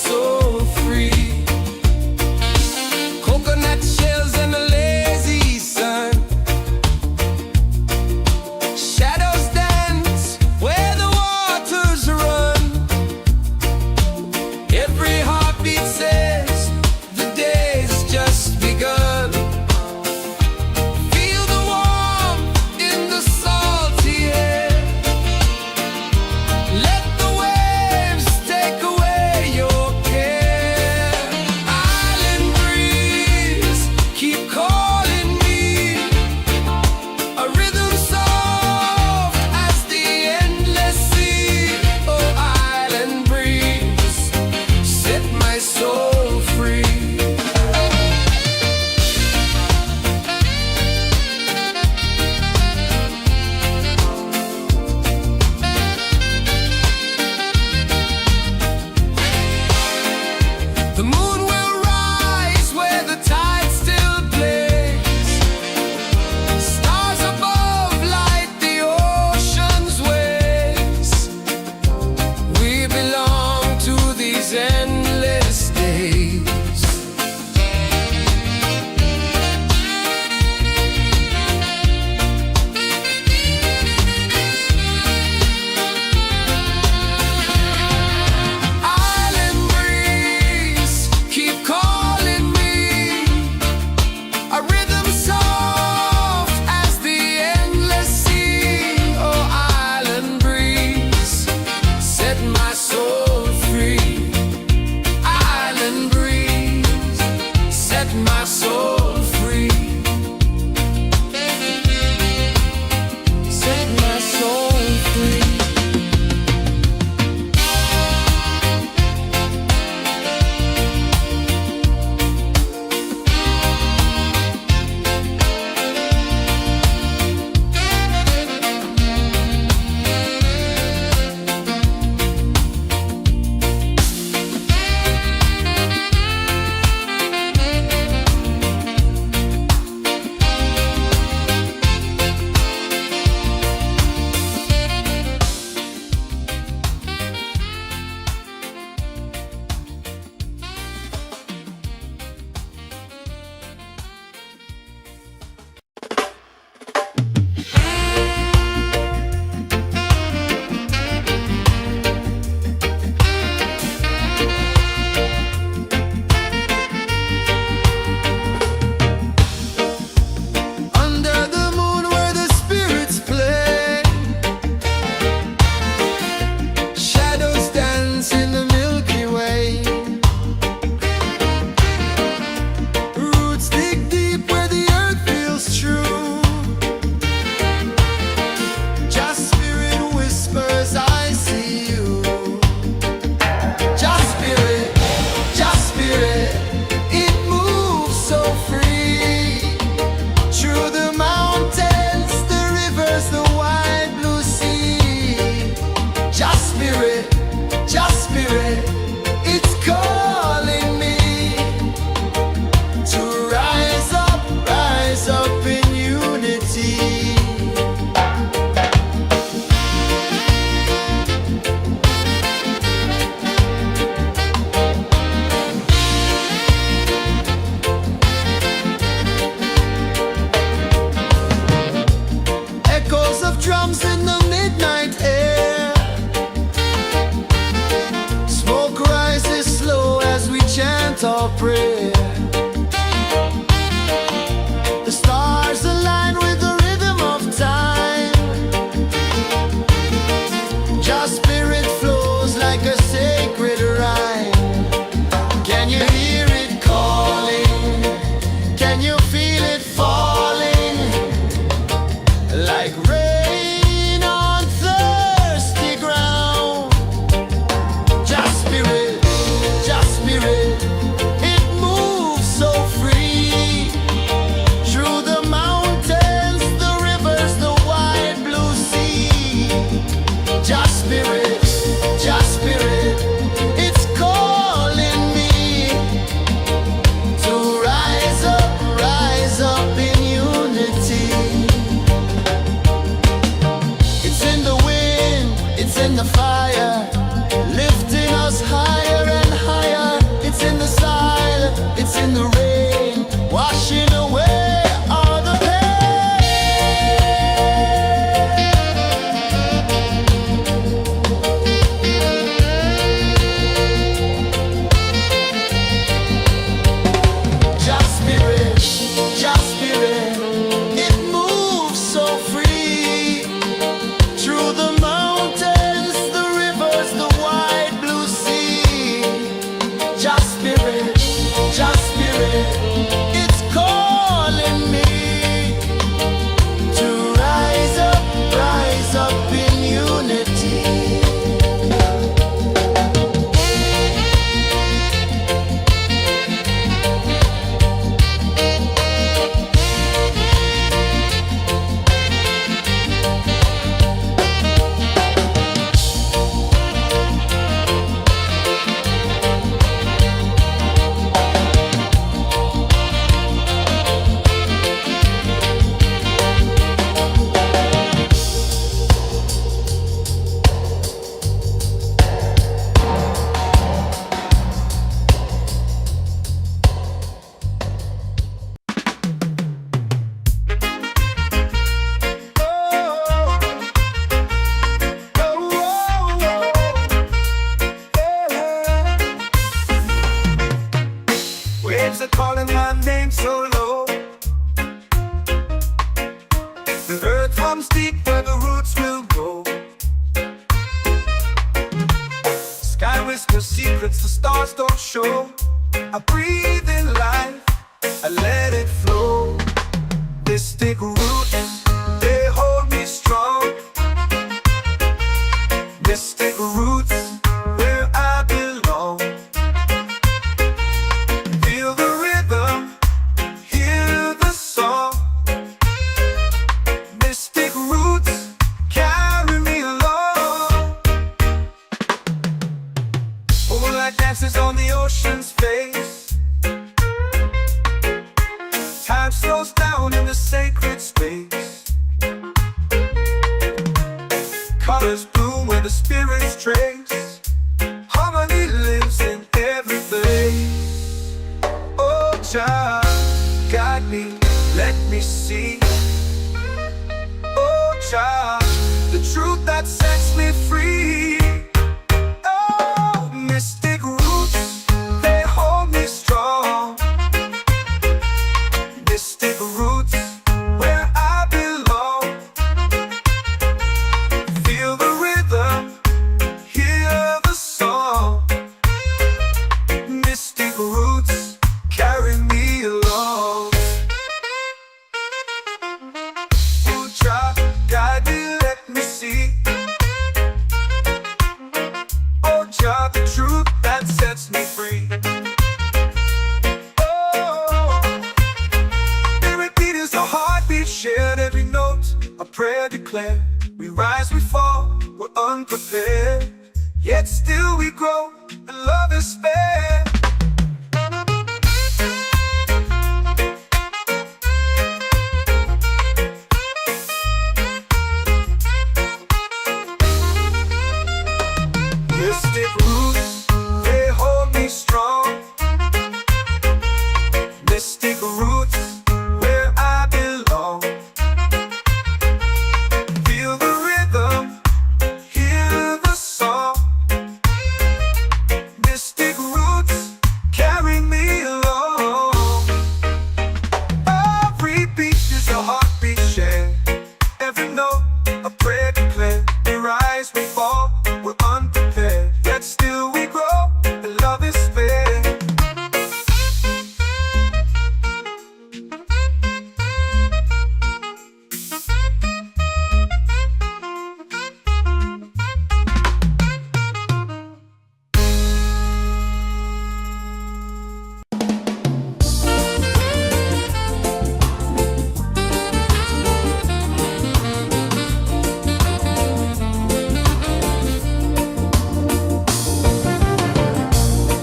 Speaker 1: soul free. Coconut shells and a lazy sun. Shadows dance where the waters run. Every heartbeat says the day's just begun. Feel the warmth in the salty air. Let the waves take away your care. Island breeze, keep calling me. A rhythm soft as the endless sea. Oh, island breeze, set my soul free. The moon will rise where the tide still plays. Stars above light the ocean's waves. We belong to these endless days. Island breeze, keep calling me. A rhythm soft as the endless sea. Oh, island breeze, set my soul free. Island breeze, set my soul free. Set my soul free. Under the moon where the spirits play, shadows dance in the Milky Way. Roots dig deep where the earth feels true. Just spirit whispers, I see you. Just spirit, it moves so free. Through the mountains, the rivers, the wide blue sea. Just spirit, it's calling me to rise up in unity. Echoes of drums in the midnight air. Smoke rises slow as we chant our prayer. The stars align with the rhythm of time. Just spirit flows like a sacred rhyme. Can you hear it calling? Can you feel it falling? Like rain on thirsty ground. Just spirit, it moves are calling my name so low. The earth comes deep where the roots will go. Sky whispers secrets the stars don't show. I breathe in life, I let it flow. Mystic roots, they hold me strong. Mystic roots, where I belong. Feel the rhythm, hear the song. Mystic roots, carry me along. Moonlight dances on the ocean's face. Time slows down in the sacred space. Colors bloom where the spirits trace. Harmony lives in every place. Oh, child, guide me, let me see. Oh, child, the truth that sets me free. Oh, mystic roots, they hold me strong. Mystic roots, where I belong. Feel the rhythm, hear the song. Mystic roots, carry me along. Oh, child, guide me, let me see. Oh, child, the truth that sets me free. A heartbeat shared, every note a prayer declared. We rise, we fall, we're unprepared, yet still we grow, and love is spared. Mystic roots, they hold me strong. Mystic roots, where I belong. Feel the rhythm, hear the song. Mystic roots, carry me along. Every beat is a heartbeat shared, every note a prayer declared. We rise, we fall, we're unprepared, yet still we grow, and love is spared.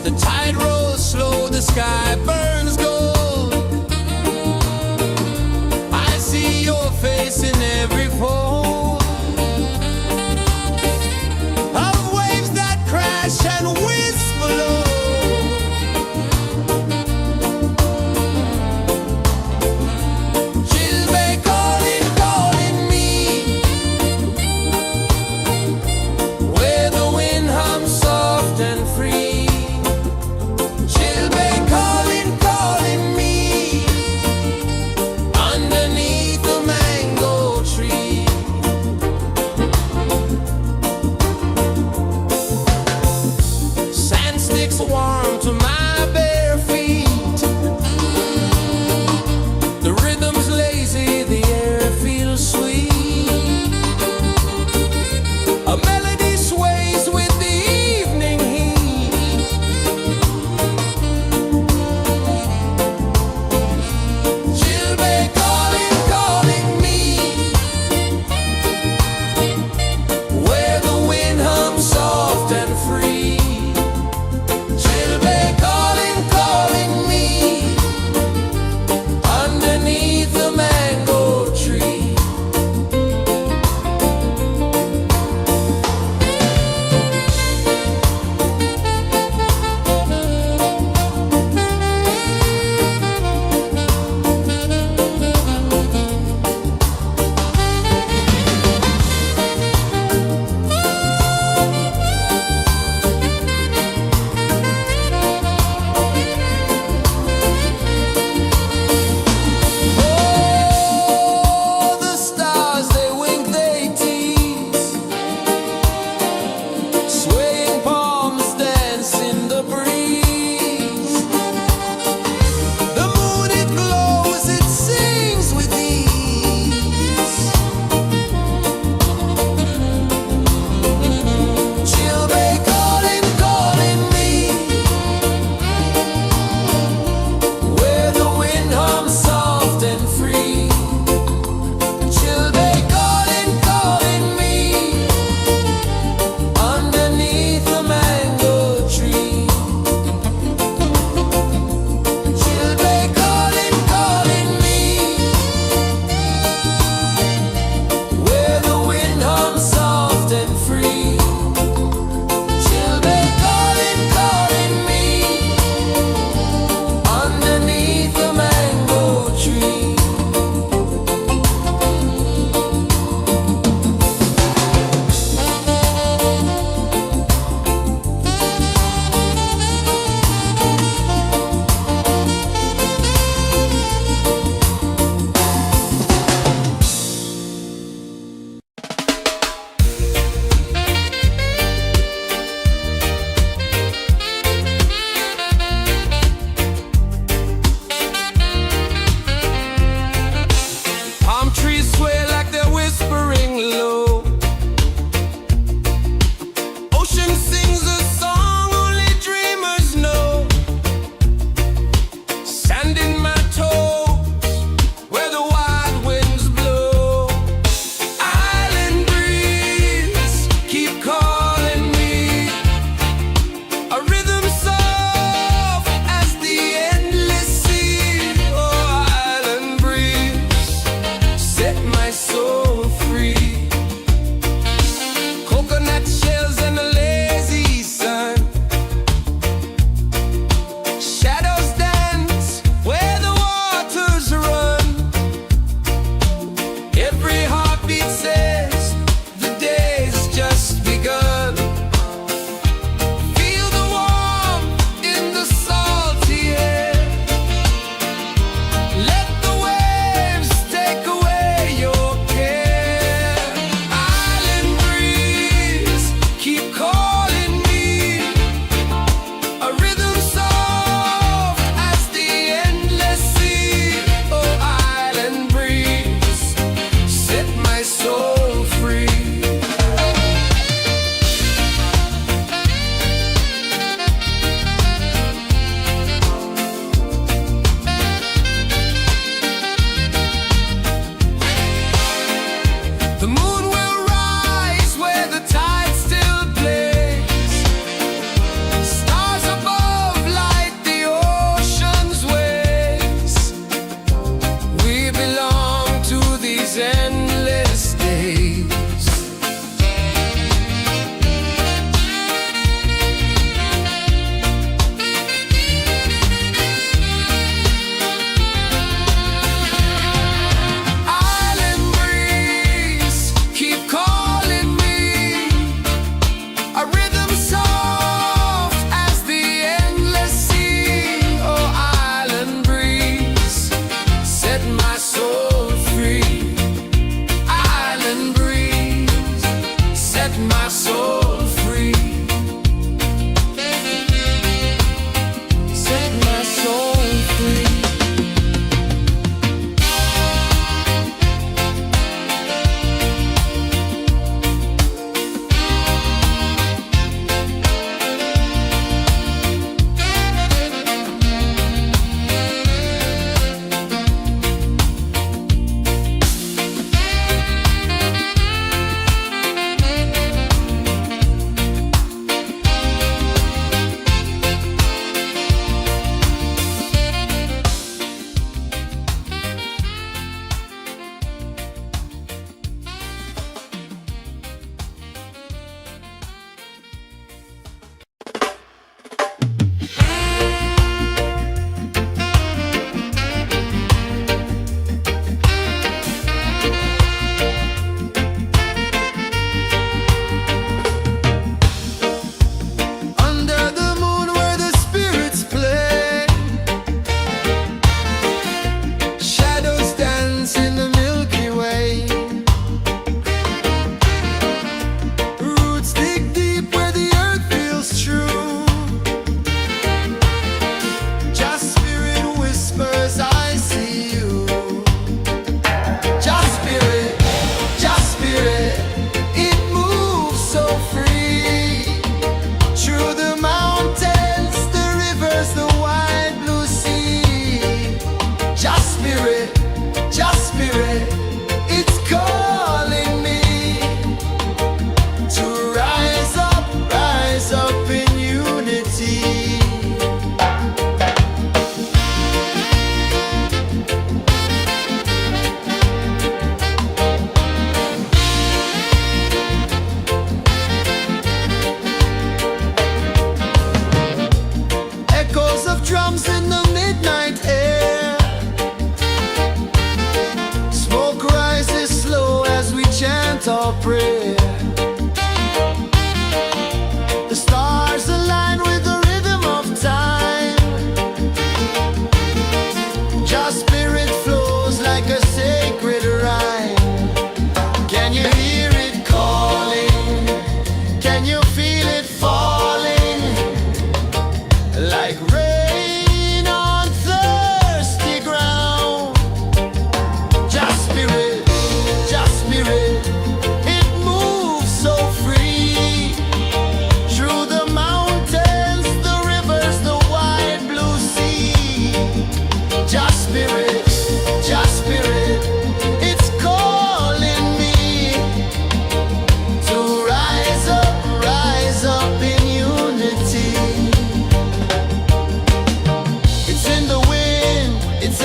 Speaker 2: The tide rolls slow, the sky burns gold. I see your face in every fold of waves that crash and whisper low. She'll be calling, calling me, where the wind hums soft and free. She'll be calling, calling.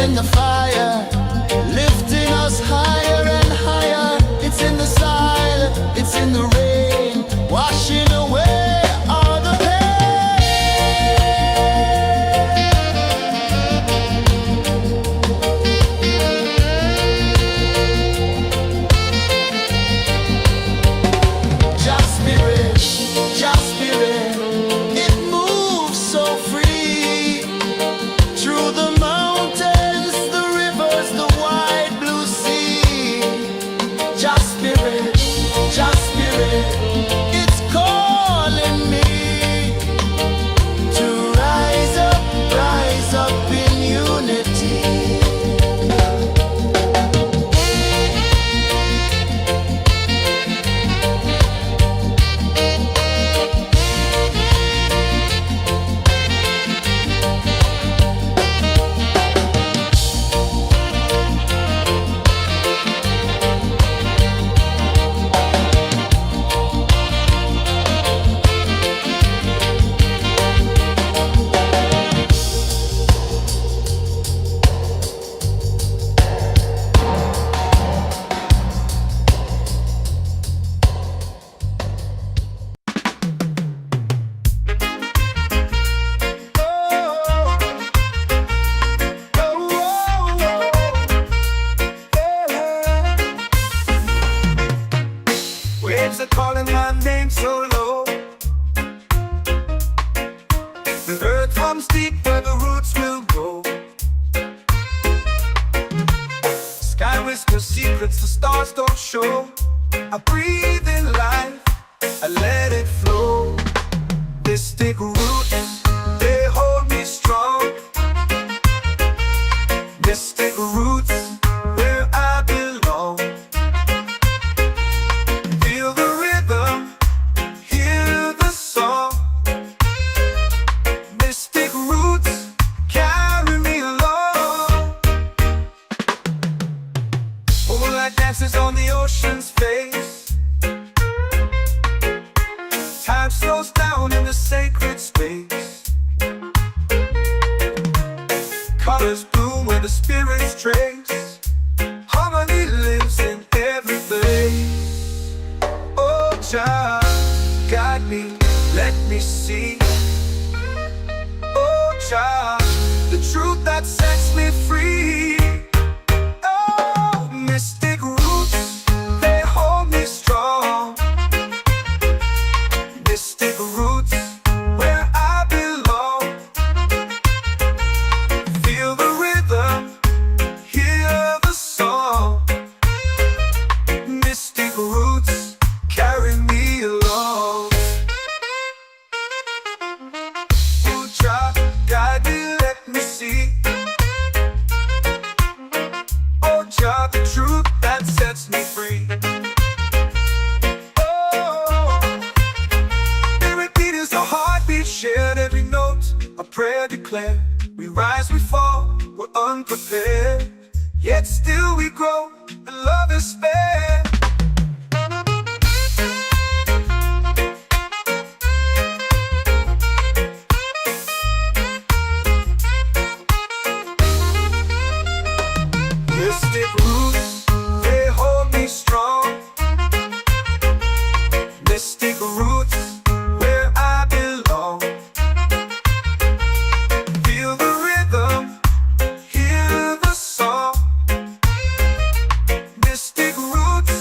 Speaker 3: in the fire, lifting us higher and higher. It's in the sun, it's in the rain, washing away all the pain. Just spirit, it moves so free through the mountains, the rivers, the wide blue sea. Just spirit, it's calling me to rise up in unity.
Speaker 1: Waves are calling my name so low. The earth hums deep where the roots will go. Sky whispers secrets the stars don't show. I breathe in life, I let it flow. Mystic roots, they hold me strong. Mystic roots, where I belong. Feel the rhythm, hear the song. Mystic roots, carry me along. Moonlight dances on the ocean's face. Time slows down in the sacred space. Colors bloom where the spirits trace. Harmony lives in every place. Oh, Jah, guide me, let me see. Oh, Jah, the truth that sets me free. Oh, mystic roots, they hold me strong. Mystic roots, where I belong. Feel the rhythm, hear the song. Mystic roots, carry me along. Oh, Jah, guide me, let me see. Oh, Jah, the truth that sets me free. Oh, every beat is a heartbeat shared, every note a prayer declared. We rise, we fall, we're unprepared, yet still we grow, and love is spared. Mystic roots, they hold me strong. Mystic roots, where I belong. Feel the rhythm, hear the song. Mystic roots,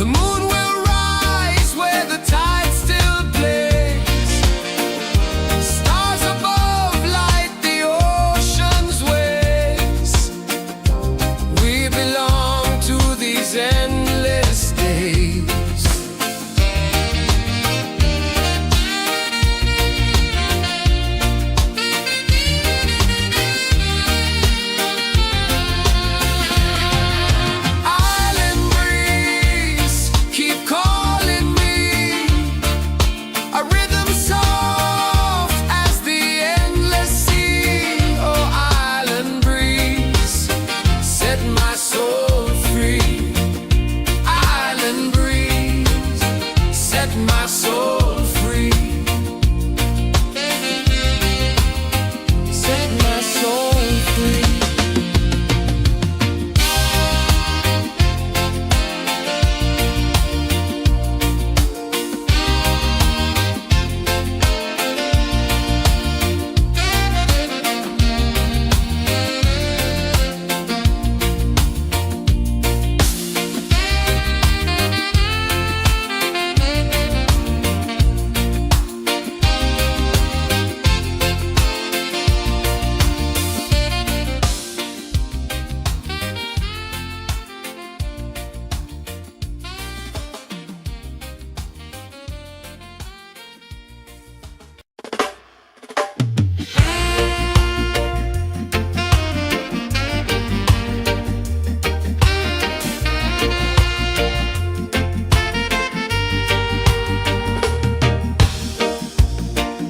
Speaker 1: The moon will rise where the tide still plays. Stars above light the ocean's waves. We belong to these endless days. Island breeze, keep calling me. A rhythm soft as the endless sea. Oh, island breeze, set my soul free. Island breeze, set my soul free. Set my soul free.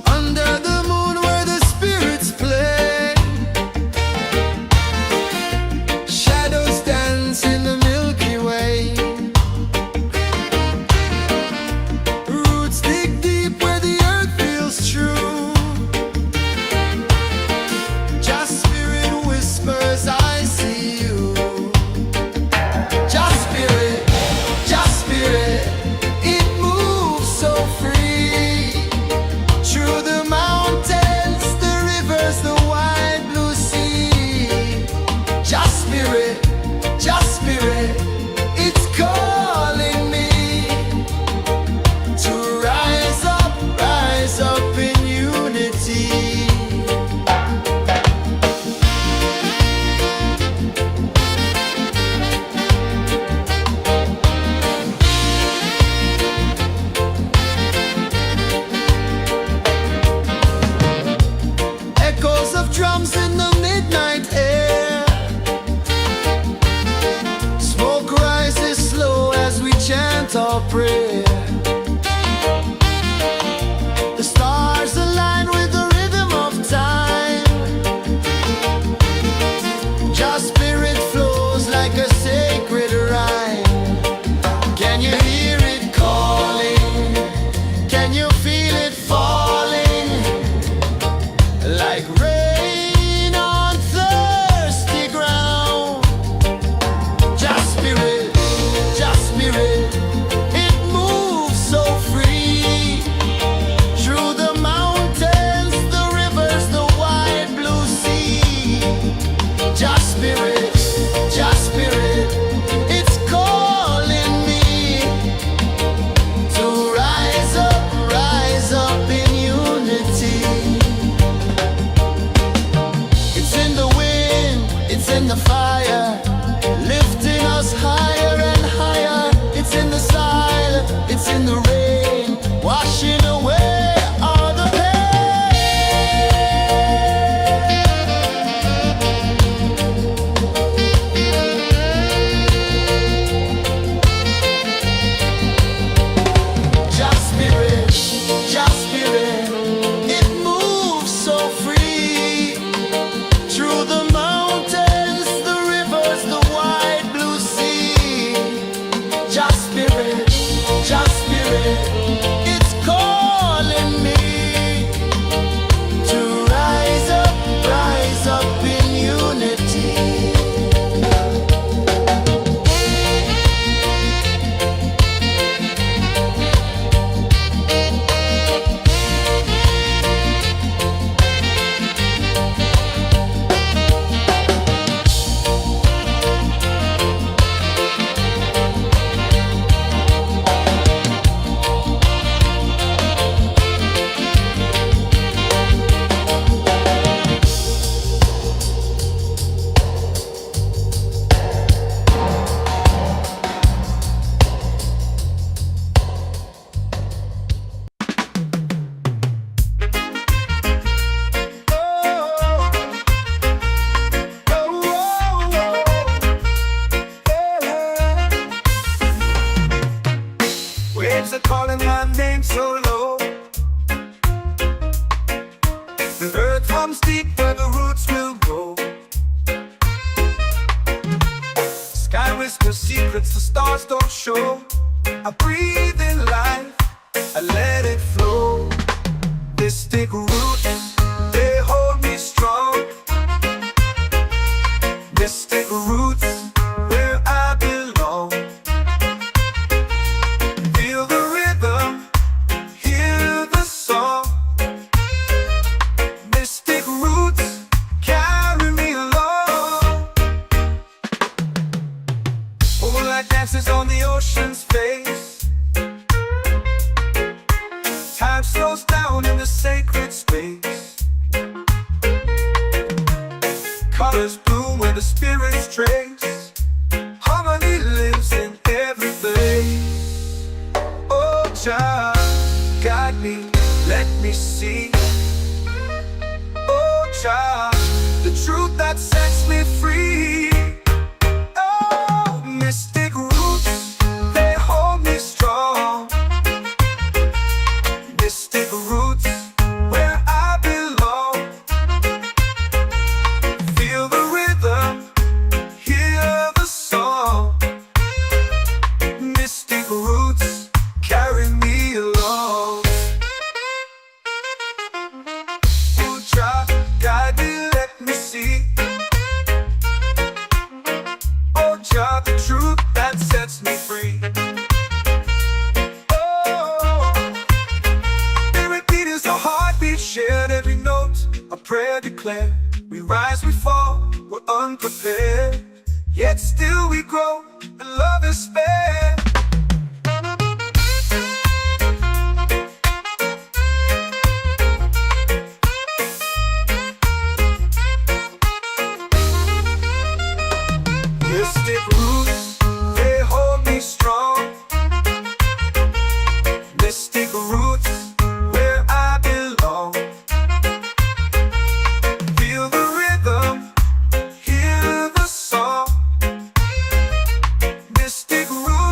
Speaker 2: Under the moon where the spirits play, shadows dance in the Milky Way. Roots dig deep where the earth feels true. Just spirit whispers, I see you. Just spirit, it moves so free. Through the mountains, the rivers, the wide blue sea. Just spirit, it's calling me to rise up in unity. Echoes of drums in the midnight air. Smoke rises slow as we chant our prayer. The stars align with the rhythm of time. Just spirit flows like a sacred rhyme. Can you hear it calling? Can you feel it falling? Like rain on thirsty ground. Just spirit, it moves
Speaker 1: waves are calling my name so low. The earth hums deep where the roots will grow. Sky whispers secrets the stars don't show. I breathe in life, I let it flow. Mystic roots, they hold me strong. Mystic roots, where I belong. Feel the rhythm, hear the song. Mystic roots, carry me along. Moonlight dances on the ocean's face. Time slows down in the sacred space. Colors bloom where the spirits trace. Harmony lives in every place. Oh, Jah, guide me, let me see. Oh, Jah, the truth that sets me free. Oh, mystic roots, they hold me strong. Mystic roots, where I belong. Feel the rhythm, hear the song. Mystic roots, carry me along. Oh, Jah, guide me, let me see. Oh, Jah, the truth that sets me free. Oh, every beat is a heartbeat shared, every note a prayer declared. We rise, we fall, we're unprepared, yet still we grow, and love is spared. Mystic roots, they hold me strong. Mystic roots, where I belong. Feel the rhythm, hear the song. Mystic roots.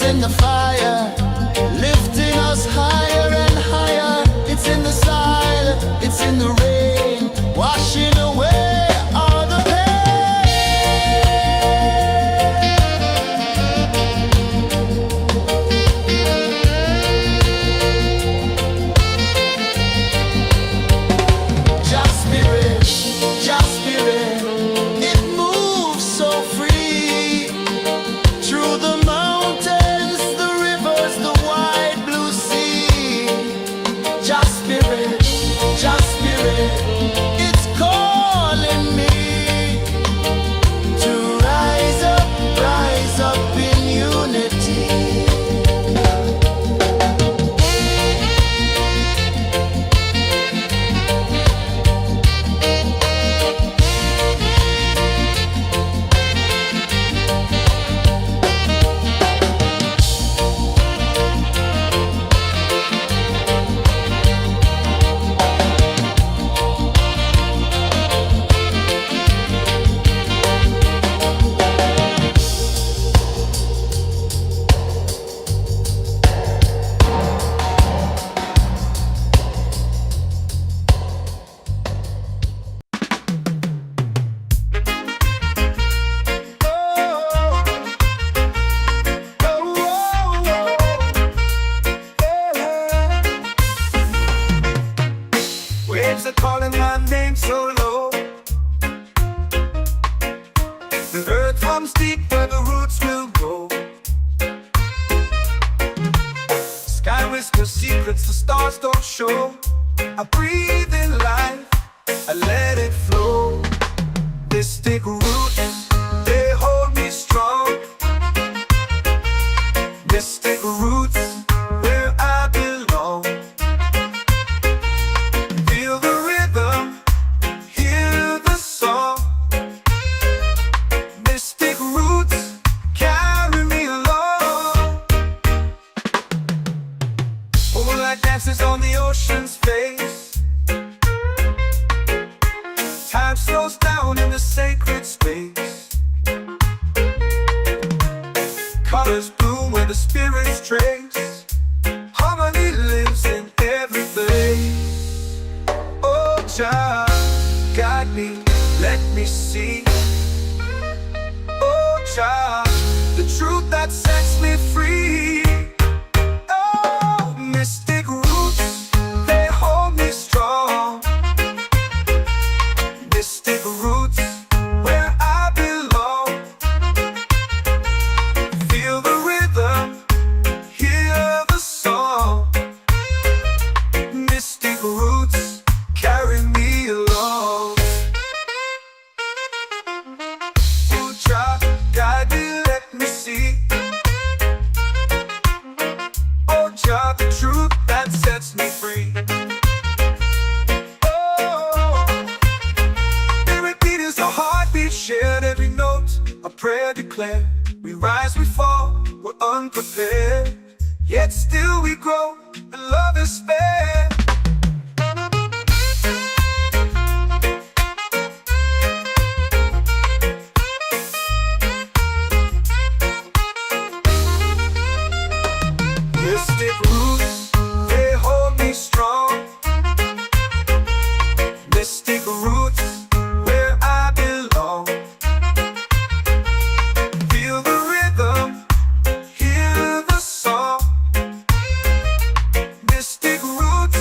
Speaker 3: in the fire, lifting us higher and higher. It's in the silence, it's in the rain, washing away all the Just spirit, just spirit, it moves so free through the mountains, the rivers, the wide blue sea. Just spirit, it's calling me to rise up in unity.
Speaker 1: Waves are calling my name so low. The earth hums deep where the roots will grow. Sky whispers secrets the stars don't show. I breathe in life, I let it flow. This thick roots, they hold me strong. Mystic roots, where I belong. Feel the rhythm, hear the song. Mystic roots, carry me along. Moonlight dances on the ocean's face. Time slows down in the sacred space. Colors bloom where the spirits trace. Harmony lives in every place. Oh, Jah, guide me, let me see. Oh, Jah, the truth that sets me free. Oh, mystic roots, they hold me strong. Mystic roots, where I belong. Feel the rhythm, hear the song. Mystic roots, carry me along. Oh, Jah, guide me, let me see. Oh, Jah, the truth that sets me free. Oh, spirit beat is a heartbeat shared, every note a prayer declared. We rise, we fall, we're unprepared, yet still we grow, and love is spared. Mystic roots, they hold me strong. Mystic roots, where I belong. Feel the rhythm, hear the song. Mystic roots,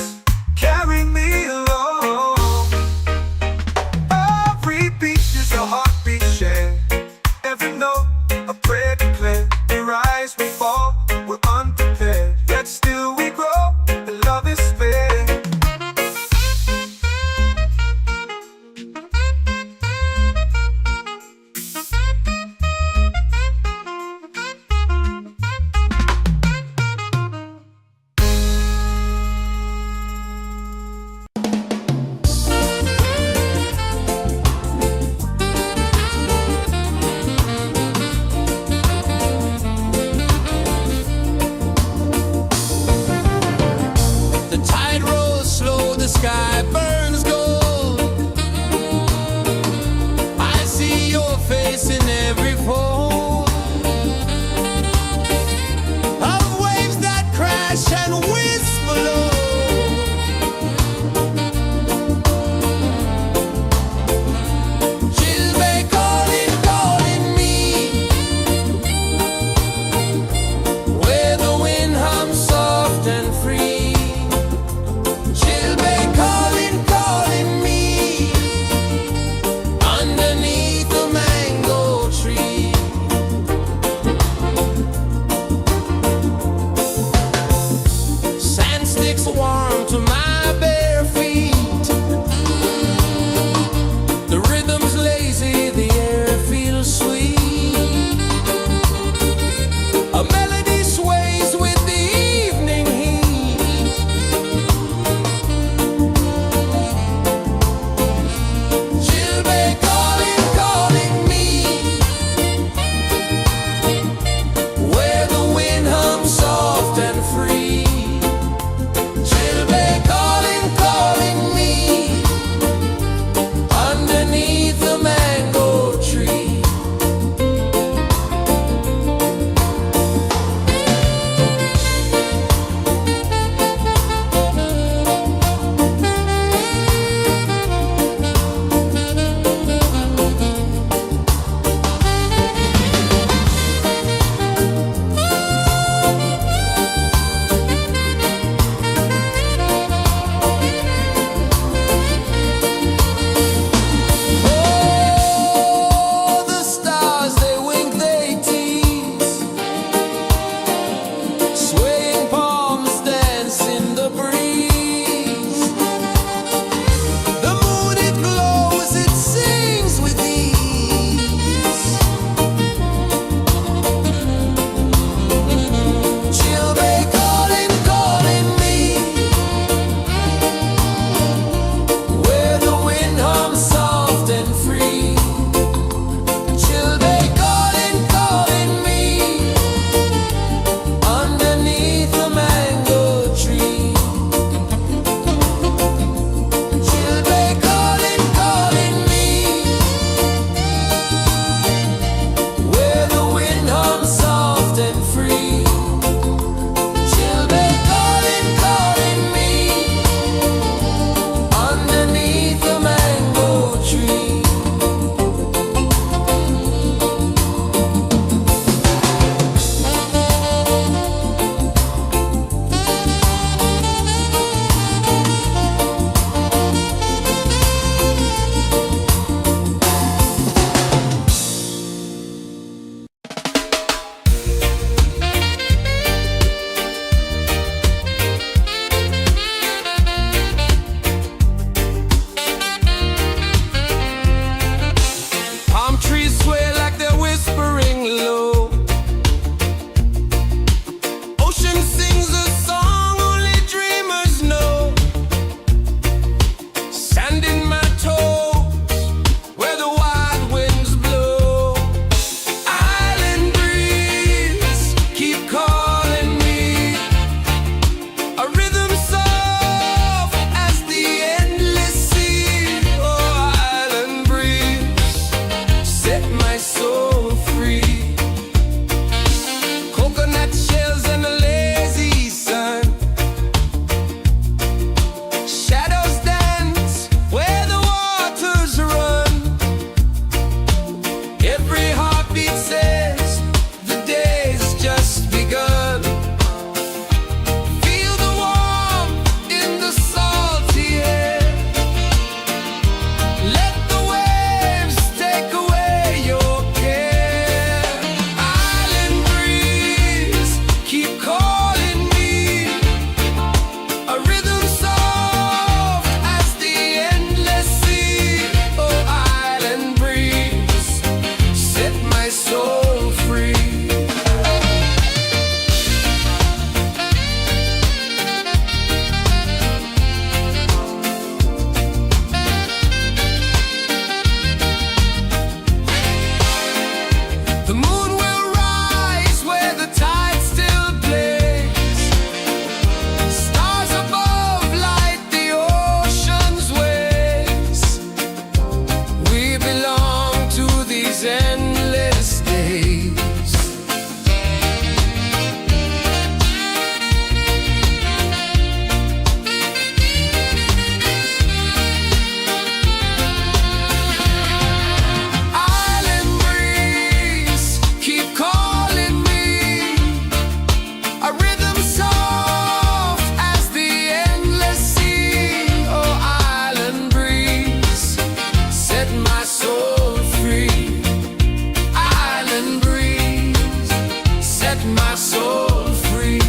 Speaker 1: my soul free.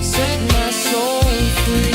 Speaker 3: Set my soul free.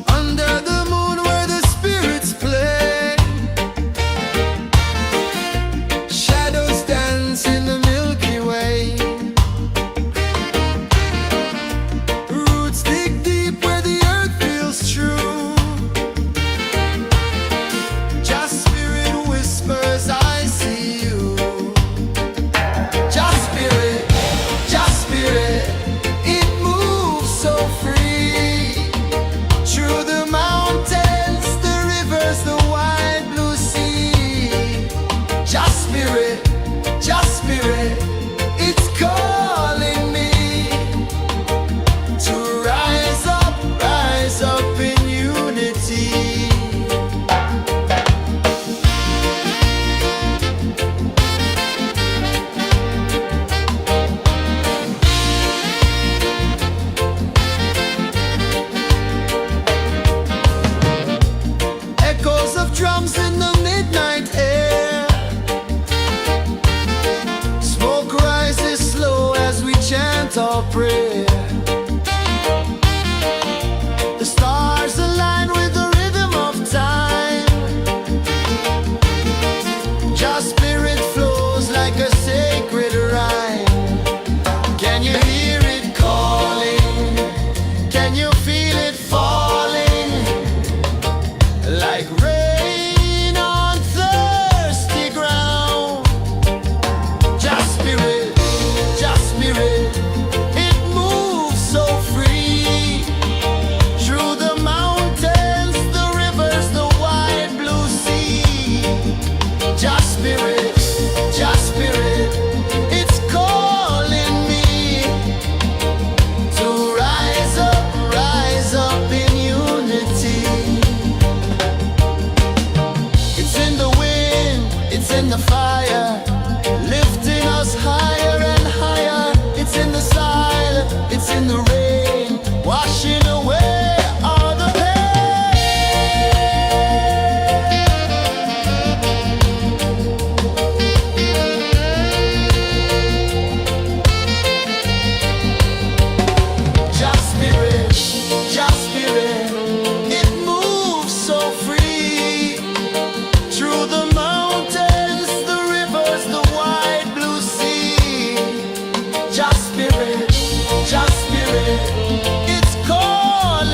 Speaker 2: Under the moon where the spirits play, shadows dance in the Milky Way. Roots dig deep where the earth feels true. Just spirit whispers, I see you. Just spirit, it moves so free. Through the mountains, the rivers, the wide blue sea. Just spirit, it's calling me to rise up in unity. Echoes of drums in the midnight air. Smoke rises slow as we chant our prayer. The stars align with the rhythm of time. Just spirit flows like a sacred rhyme. Can you hear it calling? Can you feel it falling? Like rain on thirsty ground. Just spirit, it moves so free. Through the mountains, the rivers, the wide blue sea. Just spirit, it's calling me to rise up in unity. It's in the wind, it's in the fire, lifting us higher and higher. It's in the silence, it's in the rain, washing away all the pain. Just spirit, it moves so free. Through the mountains, the rivers, the wide blue sea. Just spirit, it's calling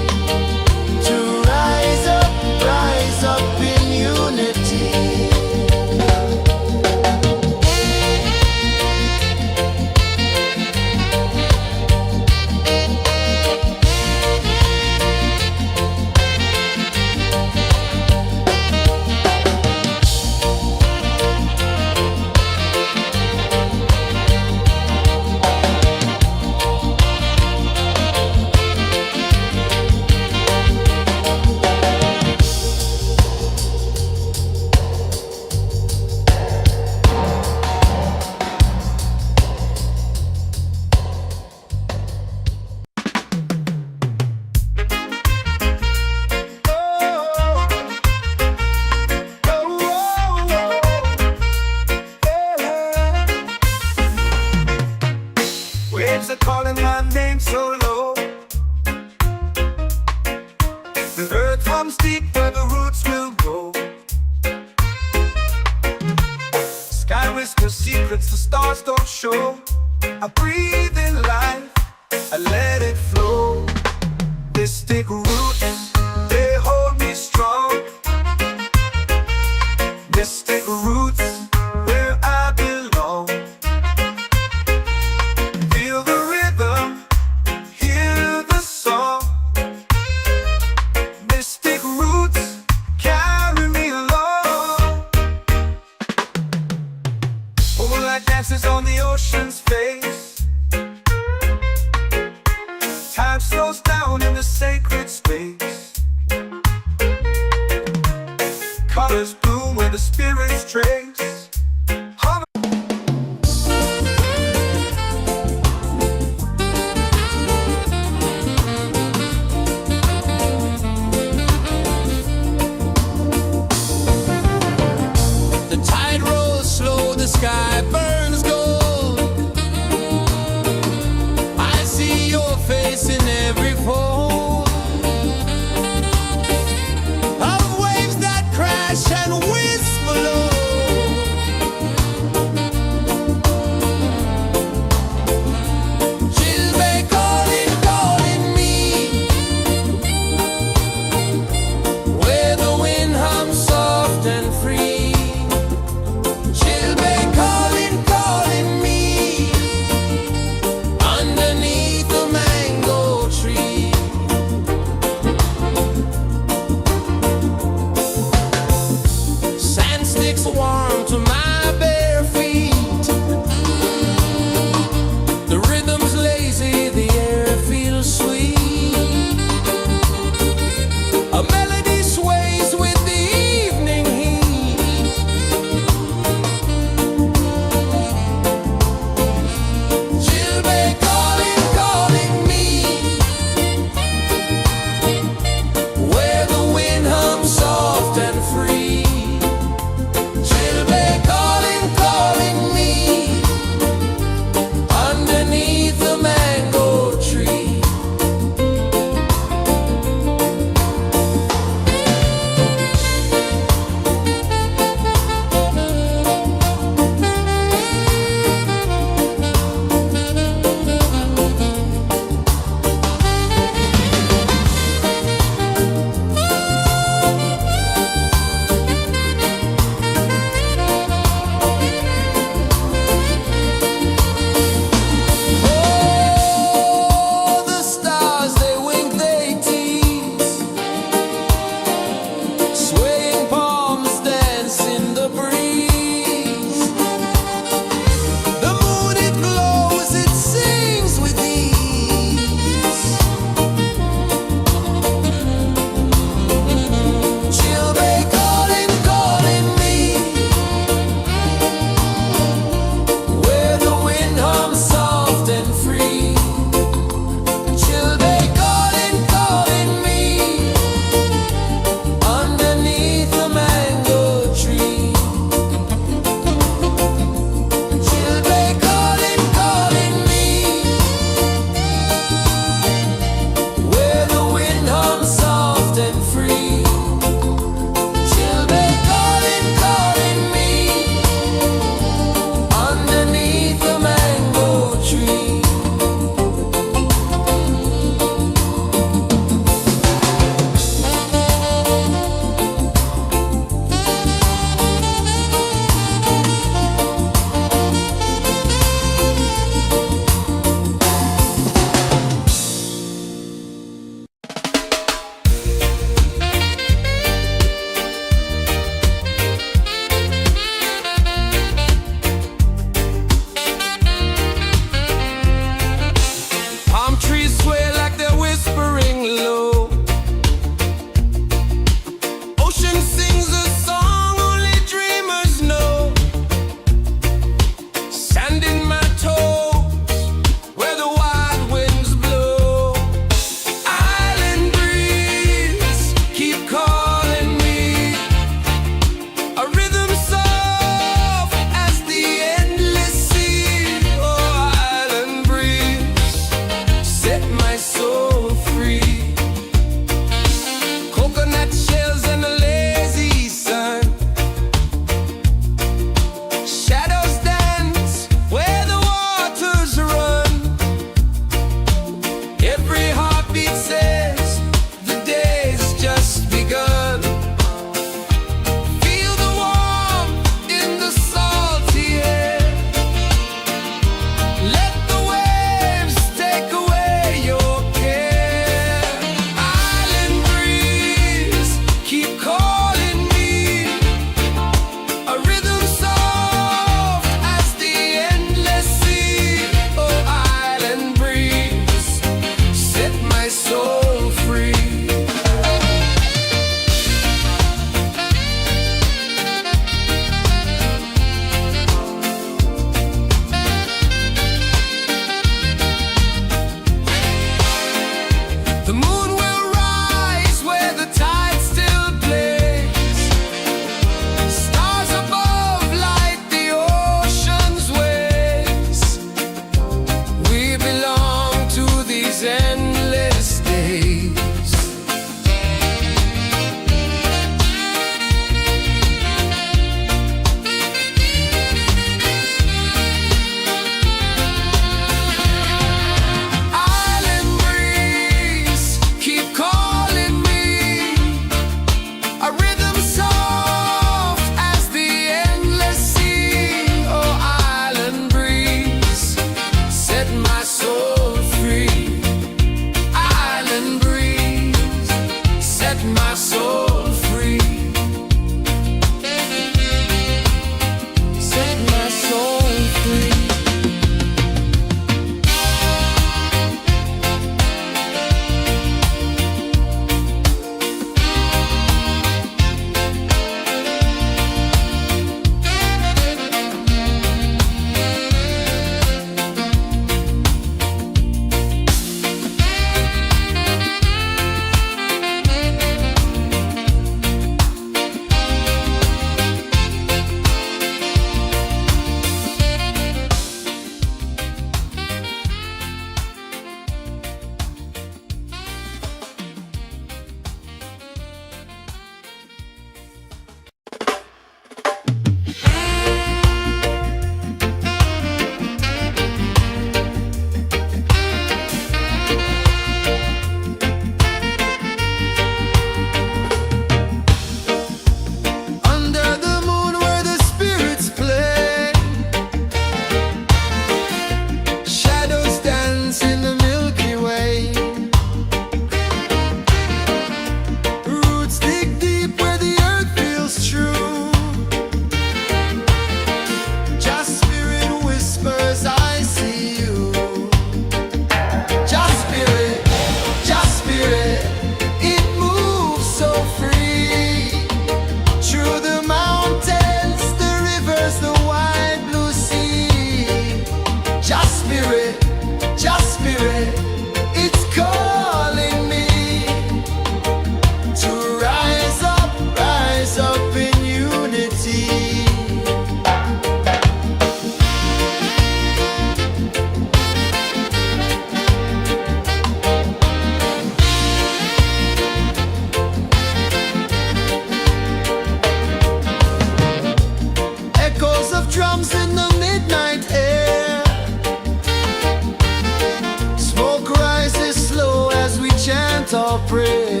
Speaker 2: chant or pray.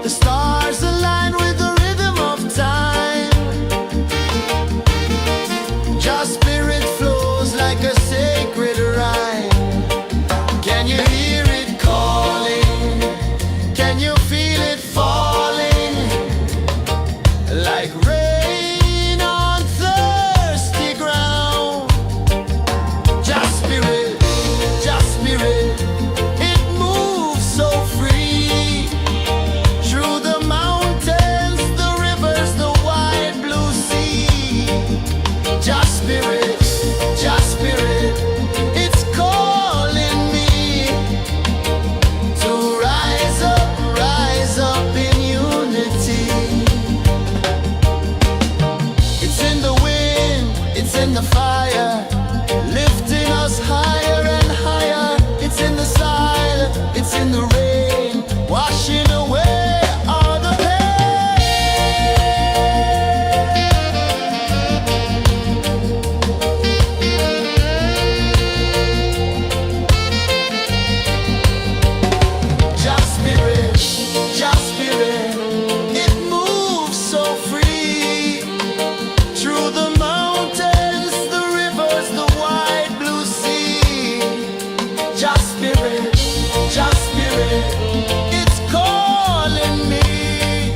Speaker 2: The stars align with the rhythm of time. Your spirit flows like a sacred rhyme. Can you hear it calling? Can you feel it falling? Like rain on thirsty ground. Just spirit, it moves so free. Through the mountains, the rivers, the wide blue sea. Just spirit, it's calling me to rise up in unity. It's in the wind, it's in the fire, lifting us higher and higher. It's in the silence, it's in the rain, washing away all the Just spirit, it moves so free. Through the mountains, the rivers, the wide blue sea. Just spirit, it's calling me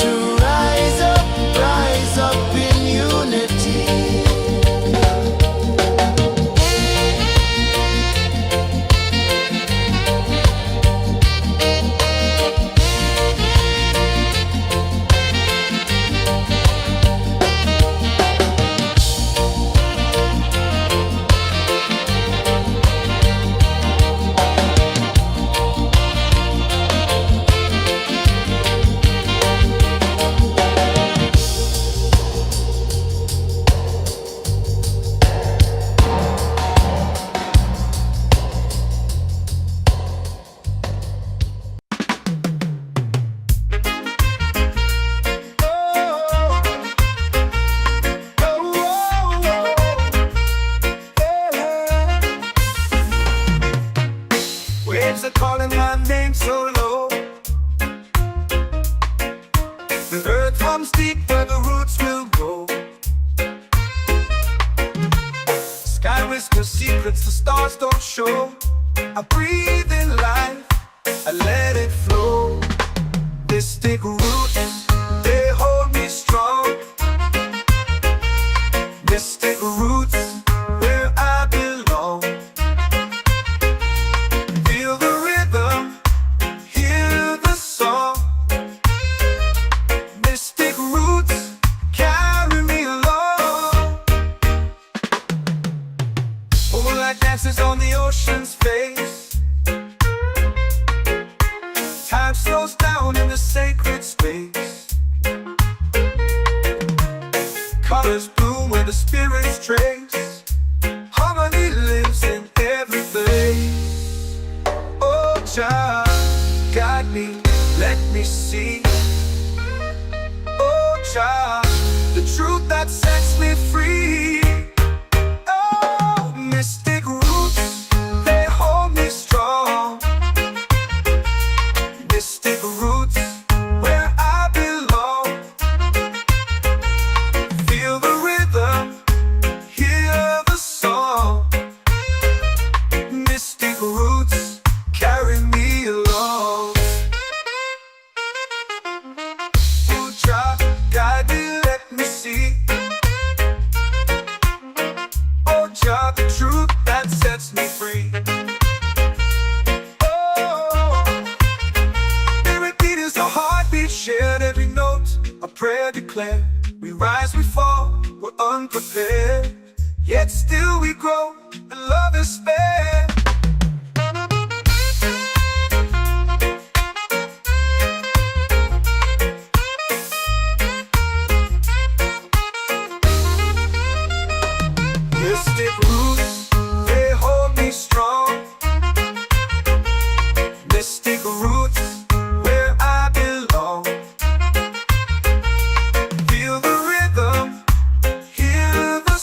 Speaker 2: to rise up in unity.
Speaker 1: Waves are calling my name so low. The earth hums deep where the roots will grow. Sky whispers secrets the stars don't show. I breathe in life, I let it flow. Mystic roots, they hold me strong. Mystic roots, where I belong. Feel the rhythm, hear the song. Mystic roots, carry me along. Moonlight dances on the ocean's face. Time slows down in the sacred space. Colors bloom where the spirits trace. Harmony lives in every place. Oh, child, guide me, let me see. Oh, child, the truth that sets me free. Oh, mystic roots, they hold me strong. Mystic roots, where I belong. Feel the rhythm, hear the song. Mystic roots, carry me along. You try, guide me, let me see. Oh, Jah, the truth that sets me free. Shared every note, a prayer declared. We rise, we fall, we're unprepared. Yet still we grow, and love is spared. Mystic roots, they hold me strong. Mystic roots, where I belong. Feel the rhythm, hear the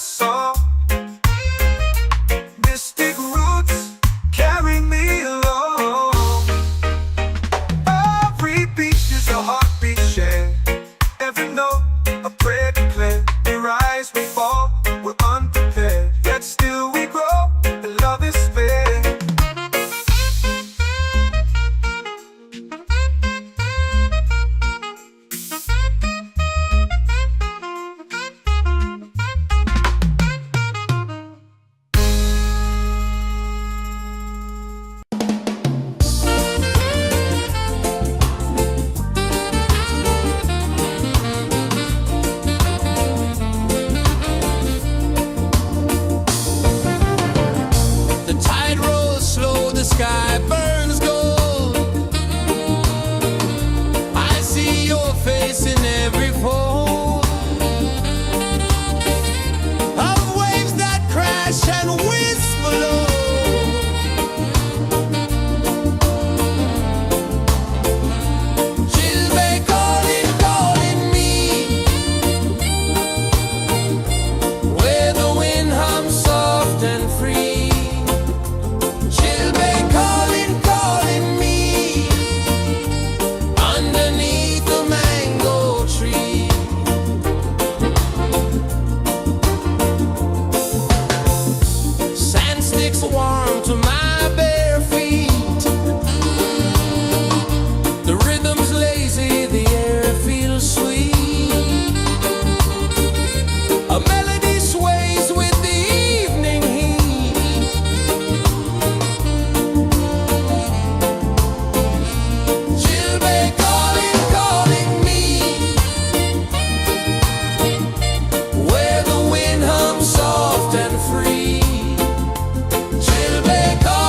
Speaker 4: music's warm to my bare feet. The rhythm's lazy, the air feels sweet. A melody sways with the evening heat. Children calling, calling me, where the wind hums soft and free. Children calling.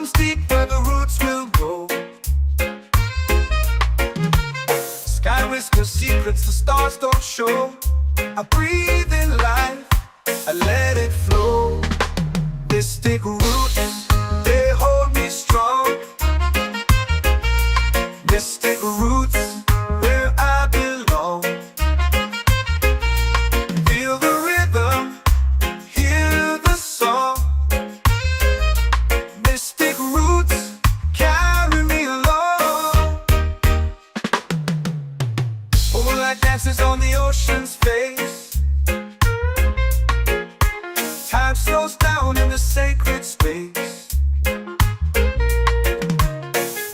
Speaker 1: comes deep where the roots will go. Sky whispers secrets the stars don't show. I breathe in life, I let it flow. Mystic roots, they hold me strong. Mystic roots, where I belong. Feel the rhythm, hear the song. Mystic roots, carry me along. Moonlight dances on the ocean's face. Time slows down in the sacred space.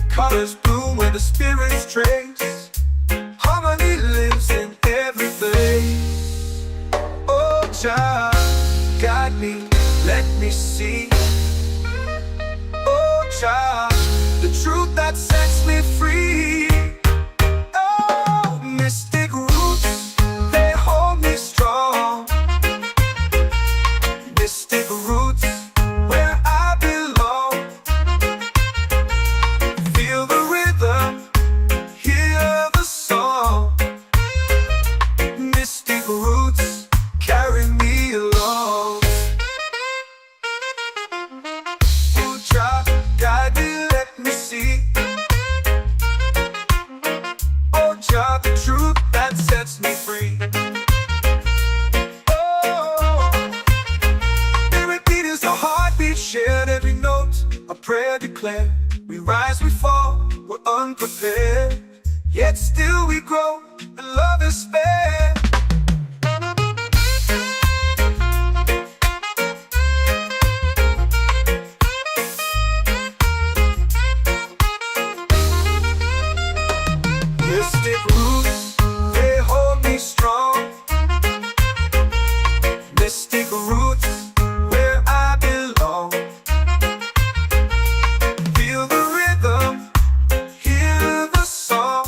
Speaker 1: Colors bloom where the spirits trace. Harmony lives in every place. Oh, Jah, guide me, let me see. Oh, Jah, the truth that sets me free. Oh, mystic roots, they hold me strong. Mystic roots, where I belong. Feel the rhythm, hear the song. Mystic roots, carry me along. Oh, Jah, guide me, let me see. Oh, Jah, the truth that sets me free. A heartbeat shared, every note a prayer declared. We rise, we fall, we're unprepared, yet still we grow, and love is spared. Mystic roots, they hold me strong. Mystic roots, where I belong. Feel the rhythm, hear the song.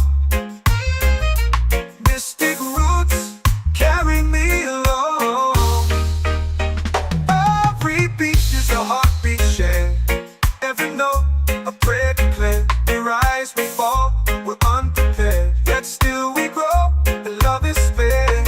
Speaker 1: Mystic roots, carry me along. Every beat is a heartbeat shared. Every note a prayer declared. We rise, we fall, we're unprepared, yet still we grow, and love is spared.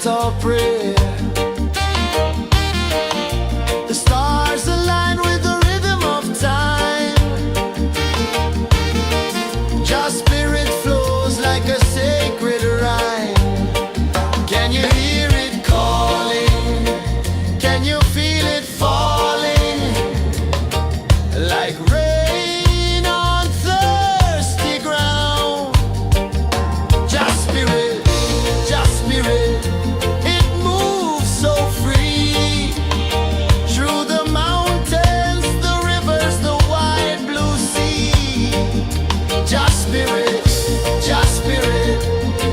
Speaker 3: chant or pray. The stars align with the rhythm of time. Your spirit flows like a sacred rhyme. Can you hear it calling? Can you feel it falling? Like rain on thirsty ground. Just spirit, it moves so free. Through the mountains, the rivers, the wide blue sea. Just spirit,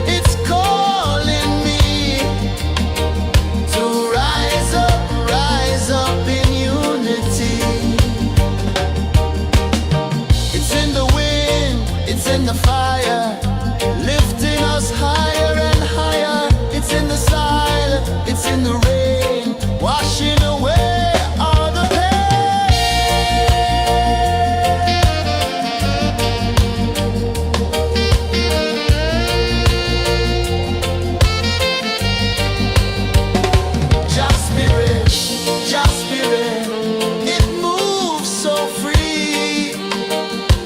Speaker 3: it's calling me to rise up in unity. It's in the wind, it's in the fire, lifting us higher and higher. It's in the silence, it's in the rain, washing away all the pain. Just spirit, it moves so free.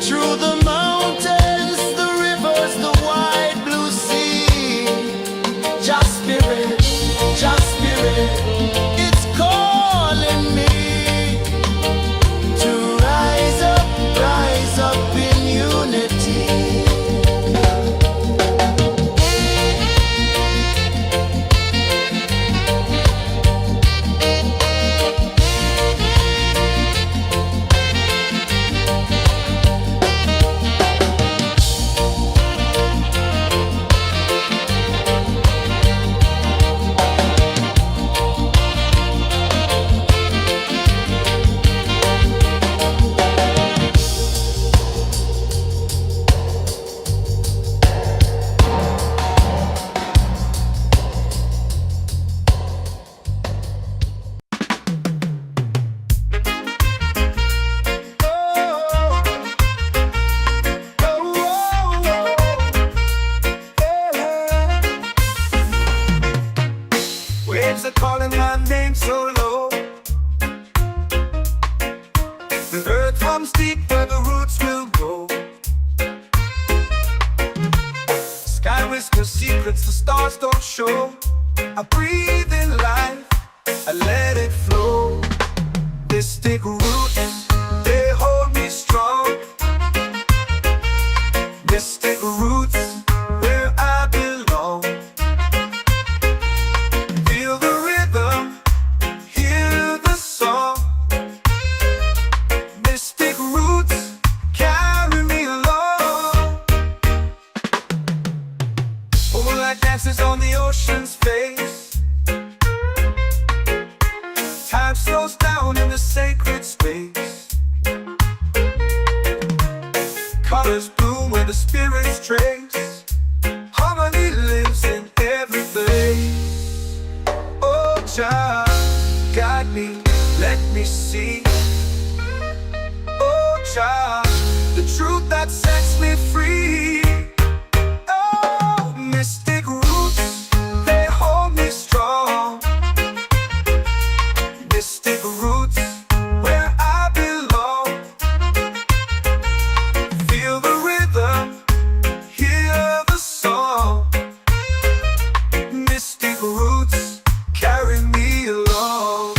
Speaker 3: Through the mountains, the rivers, the wide blue sea. Just spirit, it's calling me to rise up in unity.
Speaker 1: Waves are calling my name so low. The earth comes deep where the roots will go. Sky whispers secrets the stars don't show. I breathe in life, I let it flow. This take root, they hold me strong. Mystic roots, where I belong. Feel the rhythm, hear the song. Mystic roots, carry me along. Moonlight dances on the ocean's face. Time slows down in the sacred space. Colors bloom where the spirits trace. Harmony lives in every place. Oh, Jah, guide me, let me see. Oh, Jah, the truth that sets me free. Oh, mystic roots, they hold me strong. Mystic roots, where I belong. Feel the rhythm, hear the song. Mystic roots, carry me along.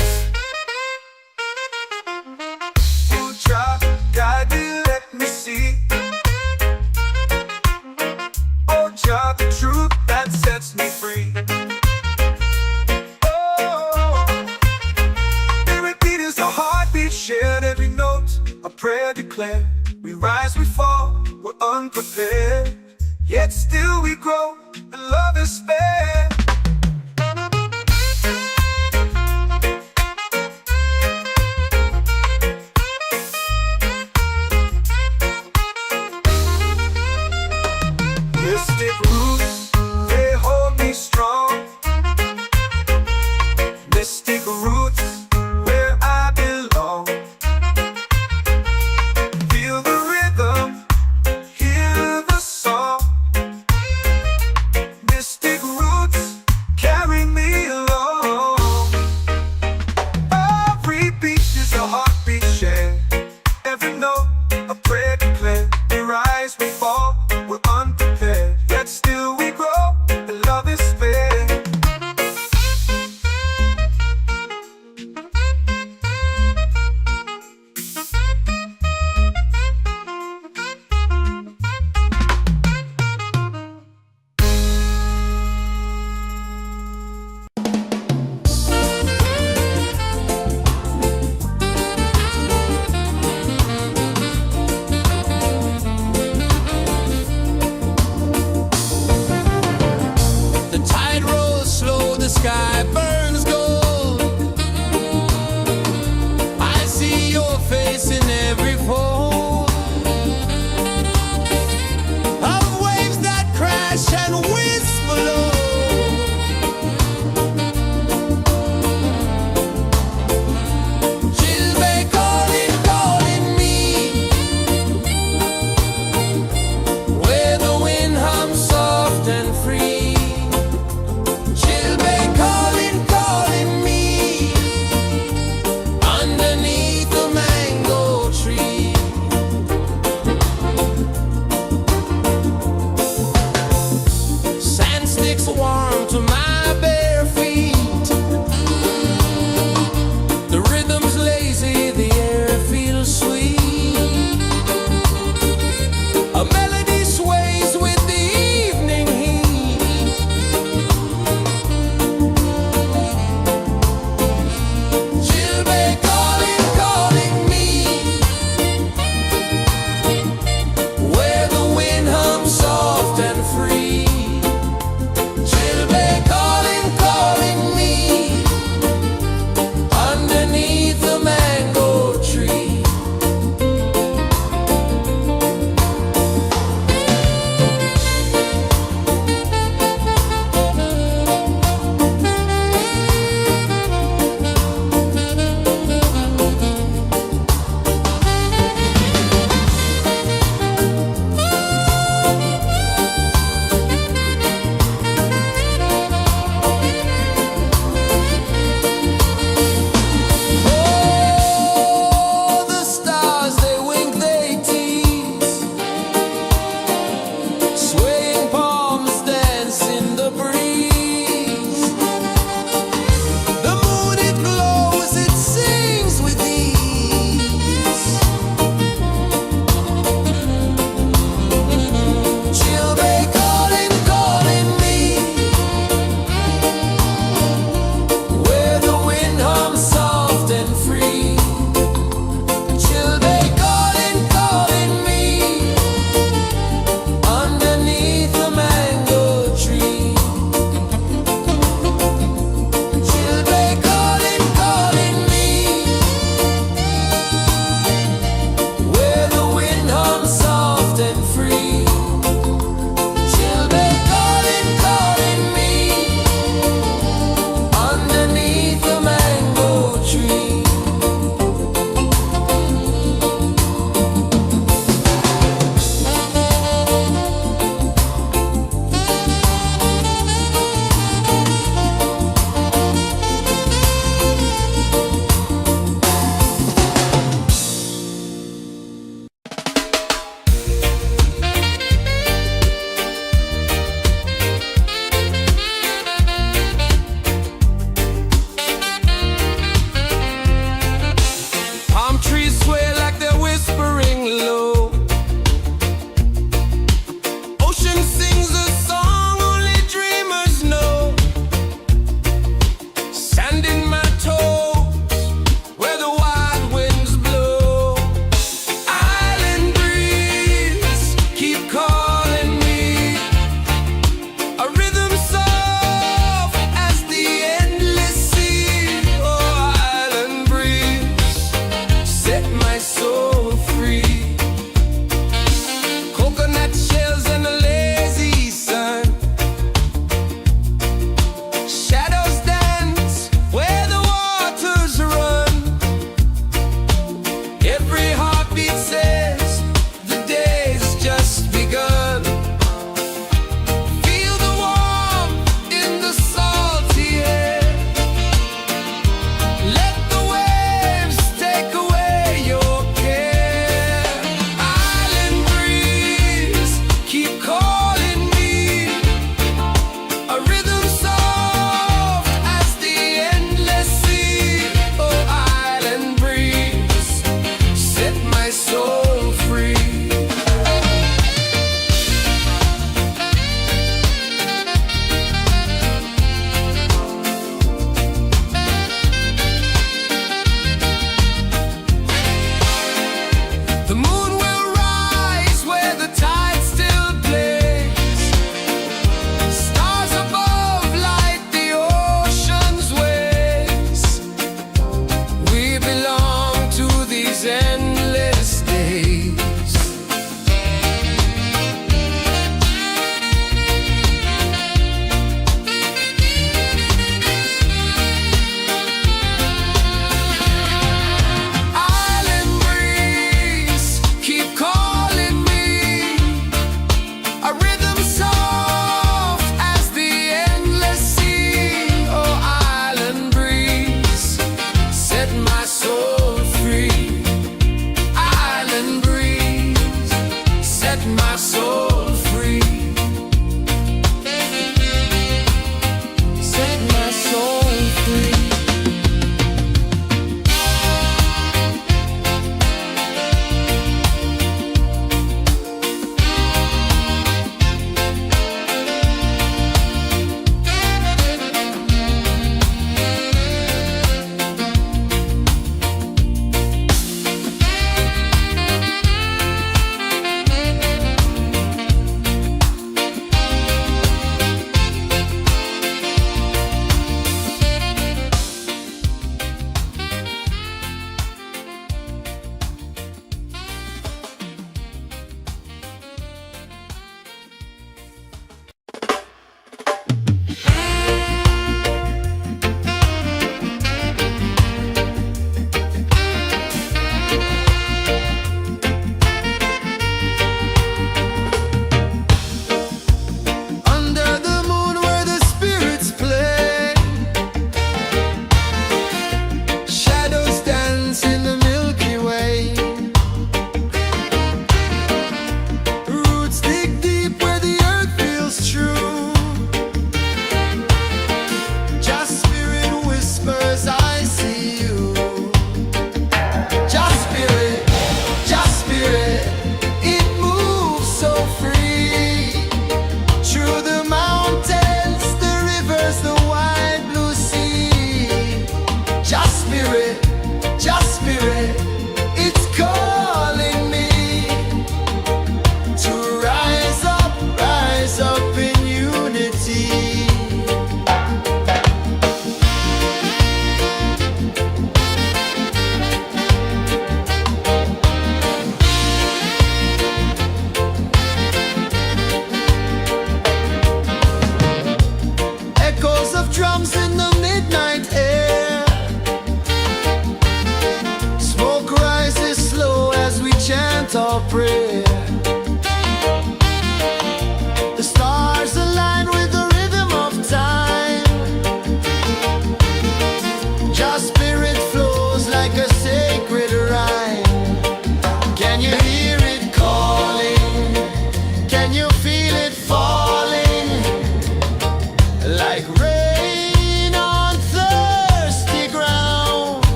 Speaker 1: Oh, Jah, guide me, let me see. Oh, Jah, the truth that sets me free. Oh, spirit beat is a heartbeat shared, every note a prayer declared. We rise, we fall, we're unprepared, yet still we grow, and love is spared. Mystic roots, they hold me strong. Mystic roots, where I belong. Feel the rhythm, hear the song. Mystic roots.
Speaker 4: sky burns gold. I see your face in every fold of waves that crash and whisper low. Chilbay calling, calling me, where the wind hums soft and free. Chilbay calling,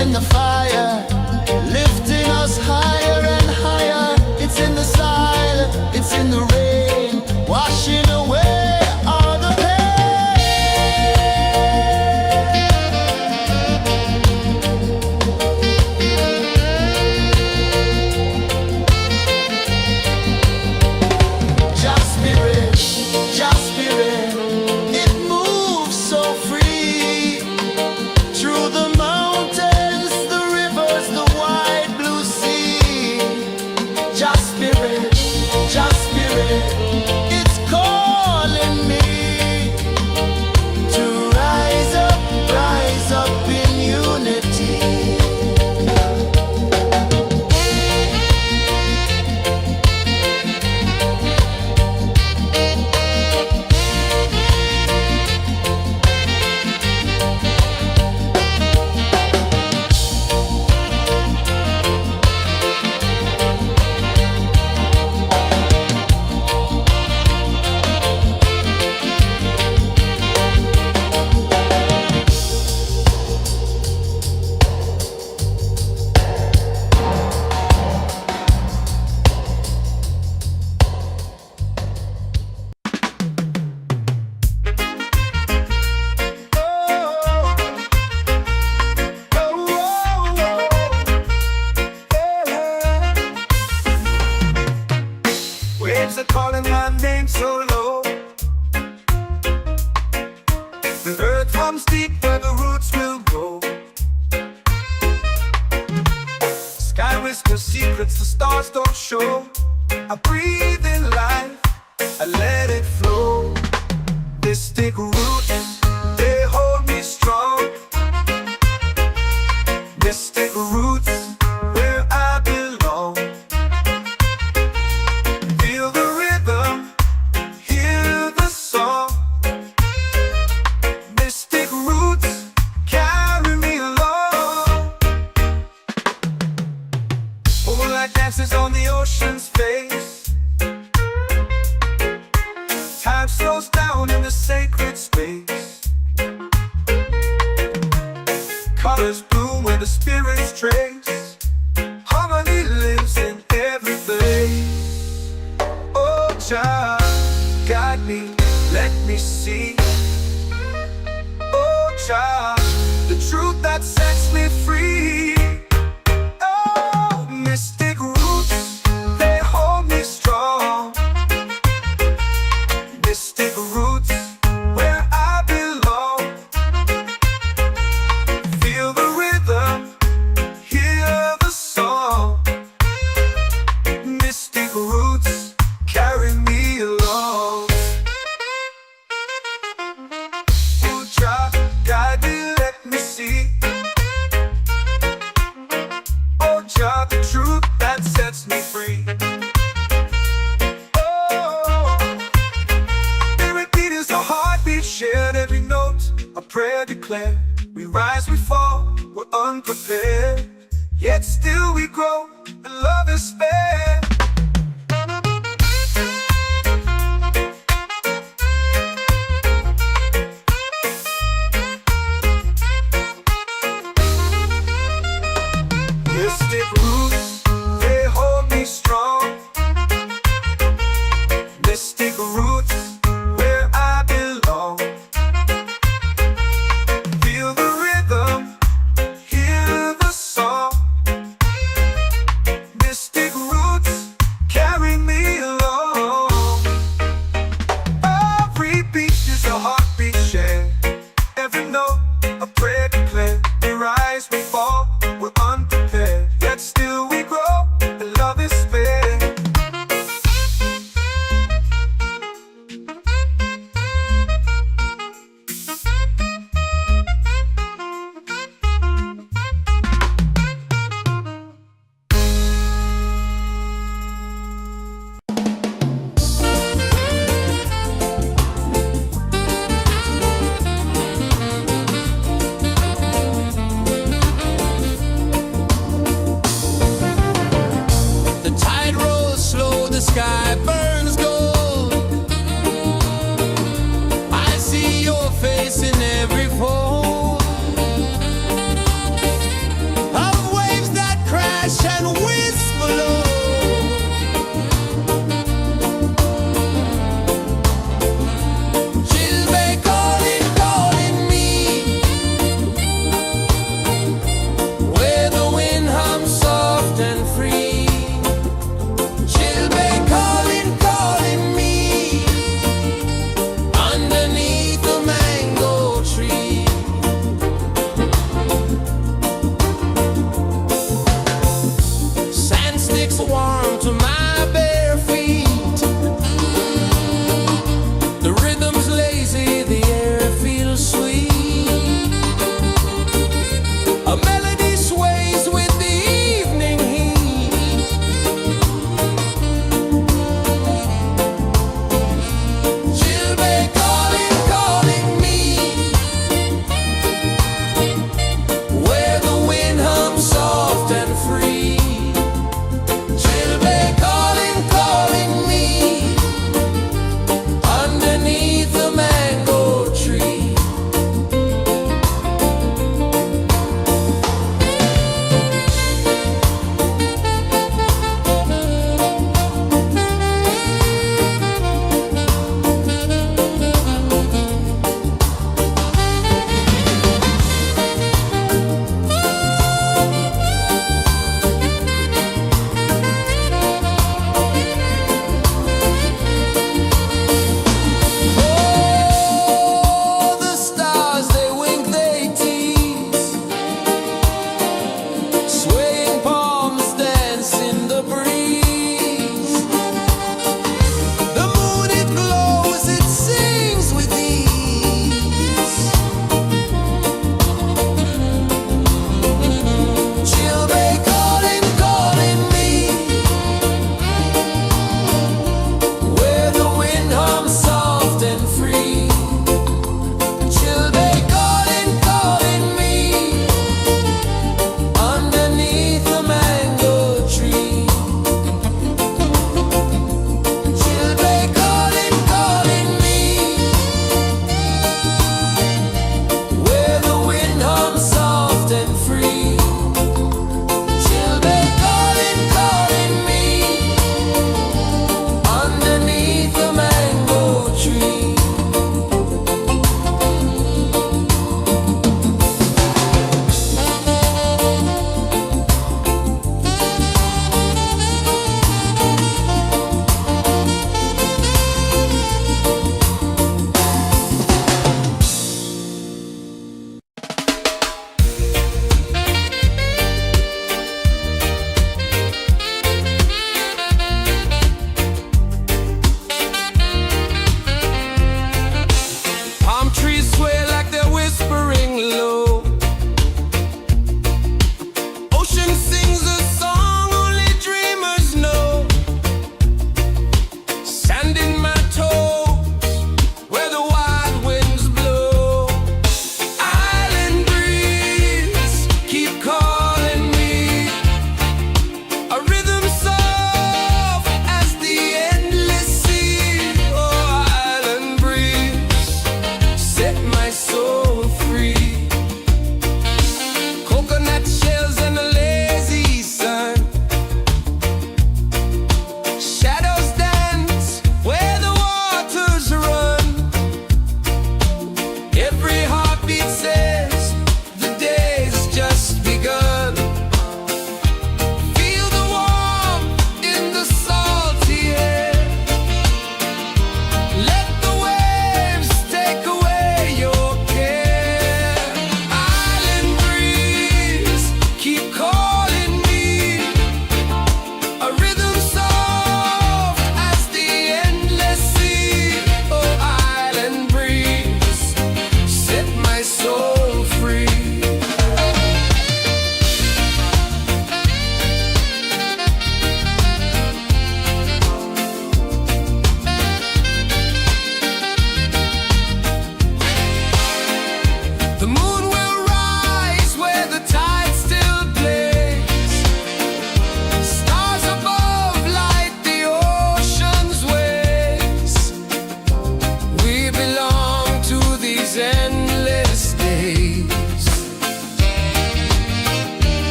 Speaker 3: in the fire, lifting us higher and higher. It's in the silence, it's in the rain, washing away all the Just spirit, just spirit, it moves so free through the mountains, the rivers, the wide blue sea. Just spirit, it's calling me to rise up in unity.
Speaker 1: Waves are calling my name so low. The earth comes deep where the roots will grow. Sky whispers secrets the stars don't show. I breathe in life, I let it flow. Mystic roots, they hold me strong. Mystic roots, where I belong. Feel the rhythm, hear the song. Mystic roots, carry me along. Moonlight dances on the ocean's face. Time slows down in the sacred space. Colors bloom where the spirits trace. Harmony lives in every place. Oh, child, guide me, let me see. Oh, child, the truth that sets me free. Oh, mystic roots, they hold me strong. Mystic roots, where I belong. Feel the rhythm, hear the song. Mystic roots, carry me along. Oh, child, guide me, let me see. Oh, child, the truth that sets me free. Oh, spirit beat is a heartbeat shared, every note a prayer declared. We rise, we fall, we're unprepared, yet still we grow, and love is spared. Mystic roots, they hold me strong. Mystic roots, where I belong. Feel the rhythm, hear the song. Mystic roots,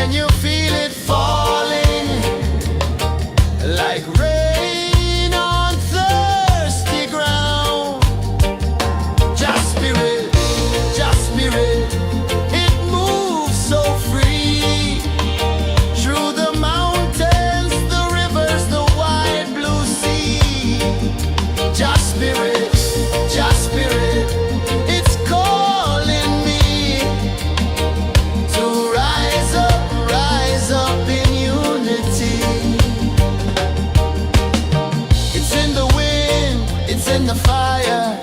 Speaker 3: Can you feel it falling like rain on thirsty ground? Just spirit, it moves so free through the mountains, the rivers, the wide blue sea. Just spirit, it's calling me to rise up in unity. It's in the wind, it's in the fire,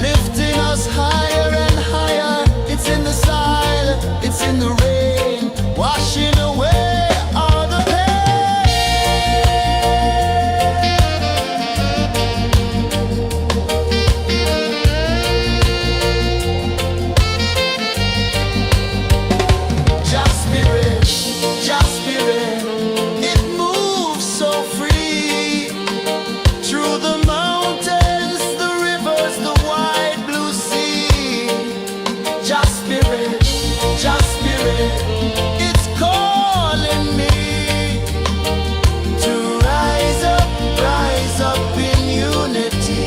Speaker 3: lifting us higher and higher. It's in the silence, it's in the rain, washing away all the Just spirit, it moves so free through the mountains, the rivers, the wide blue sea. Just spirit, it's calling me to rise up in unity.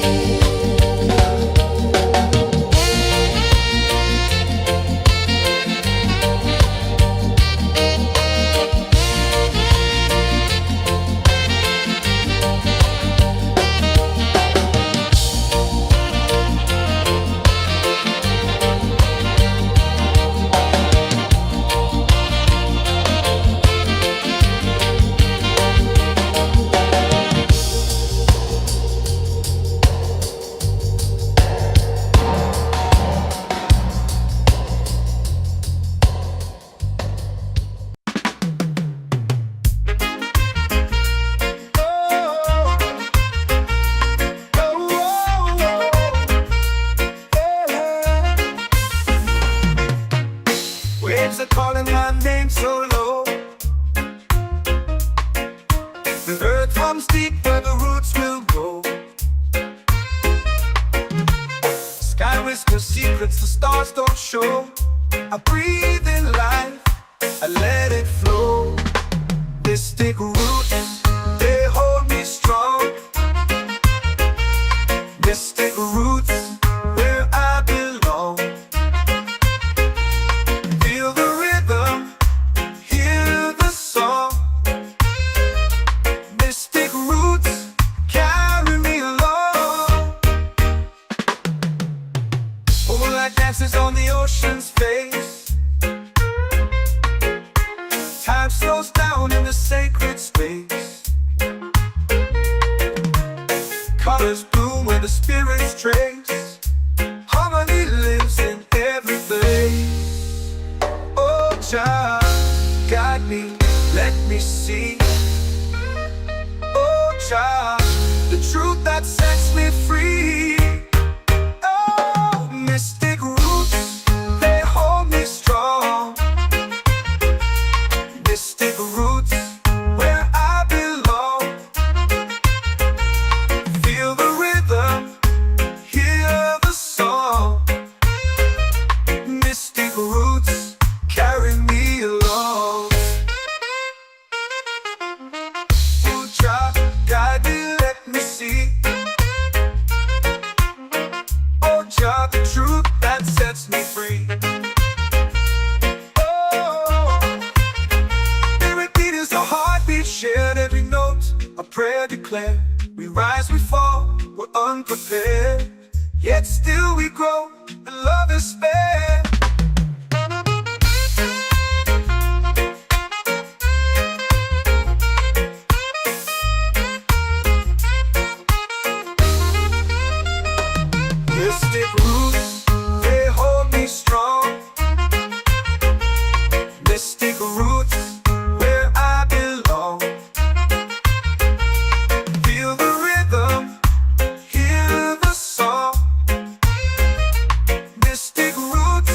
Speaker 1: Waves are calling my name so low. The earth hums deep where the roots will go. Sky whispers secrets the stars don't show. I breathe in life, I let it flow. Mystic roots, they hold me strong. Mystic roots, where I belong. Feel the rhythm, hear the song. Mystic roots, carry me along. Moonlight dances on the ocean's face. Time slows down in the sacred space. Colors bloom where the spirits trace. Harmony lives in every place. Oh, Jah, guide me, let me see. Oh, Jah, the truth that sets me free. Oh, mystic roots, they hold me strong. Mystic roots, where I belong. Feel the rhythm, hear the song. Mystic roots, carry me along. Oh, Jah, guide me, let me see. Oh, Jah, the truth that sets me free. Oh, every beat is a heartbeat shared, every note a prayer declared. We rise, we fall, we're unprepared, yet still we grow, and love is spared. Mystic roots, they hold me strong. Mystic roots, where I belong. Feel the rhythm, hear the song. Mystic roots,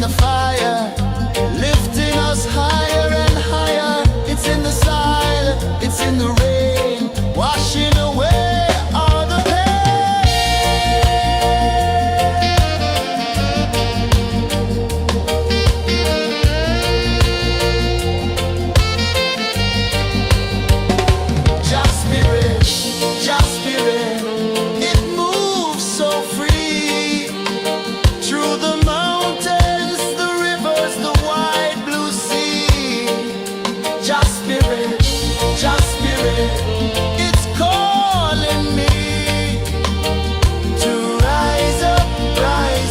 Speaker 3: the fire, lifting us higher and higher. It's in the silence, it's in the rain, washing away all the Just spirit, it moves so free through the mountains, the rivers, the wide blue sea. Just spirit, it's calling me to rise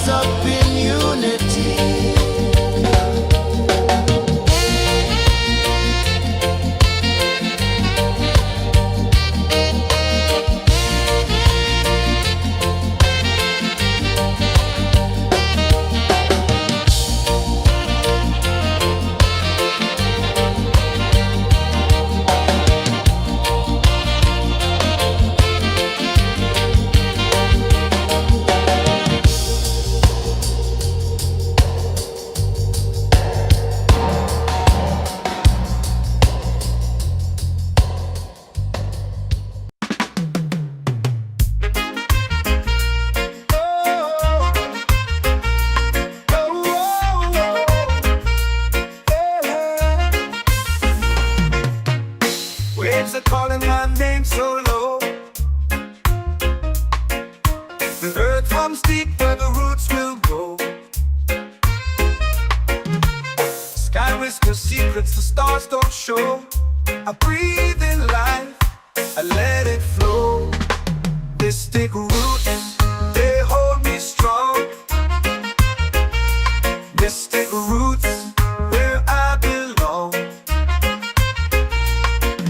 Speaker 3: up in unity.
Speaker 1: Waves are calling my name so low. The earth runs deep where the roots will go. Sky whispers secrets the stars don't show. I breathe in life, I let it flow. Mystic roots, they hold me strong. Mystic roots, where I belong.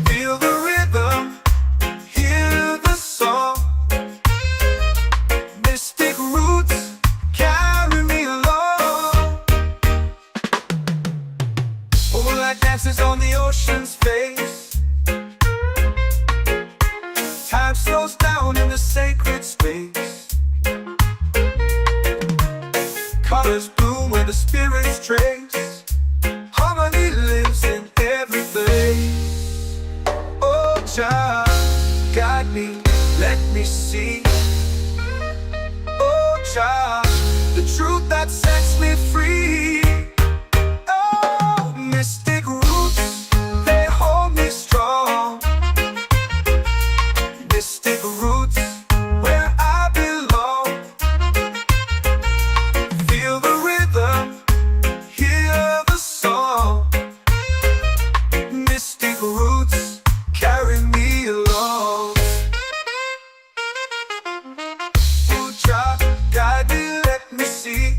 Speaker 1: Feel the rhythm, hear the song. Mystic roots, carry me along. Moonlight dances on the ocean's face. Time slows down in the sacred space. Colors bloom where the spirits trace. Harmony lives in every place. Oh, Jah, guide me, let me see. Oh, Jah, the truth that sets me free. Oh, mystic roots, they hold me strong. Mystic roots, where I belong. Feel the rhythm, hear the song. Mystic roots, carry me along. Oh, Jah, guide me, let me see.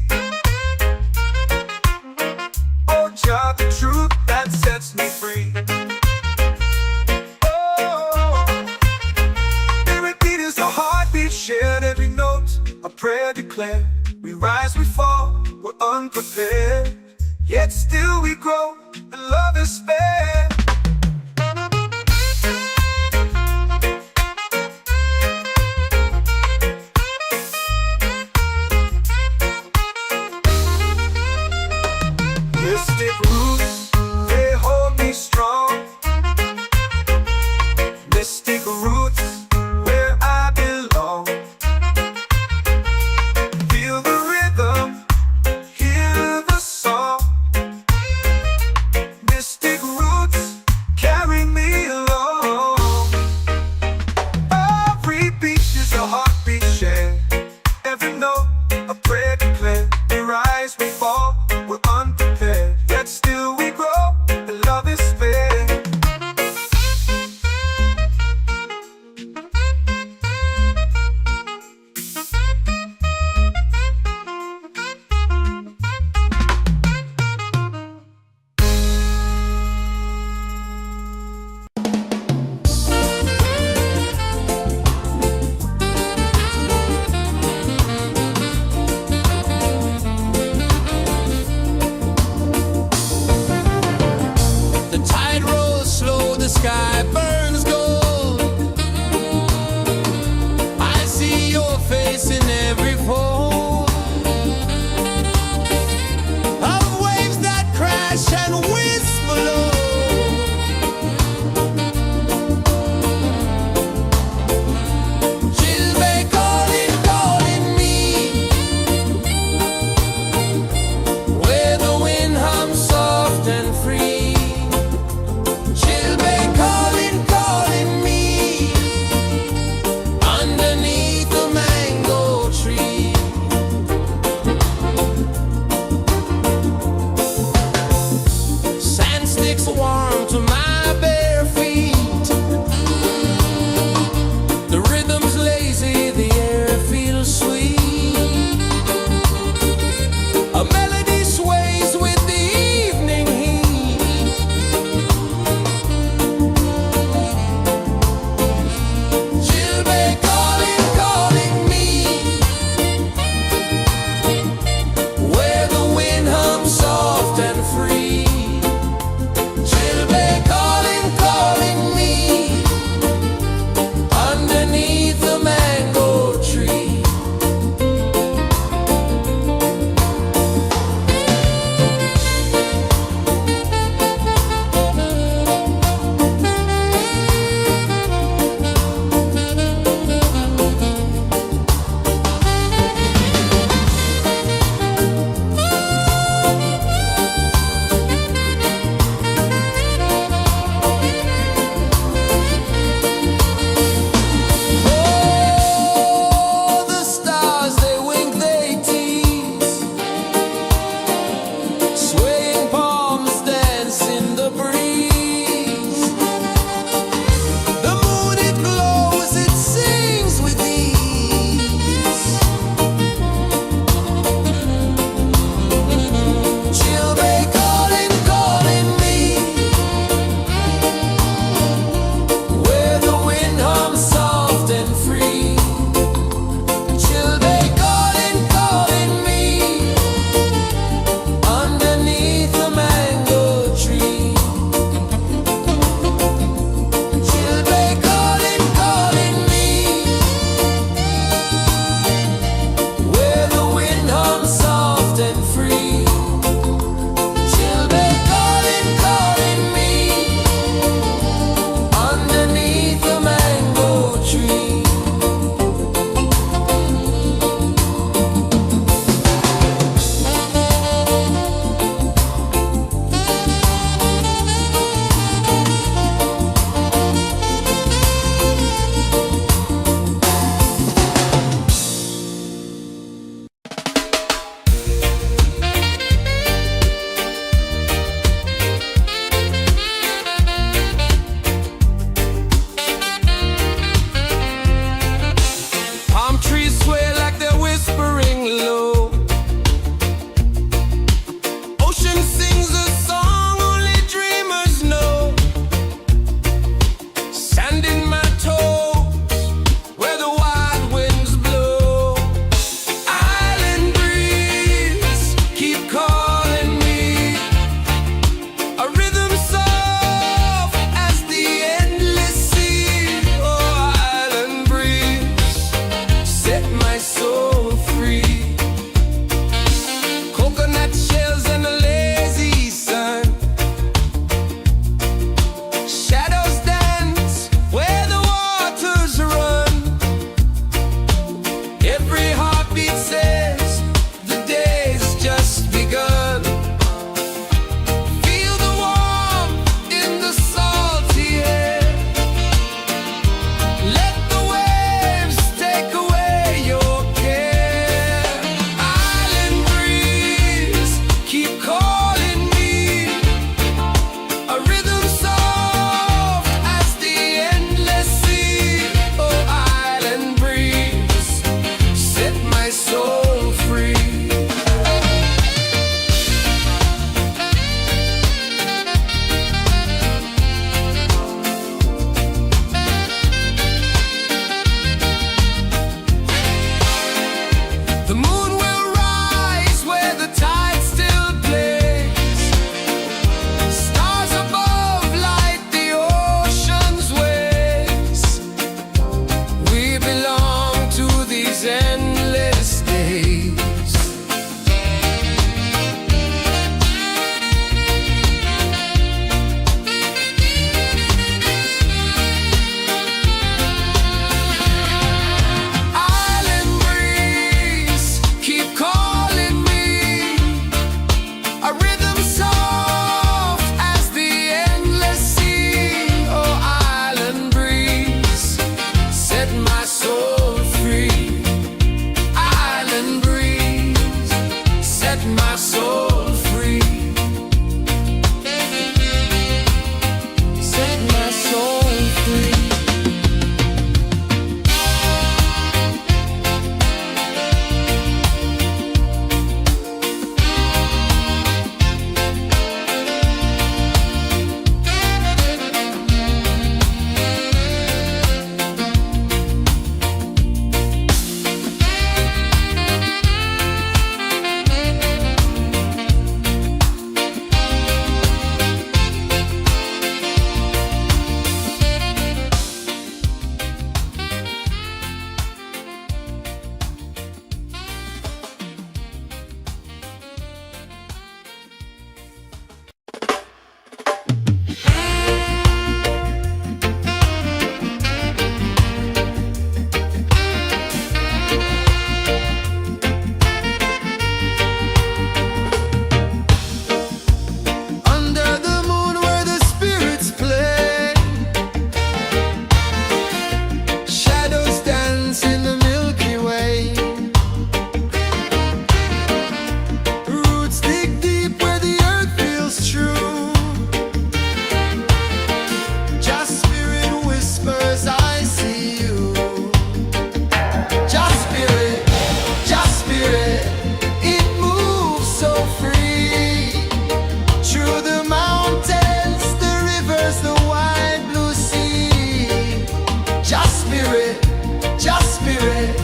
Speaker 1: Oh, Jah, the truth that sets me free. Oh, spirit beat is a heartbeat, shared every note, a prayer declared. We rise, we fall, we're unprepared, yet still we grow, and love is spared. Mystic